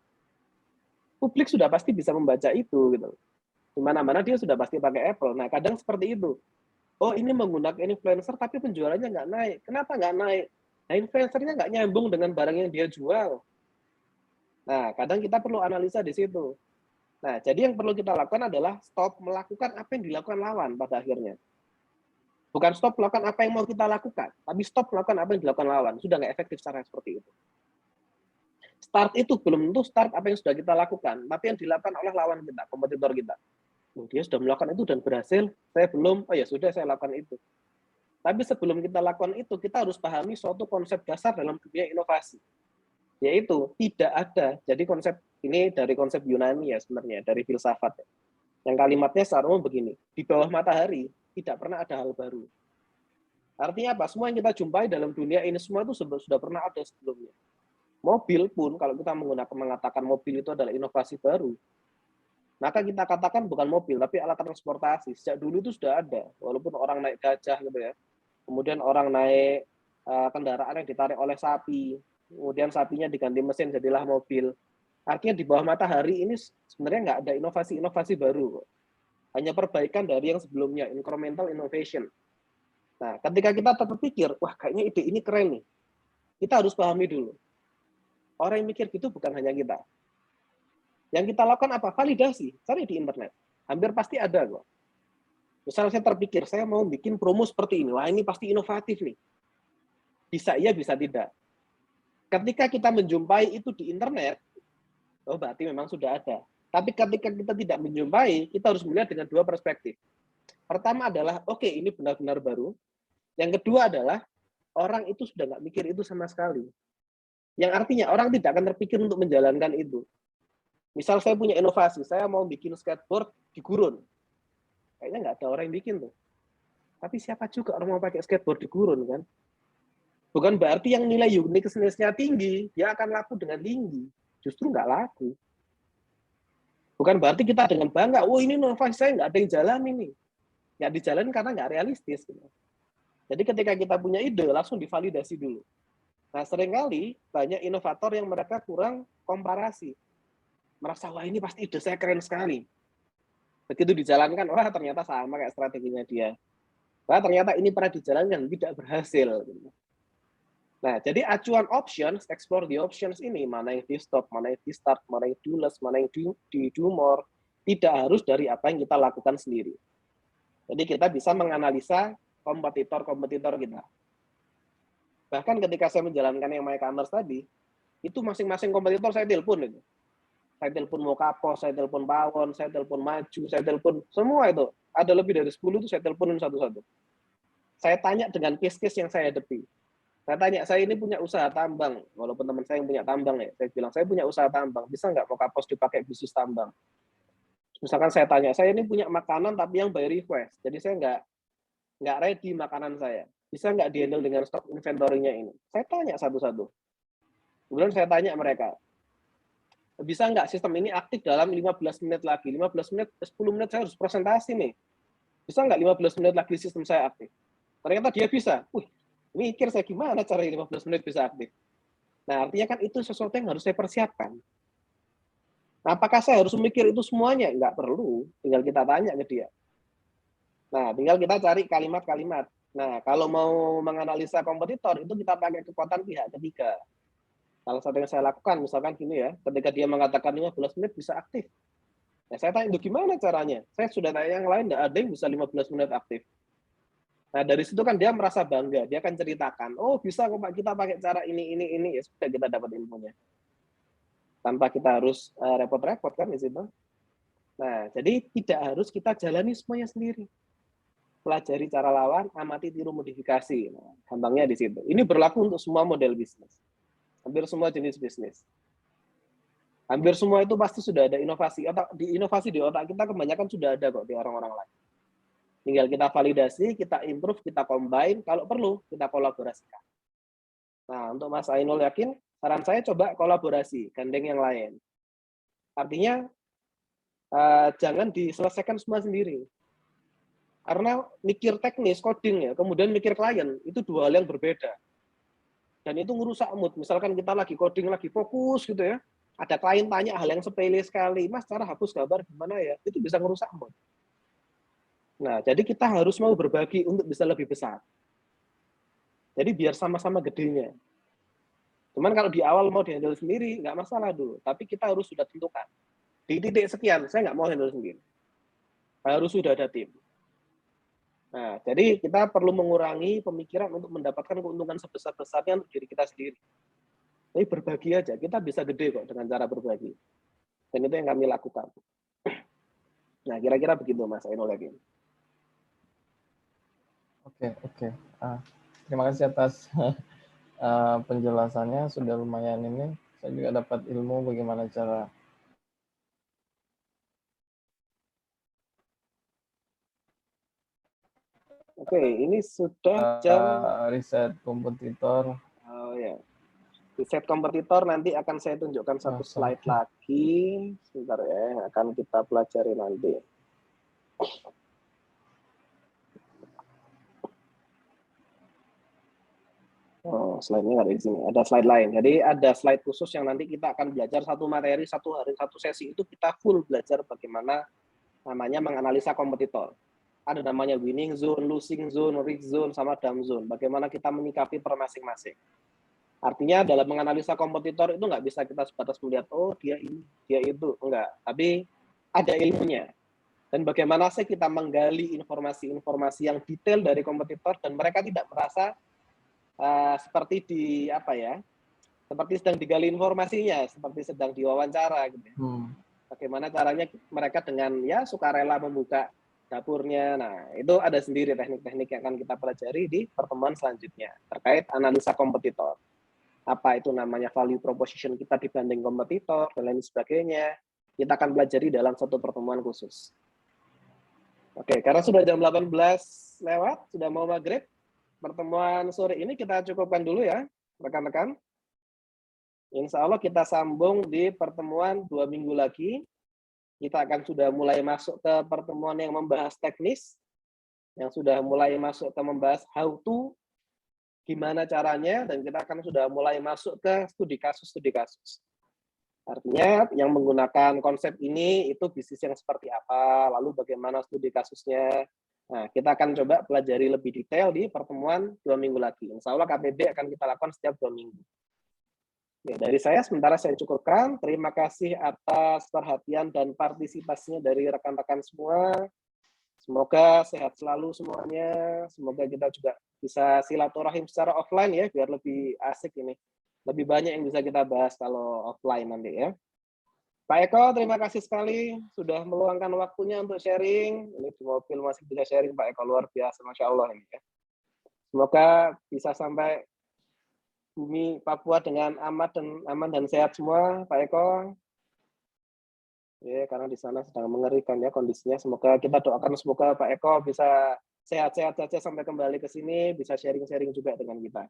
Speaker 1: Publik sudah pasti bisa membaca itu gitu. Di mana-mana dia sudah pasti pakai Apple. Nah, kadang seperti itu. Oh, ini menggunakan influencer tapi penjualannya nggak naik. Kenapa nggak naik? Nah, influencernya nggak nyambung dengan barang yang dia jual. Nah, kadang kita perlu analisa di situ. Nah, jadi yang perlu kita lakukan adalah stop melakukan apa yang dilakukan lawan pada akhirnya. Bukan stop melakukan apa yang mau kita lakukan, tapi stop melakukan apa yang dilakukan lawan. Sudah nggak efektif cara seperti itu. Start itu belum tentu start apa yang sudah kita lakukan, tapi yang dilakukan oleh lawan kita, kompetitor kita. Oh, dia sudah melakukan itu dan berhasil, saya belum, oh ya sudah saya lakukan itu. Tapi sebelum kita lakukan itu, kita harus pahami suatu konsep dasar dalam dunia inovasi. Yaitu tidak ada, jadi konsep ini dari konsep Yunani ya sebenarnya, dari filsafat. Yang kalimatnya secara umum begini, di bawah matahari tidak pernah ada hal baru. Artinya apa? Semua yang kita jumpai dalam dunia ini semua itu sudah pernah ada sebelumnya. Mobil pun, kalau kita mengatakan mobil itu adalah inovasi baru, maka kita katakan bukan mobil, tapi alat transportasi. Sejak dulu itu sudah ada, walaupun orang naik gajah gitu ya. Kemudian orang naik kendaraan yang ditarik oleh sapi, kemudian sapinya diganti mesin, jadilah mobil. Artinya di bawah matahari ini sebenarnya nggak ada inovasi-inovasi baru. Hanya perbaikan dari yang sebelumnya, incremental innovation. Nah, ketika kita terpikir, wah kayaknya ide ini keren nih, kita harus pahami dulu. Orang yang mikir gitu bukan hanya kita. Yang kita lakukan apa? Validasi. Cari di internet. Hampir pasti ada kok. Misalnya saya terpikir, saya mau bikin promo seperti ini. Wah, ini pasti inovatif nih. Bisa iya, bisa tidak. Ketika kita menjumpai itu di internet, oh berarti memang sudah ada. Tapi ketika kita tidak menjumpai, kita harus melihat dengan dua perspektif. Pertama adalah, oke, ini benar-benar baru. Yang kedua adalah, orang itu sudah nggak mikir itu sama sekali. Yang artinya orang tidak akan terpikir untuk menjalankan itu. Misal saya punya inovasi, saya mau bikin skateboard di gurun. Kayaknya nggak ada orang yang bikin tuh. Tapi siapa juga orang mau pakai skateboard di gurun kan? Bukan berarti yang nilai uniqueness-nya tinggi, dia akan laku dengan tinggi. Justru nggak laku. Bukan berarti kita dengan bangga, oh ini inovasi saya nggak ada yang jalan ini. Nggak dijalani karena nggak realistis. Gitu. Jadi ketika kita punya ide, langsung divalidasi dulu. Nah, seringkali banyak inovator yang mereka kurang komparasi. merasa wah ini pasti ide saya keren sekali. Begitu dijalankan, wah ternyata sama kayak strateginya dia. Wah ternyata ini pernah dijalankan, tidak berhasil. Nah, jadi acuan options, explore the options ini, mana yang di stop, mana yang di start, mana yang do less, mana yang di do more, tidak harus dari apa yang kita lakukan sendiri. Jadi kita bisa menganalisa kompetitor-kompetitor kita. Bahkan ketika saya menjalankan yang My Commerce tadi, itu masing-masing kompetitor saya telepon itu. Saya telepon Mokapo, saya telepon Pawon, saya telepon Maju, saya telepon semua itu. Ada lebih dari 10 itu saya teleponin satu-satu. Saya tanya dengan case-case yang saya hadapi. Saya tanya, saya ini punya usaha tambang, walaupun teman saya yang punya tambang ya, saya bilang, saya punya usaha tambang, bisa nggak Mokapos dipakai bisnis tambang? Misalkan saya tanya, saya ini punya makanan tapi yang by request, jadi saya nggak ready makanan saya, bisa nggak di-handle dengan stok inventory-nya ini? Saya tanya satu-satu. Kemudian saya tanya mereka, bisa nggak sistem ini aktif dalam 15 menit lagi? 15 menit, 10 menit saya harus presentasi nih. Bisa nggak 15 menit lagi sistem saya aktif? Ternyata dia bisa. Wih, mikir saya gimana cara 15 menit bisa aktif. Nah, artinya kan itu sesuatu yang harus saya persiapkan. Nah, apakah saya harus memikir itu semuanya? Nggak perlu, tinggal kita tanya ke dia. Nah, tinggal kita cari kalimat-kalimat. Nah, kalau mau menganalisa kompetitor, itu kita pakai kekuatan pihak ketiga. Salah satu yang saya lakukan, misalkan gini ya, ketika dia mengatakan 15 menit bisa aktif. Nah, saya tanya, itu gimana caranya? Saya sudah tanya yang lain, nggak ada yang bisa 15 menit aktif. Nah, dari situ kan dia merasa bangga, dia akan ceritakan, oh bisa kok Pak, kita pakai cara ini, ya sudah kita dapat ilmunya. Tanpa kita harus repot-repot kan di situ. Nah, jadi tidak harus kita jalani semuanya sendiri. Pelajari cara lawan, amati, tiru, modifikasi. Nah, gampangnya di situ. Ini berlaku untuk semua model bisnis. Hampir semua jenis bisnis. Hampir semua itu pasti sudah ada inovasi. Inovasi di otak kita kebanyakan sudah ada kok di orang-orang lain. Tinggal kita validasi, kita improve, kita combine, kalau perlu kita kolaborasikan. Nah, untuk Mas Ainul yakin, saran saya coba kolaborasi, gandeng yang lain. Artinya, jangan diselesaikan semua sendiri. Karena mikir teknis, coding ya, kemudian mikir klien, itu dua hal yang berbeda. Dan itu ngerusak mood. Misalkan kita lagi coding, lagi fokus gitu ya, ada klien tanya hal yang sepele sekali, Mas, cara hapus gambar gimana ya? Itu bisa ngerusak mood. Nah, jadi kita harus mau berbagi untuk bisa lebih besar. Jadi biar sama-sama gedenya. Cuman kalau di awal mau di-handle sendiri, nggak masalah dulu. Tapi kita harus sudah tentukan. Di titik sekian, saya nggak mau handle sendiri. Harus sudah ada tim. Nah, jadi kita perlu mengurangi pemikiran untuk mendapatkan keuntungan sebesar-besarnya untuk diri kita sendiri. Tapi berbagi aja, kita bisa gede kok dengan cara berbagi. Dan itu yang kami lakukan. Nah, kira-kira begitu Mas Ainul lagi.
Speaker 5: Oke. Terima kasih atas penjelasannya, sudah lumayan ini. Saya juga dapat ilmu bagaimana cara
Speaker 1: Oke, ini sudah jam
Speaker 5: riset kompetitor.
Speaker 1: Oh ya. Riset kompetitor nanti akan saya tunjukkan satu slide lagi. Sebentar ya, yang akan kita pelajari nanti. Oh, slide-nya nggak ada di sini. Ada slide lain. Jadi ada slide khusus yang nanti kita akan belajar satu materi, satu hari, satu sesi. Itu kita full belajar bagaimana namanya menganalisa kompetitor. Ada namanya winning zone, losing zone, risk zone, sama dump zone. Bagaimana kita menyikapi per masing-masing. Artinya dalam menganalisa kompetitor itu nggak bisa kita sebatas melihat, oh dia ini, dia itu. Enggak. Tapi ada ilmunya. Dan bagaimana sih kita menggali informasi-informasi yang detail dari kompetitor dan mereka tidak merasa seperti seperti sedang digali informasinya, seperti sedang diwawancara gitu. Bagaimana caranya mereka dengan ya sukarela membuka dapurnya. Nah, itu ada sendiri teknik-teknik yang akan kita pelajari di pertemuan selanjutnya terkait analisa kompetitor. Apa itu namanya value proposition kita dibanding kompetitor dan lain sebagainya. Kita akan pelajari dalam satu pertemuan khusus. Oke, karena sudah jam 18 lewat, sudah mau maghrib. Pertemuan sore ini kita cukupkan dulu ya, rekan-rekan. Insya Allah kita sambung di pertemuan 2 minggu lagi. Kita akan sudah mulai masuk ke pertemuan yang membahas teknis, yang sudah mulai masuk ke membahas how to, gimana caranya, dan kita akan sudah mulai masuk ke studi kasus. Artinya yang menggunakan konsep ini itu bisnis yang seperti apa, lalu bagaimana studi kasusnya. Nah, kita akan coba pelajari lebih detail di pertemuan 2 minggu lagi. Insya Allah KPB akan kita lakukan setiap 2 minggu. Ya, dari saya sementara saya cukupkan. Terima kasih atas perhatian dan partisipasinya dari rekan-rekan semua. Semoga sehat selalu semuanya. Semoga kita juga bisa silaturahim secara offline ya, biar lebih asik ini. Lebih banyak yang bisa kita bahas kalau offline nanti ya. Pak Eko, terima kasih sekali sudah meluangkan waktunya untuk sharing. Ini di mobil masih bisa sharing Pak Eko, luar biasa, Masya Allah ini ya. Semoga bisa sampai bumi Papua dengan aman dan sehat semua, Pak Eko. Ya, karena di sana sedang mengerikan ya kondisinya. Semoga kita doakan semoga Pak Eko bisa sehat-sehat saja sampai kembali ke sini, bisa sharing-sharing juga dengan kita.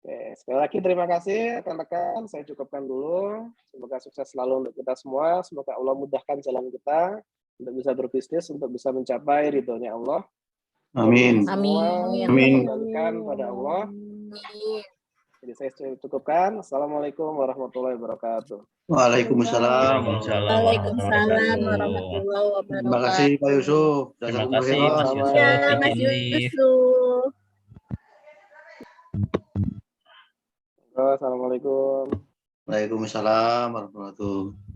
Speaker 1: Oke, sekali lagi terima kasih rekan-rekan, saya cukupkan dulu. Semoga sukses selalu untuk kita semua. Semoga Allah mudahkan jalan kita untuk bisa berbisnis, untuk bisa mencapai ridhonya Allah.
Speaker 6: Amin.
Speaker 1: Semua kita kembalikan pada Allah. Jadi saya cukupkan. Assalamualaikum warahmatullahi wabarakatuh.
Speaker 6: Waalaikumsalam.
Speaker 3: Waalaikumsalam warahmatullahi wabarakatuh.
Speaker 6: Terima kasih Pak Yusuf.
Speaker 7: Terima kasih Mas Yusuf.
Speaker 3: Ya, Mas
Speaker 7: izin live.
Speaker 3: Yusuf.
Speaker 1: Assalamualaikum.
Speaker 6: Waalaikumsalam warahmatullahi wabarakatuh.